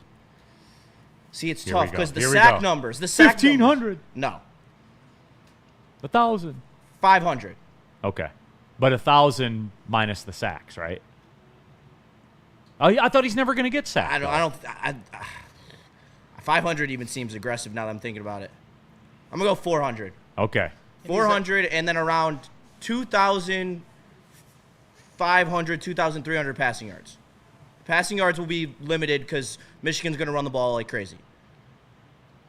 See, it's tough because the Here sack numbers. The sack 1,500. No. 1,000. 500. Okay. But 1,000 minus the sacks, right? Oh, I thought he's never going to get sacked. 500 even seems aggressive now that I'm thinking about it. I'm going to go 400. Okay. 400 and then around 2,500, 2,300 passing yards. Passing yards will be limited because Michigan's going to run the ball like crazy.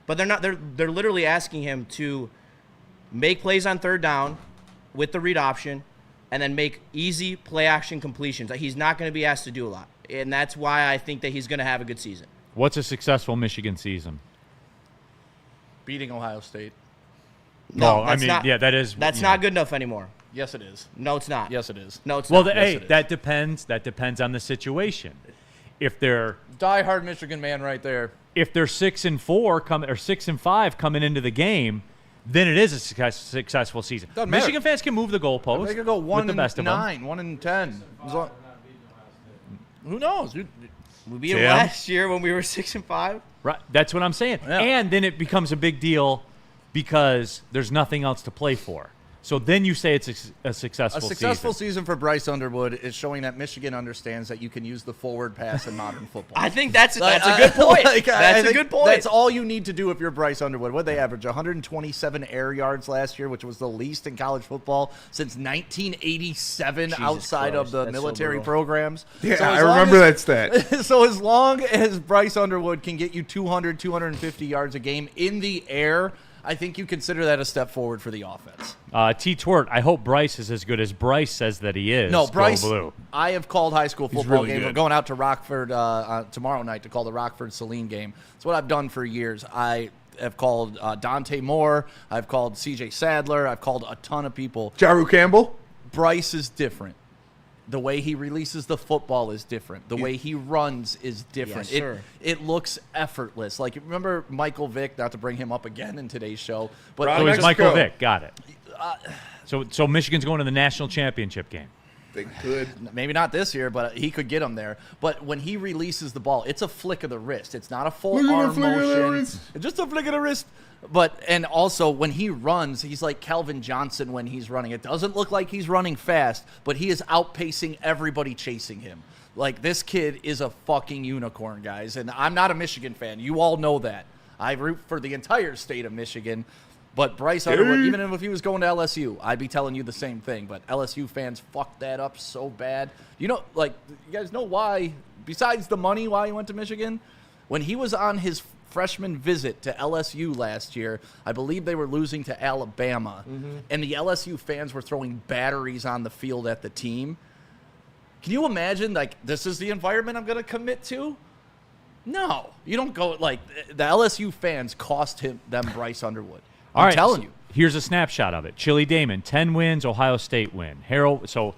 But they're not. They're literally asking him to make plays on third down with the read option and then make easy play action completions. He's not going to be asked to do a lot. And that's why I think that he's going to have a good season. What's a successful Michigan season? Beating Ohio State. No, that is. That's not good enough anymore. Yes, it is. No, it's not. Yes, it is. No, it's not. Well, that depends. That depends on the situation. If they're diehard Michigan man right there. If they're 6-4 or 6-5 coming into the game, then it is a successful season. Michigan fans can move the goalposts. They can go 1-9, 1-10. Who knows? We beat them Tim? last year when we were 6-5. Right. That's what I'm saying. Yeah. And then it becomes a big deal because there's nothing else to play for. So then you say it's a successful season. A successful season for Bryce Underwood is showing that Michigan understands that you can use the forward pass in modern football. I think that's a good point. That's a good point. That's all you need to do if you're Bryce Underwood. What they average? 127 air yards last year, which was the least in college football since 1987 outside of the military programs. Yeah, So I remember that stat. So as long as Bryce Underwood can get you 200, 250 yards a game in the air, I think you consider that a step forward for the offense. T. Twirt, I hope Bryce is as good as Bryce says that he is. No, Go Bryce, Blue. I have called high school football really games. good. We're going out to Rockford tomorrow night to call the Rockford-Saline game. It's what I've done for years. I have called Dante Moore. I've called C.J. Sadler. I've called a ton of people. Jaru Campbell? Bryce is different. The way he releases the football is different. The way he runs is different. Yes, sir. It looks effortless. Like, remember Michael Vick, not to bring him up again in today's show. But Ron So he's Mexico. Michael Vick. Got it. So Michigan's going to the national championship game. They could. Maybe not this year, but he could get them there. But when he releases the ball, it's a flick of the wrist. It's not a full Look at the arm flick of the motion. wrist. It's just a flick of the wrist. And also when he runs, he's like Calvin Johnson when he's running. It doesn't look like he's running fast, but he is outpacing everybody chasing him. Like, this kid is a fucking unicorn, guys. And I'm not a Michigan fan. You all know that. I root for the entire state of Michigan. But Bryce Underwood, even if he was going to LSU, I'd be telling you the same thing. But LSU fans fucked that up so bad. You know, like, you guys know why, besides the money, why he went to Michigan? When he was on his freshman visit to LSU last year, I believe they were losing to Alabama, and the LSU fans were throwing batteries on the field at the team. Can you imagine, like, this is the environment I'm going to commit to? No. You don't go, like, the LSU fans cost them Bryce Underwood. I'm telling you. Here's a snapshot of it. Chili Damon, 10 wins, Ohio State win. Harold, so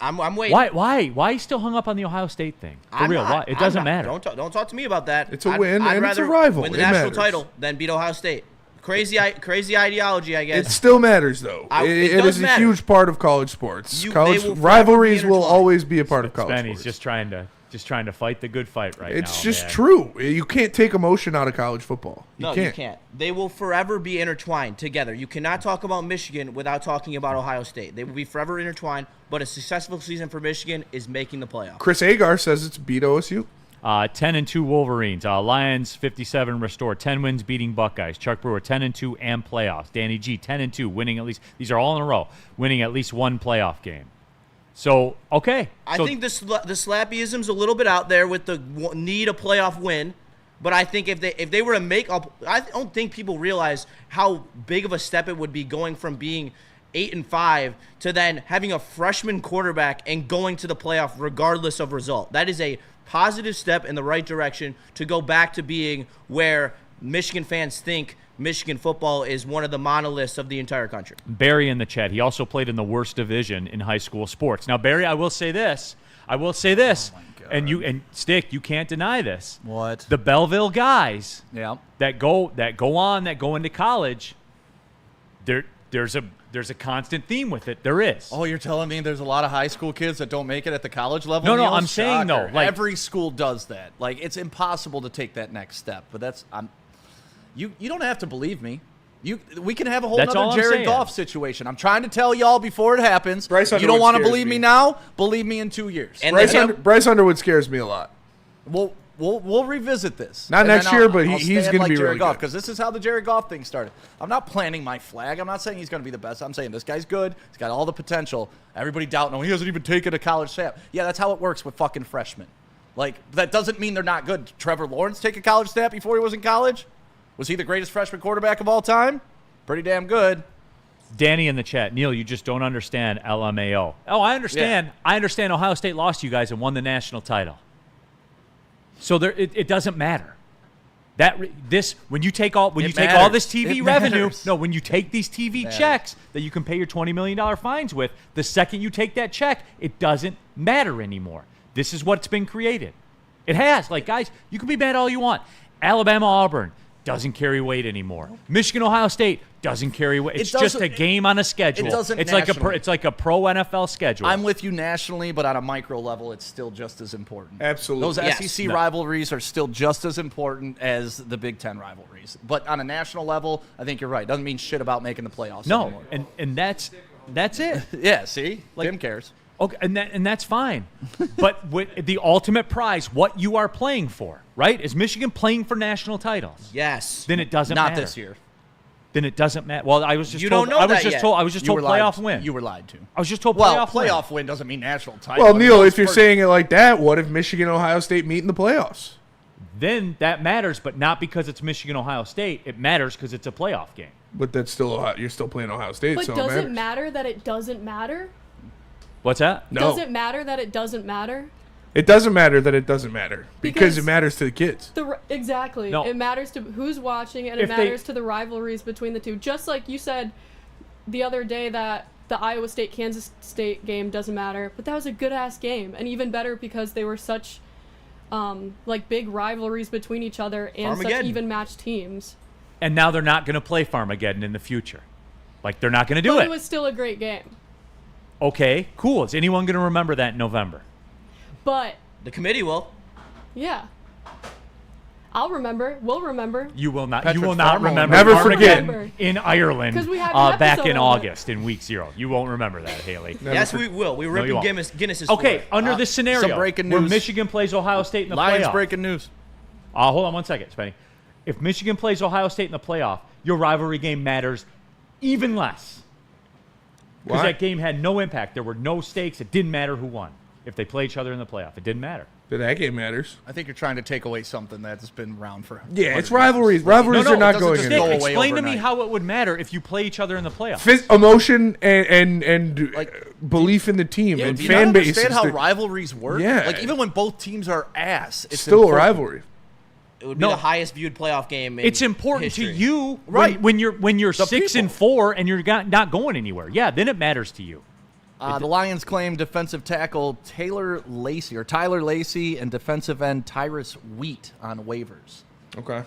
I'm waiting. why are you still hung up on the Ohio State thing? For real, why? It doesn't matter. Don't talk to me about that. It's a win, and it's a rather rival. win the It national matters. title than beat Ohio State. Crazy ideology, I guess. It still matters, though. It It does is a matter. huge part of college sports. They College will forever rivalries be will intertwined. always be a part of college Benny's sports. just trying to fight the good fight right now. It's just man. true. You can't take emotion out of college football. No, you can't. They will forever be intertwined together. You cannot talk about Michigan without talking about Ohio State. They will be forever intertwined, but a successful season for Michigan is making the playoffs. Chris Agar says it's beat OSU. 10-2 Wolverines. Lions 57 restore. 10 wins beating Buckeyes. Chuck Brewer 10-2 and playoffs. Danny G 10-2 winning at least. These are all in a row. Winning at least one playoff game. So okay. I think the slappyism's a little bit out there with the need a playoff win, but I think if they were to make up, I don't think people realize how big of a step it would be going from being 8-5 to then having a freshman quarterback and going to the playoff regardless of result. That is a positive step in the right direction to go back to being where Michigan fans think Michigan football is one of the monoliths of the entire country. Barry in the chat. He also played in the worst division in high school sports. Now, Barry, I will say this. And Stick, you can't deny this. What? The Belleville guys Yeah. that go into college, there's a constant theme with it. There is. Oh, you're telling me there's a lot of high school kids that don't make it at the college level? No, Neal? I'm saying, though, Shocker. like- every school does that. Like, it's impossible to take that next step. But you don't have to believe me. We can have a whole That's all other I'm Jared saying. Goff situation. I'm trying to tell y'all before it happens. Bryce You Underwood don't want to scares believe me. me now? Believe me in 2 years. And Bryce Underwood scares me a lot. We'll revisit this. Not And next then year, I'll- but I'll he's stand gonna like be Jared really Goff, good. because this is how the Jared Goff thing started. I'm not planting my flag. I'm not saying he's going to be the best. I'm saying this guy's good. He's got all the potential. Everybody doubting him. He hasn't even taken a college snap. Yeah, that's how it works with fucking freshmen. Like, that doesn't mean they're not good. Did Trevor Lawrence take a college snap before he was in college? Was he the greatest freshman quarterback of all time? Pretty damn good. Danny in the chat. Neal, you just don't understand LMAO. Oh, I understand. Yeah. I understand Ohio State lost to you guys and won the national title. So it doesn't matter. When you take all this TV It revenue, matters. when you take these TV checks that you can pay your $20 million fines with, the second you take that check, it doesn't matter anymore. This is what's been created. It has. Like, guys, you can be mad all you want. Alabama, Auburn. doesn't carry weight anymore. Michigan, Ohio State doesn't carry weight. It's just a game on a schedule. It doesn't it's nationally. like a pro NFL schedule. I'm with you nationally, but on a micro level, it's still just as important. Absolutely. Those SEC rivalries are still just as important as the Big Ten rivalries. But on a national level, I think you're right. Doesn't mean shit about making the playoffs anymore. and that's it. Yeah, see? Tim cares. Okay, and that's fine. But with the ultimate prize, what you are playing for, right? Is Michigan playing for national titles? Yes. Then it doesn't matter. Not this year. Then it doesn't matter. Well, I was just You told, don't know I was that just yet. told I was just told playoff win. You were lied to. I was just told Well, playoff win doesn't mean national title. Well, Neal, if you're saying it like that, what if Michigan and Ohio State meet in the playoffs? Then that matters, but not because it's Michigan Ohio State. It matters because it's a playoff game. But that's still Ohio, you're still playing Ohio State. But so does it it matter that it doesn't matter? What's that? No. Does it matter that it doesn't matter? It doesn't matter that it doesn't matter because it matters to the kids. Exactly. No. It matters to who's watching, and it matters to the rivalries between the two. Just like you said the other day that the Iowa State-Kansas State game doesn't matter, but that was a good-ass game, and even better because they were such big rivalries between each other and such even-matched teams. And now they're not going to play Farmageddon in the future. Like, they're not going to do But it. it was still a great game. Okay, cool. Is anyone going to remember that in November? But the committee will. Yeah. I'll remember. We'll remember. You will not. Patrick You will not Farmer. remember. Never Armageddon forget. in Ireland 'Cause we had an back episode in on it. August in week 0. You won't remember that, Haley. Yes, we will. We ripped you won't. Guinness's Okay, for it. under this scenario, some breaking where news. Michigan plays Ohio State in the Lions playoff. breaking news. Hold on one second, Spenny. If Michigan plays Ohio State in the playoff, your rivalry game matters even less. Because that game had no impact. There were no stakes. It didn't matter who won. If they play each other in the playoff, it didn't matter. That game matters. I think you're trying to take away something that's been around for. Yeah, it's rivalries. Rivalries No, are not it doesn't going just anywhere. go Nick, away explain to me overnight. how it would matter if you play each other in the playoff. Emotion and belief in the team Yeah, and do you fan not base. understand is how the- rivalries work? Yeah. Like, even when both teams are ass, it's still a important. rivalry. It would be the highest viewed playoff game in It's important history. to you Right. when you're The 6 people. and 4 and you're not going anywhere. Yeah, then it matters to you. The Lions claim defensive tackle Tyler Lacey and defensive end Tyrus Wheat on waivers. Okay.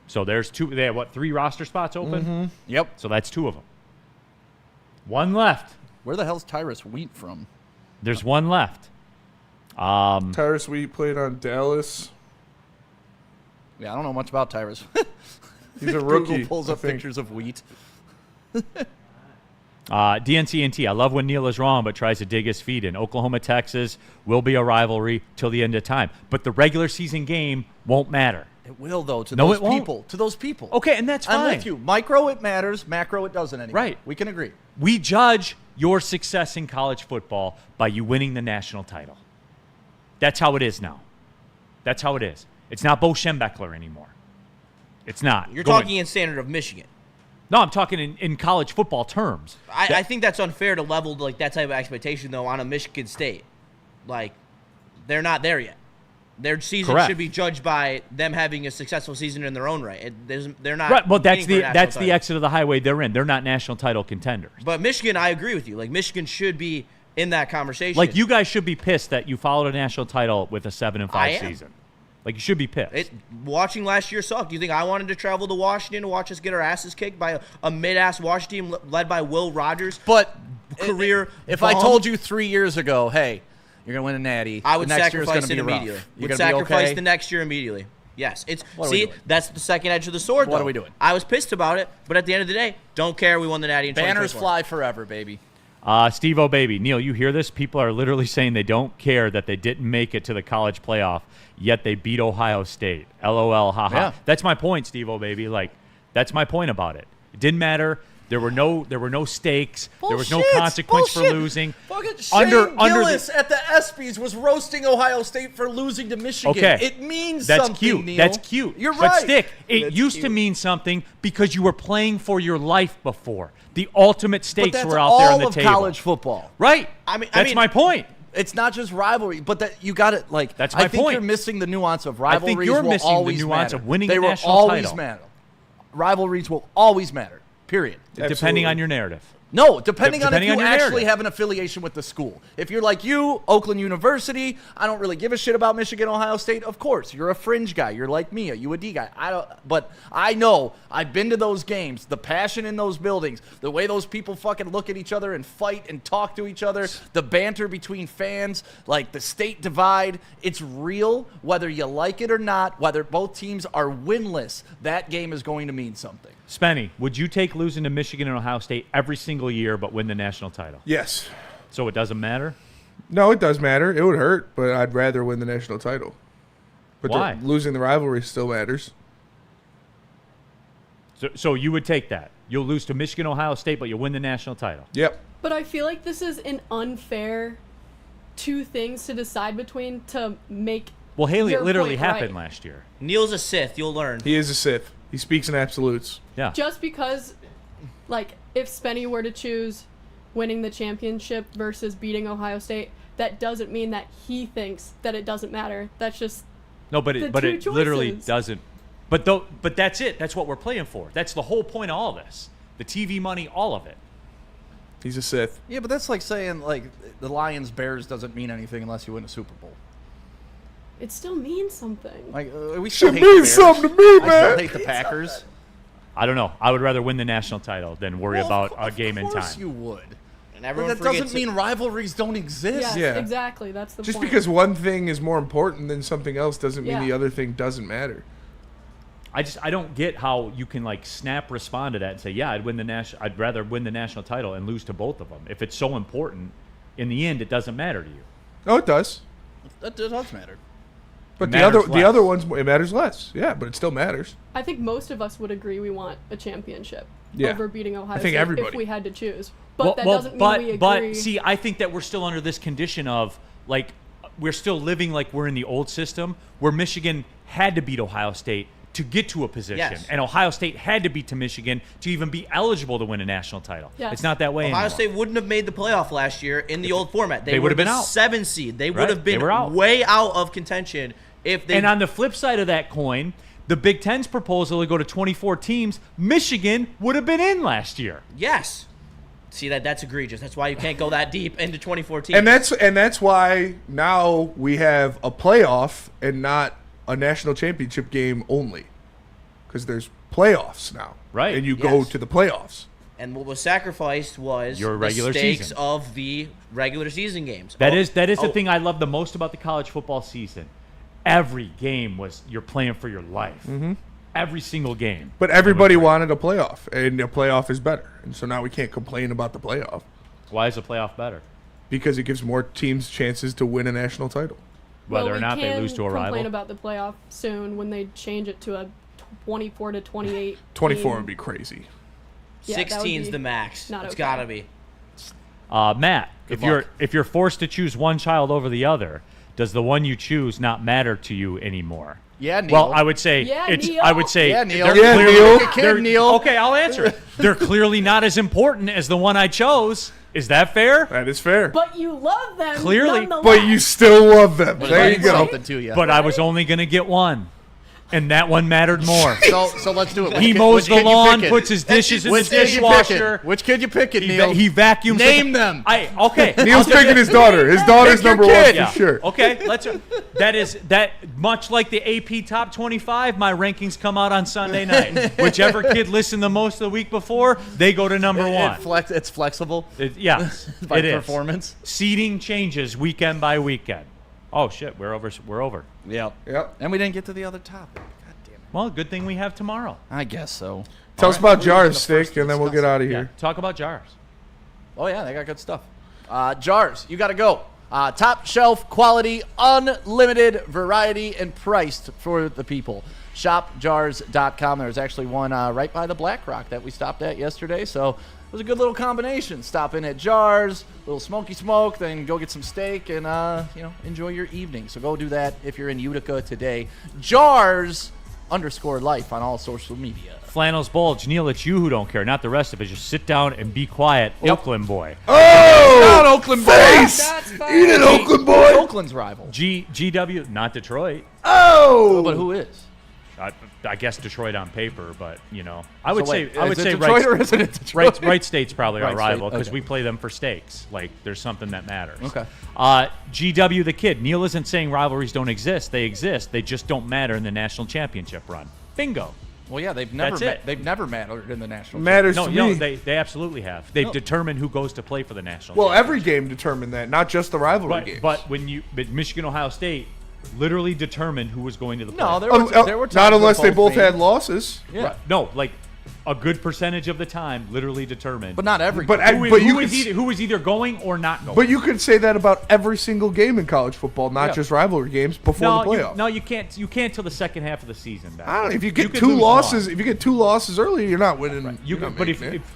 So there's two. They have 3 roster spots open. Mm-hmm. Yep. So that's 2 of them. One left. Where the hell's Tyrus Wheat from? There's one left. Tyrus Wheat played on Dallas. Yeah, I don't know much about Tyrus. He's a rookie. Google pulls I up think. pictures of Wheat. DNCNT, I love when Neal is wrong but tries to dig his feet in. Oklahoma, Texas will be a rivalry till the end of time. But the regular season game won't matter. It will, though, to No, those it won't. people. To those people. Okay, and that's fine. I'm with you. Micro, it matters. Macro, it doesn't anymore. Right. We can agree. We judge your success in college football by you winning the national title. That's how it is now. That's how it is. It's not Bo Schembechler anymore. It's not. You're talking in standard of Michigan. No, I'm talking in college football terms. I think that's unfair to level like that type of expectation though on a Michigan State. Like they're not there yet. Their season Correct. should be judged by them having a successful season in their own right. They're not Right. Well, that's competing for a national the title. exit of the highway they're in. They're not national title contenders. But Michigan, I agree with you. Like Michigan should be in that conversation. Like you guys should be pissed that you followed a national title with a 7-5 I am. season. Like you should be pissed. Watching last year sucked. Do you think I wanted to travel to Washington to watch us get our asses kicked by a mid-ass Washington team led by Will Rogers? But career. If bum? I told you 3 years ago, hey, you're going to win a natty, I would the next year's sacrifice gonna it be rough. immediately. You're Would gonna be sacrifice okay? the next year immediately. Yes, it's What are we see doing? that's the second edge of the sword. What though. are we doing? I was pissed about it, but at the end of the day, don't care. We won the natty in Banners 2024. fly forever, baby. Steve O'Baby, Neal, you hear this? People are literally saying they don't care that they didn't make it to the college playoff, yet they beat Ohio State. LOL, haha. Yeah. That's my point, Steve O'Baby. Like, that's my point about it. It didn't matter. There were no stakes. There was no Bullshit. consequence for Bullshit. losing. Fucking Shane Under Gillis at the ESPYs was roasting Ohio State for losing to Michigan. Okay. It means That's something, cute. Neal. That's cute. You're But right. Stick, it That's used to cute. mean something because you were playing for your life before. The ultimate But stakes that's were out there on all the of table. college football. Right. I mean, That's my point. It's not just rivalry, but that you got it. Like That's I my think point. you're missing the nuance of I rivalries. think you're will missing the always nuance matter. of winning they a will national always title. matter. Rivalries will always matter. Period. Depending on your narrative. No, depending on if you your actually narrative. have an affiliation with the school. If you're like you, Oakland University, I don't really give a shit about Michigan, Ohio State. Of course, you're a fringe guy. You're like me, a UAD guy. But I know I've been to those games. The passion in those buildings, the way those people fucking look at each other and fight and talk to each other, the banter between fans, like the state divide. It's real, whether you like it or not. Whether both teams are winless, that game is going to mean something. Spenny, would you take losing to Michigan and Ohio State every single year but win the national title? Yes. So it doesn't matter? No, it does matter. It would hurt, but I'd rather win the national title. But Why? Losing the rivalry still matters. So you would take that. You'll lose to Michigan, Ohio State, but you'll win the national title. Yep. But I feel like this is an unfair two things to decide between to make. Well, Haley, your it literally point happened right. last year. Neal's a Sith. You'll learn. He is a Sith. He speaks in absolutes. Yeah. Just because, like, if Spenny were to choose winning the championship versus beating Ohio State, that doesn't mean that he thinks that it doesn't matter. That's just No, but the it two literally choices. doesn't. But that's it. That's what we're playing for. That's the whole point of all this. The TV money, all of it. He's a Sith. Yeah, but that's like saying like the Lions-Bears doesn't mean anything unless you win a Super Bowl. It still means something. Like we still Should hate mean the Bears. something to me, I man. still hate the Packers. I don't know. I would rather win the national title than worry about a game in Of course time. you would. And But everyone that forgets doesn't mean rivalries don't exist. Yes, Yeah. exactly. That's the Just point. because one thing is more important than something else doesn't mean Yeah. the other thing doesn't matter. I don't get how you can like snap respond to that and say, yeah, I'd rather win the national title and lose to both of them. If it's so important, in the end, it doesn't matter to you. Oh, it does. That does matter. But It the matters less. other ones, it matters less. Yeah, but it still matters. I think most of us would agree we want a championship Yeah. over beating Ohio I think State everybody. if we had to choose. But that doesn't mean we agree. But see, I think that we're still under this condition of like we're still living like we're in the old system where Michigan had to beat Ohio State to get to a position, Yes. and Ohio State had to beat to Michigan to even be eligible to win a national title. Yes. It's not that way Ohio anymore. State wouldn't have made the playoff last year in the old format. They would have been the out. 7 seed. They Right. would have They been were out. way out of contention if they. And on the flip side of that coin, the Big Ten's proposal to go to 24 teams, Michigan would have been in last year. Yes. See that's egregious. That's why you can't go that deep into 2014. And that's why now we have a playoff and not a national championship game only. Because there's playoffs now. Right. And you go Yes. to the playoffs. And what was sacrificed was Your the regular stakes season. of the regular season games. That is the thing I love the most about the college football season. Every game was you're playing for your life. Mm-hmm. Every single game. But everybody wanted a playoff, and a playoff is better. And so now we can't complain about the playoff Why is the playoff better? because it gives more teams chances to win a national title. Whether well, or not we they can lose to a complain rival. about the playoff soon when they change it to a 24 to 28. 24 team. would be crazy. Yeah, that would 16's be the max. not It's okay. gotta be. Matt, Good if luck. you're forced to choose one child over the other, does the one you choose not matter to you anymore? Yeah, Neal. Well, I would say Yeah, it's. Neal. I would say Yeah, Neal. they're Yeah, clearly- Neal. Pick a kid, they're- Neal. Okay, I'll answer it. They're clearly not as important as the one I chose. Is that fair? That is fair. But you love them. Clearly. nonetheless. But you still love them. There you Means go. something to you. But I was only going to get one, and that one mattered more. So let's do it. Which He kid- mows which the kid you lawn, picking? puts his dishes in the Which kid you dishwasher. picking? Which kid you picking, He, Neal? he vacuums. Name them. Okay. Neil's I'll tell picking you- his daughter. His daughter's Pick your number one kid. for sure. Okay, that much like the AP Top 25, my rankings come out on Sunday night. Whichever kid listened the most the week before, they go to number one. It's flexible Yeah, by it is. performance. Seating changes weekend by weekend. Oh shit, we're over. Yep. Yep. And we didn't get to the other topic. God damn it. Well, good thing we have tomorrow. I guess so. Tell us All right. about Jars, The first Stick, and then we'll discuss get out of Yeah, here. talk about jars. Oh yeah, they got good stuff. Jars, you got to go. Top shelf quality, unlimited variety, and priced for the people. ShopJars.com. There's actually one right by the Black Rock that we stopped at yesterday, so it was a good little combination. Stop in at Jars, little smoky smoke, then go get some steak and enjoy your evening. So go do that if you're in Utica today. Jars_life on all social media. Flannels Bulge, Neil, it's you who don't care, not the rest of us. Just sit down and be quiet, Oakland boy. Oh! Not Oakland boy. Face! That's fine. Eat it, Oakland boy! Oakland's rival. GW, not Detroit. Oh! But who is? I guess Detroit on paper, but I would say Detroit or isn't it Detroit? Wright State's probably our Wright rival State, because okay. we play them for stakes. Like there's something that matters. Okay. GW the Kid. Neal isn't saying rivalries don't exist. They exist. They just don't matter in the national championship run. Bingo. Well, yeah, they've never That's it. they've never mattered in the national. Matters No, to no, me. they absolutely have. They've determined who goes to play for the national. Well, championship. every game determined that, not just the rivalry games. But Michigan Ohio State literally determined who was going to the No, playoffs. there were times not when unless they both made- had losses. Yeah, Right. No, like a good percentage of the time, literally determined. but not every. But game. Who was either going or not going. But you could say that about every single game in college football, not Yeah. just rivalry games before the playoffs. you can't. You can't till the second half of the season. I don't know. If you get could two lose losses, one. if you get two losses early, you're not winning. You you're can, not but if, making it. if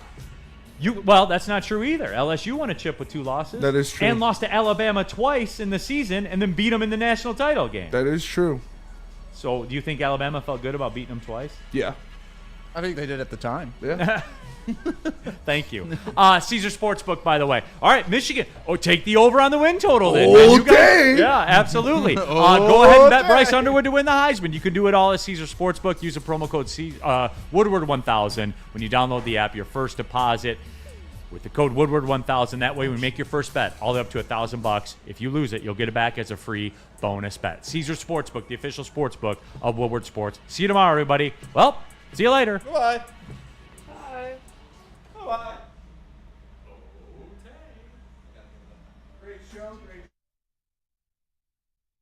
you well, that's not true either. LSU won a chip with 2 losses. That is true. And lost to Alabama twice in the season, and then beat them in the national title game. That is true. So, do you think Alabama felt good about beating them twice? Yeah. I think they did at the time. Yeah. Thank you. Caesar Sportsbook, by the way. All right, Michigan. Oh, take the over on the win total then. man. You guys- Okay. Yeah, absolutely. Go ahead and bet Okay. Bryce Underwood to win the Heisman. You can do it all at Caesar Sportsbook. Use the promo code Woodward1000 when you download the app. Your first deposit with the code Woodward1000. That way, we make your first bet all the way up to $1,000. If you lose it, you'll get it back as a free bonus bet. Caesar Sportsbook, the official sportsbook of Woodward Sports. See you tomorrow, everybody. Well, see you later. Bye. Bye. Bye.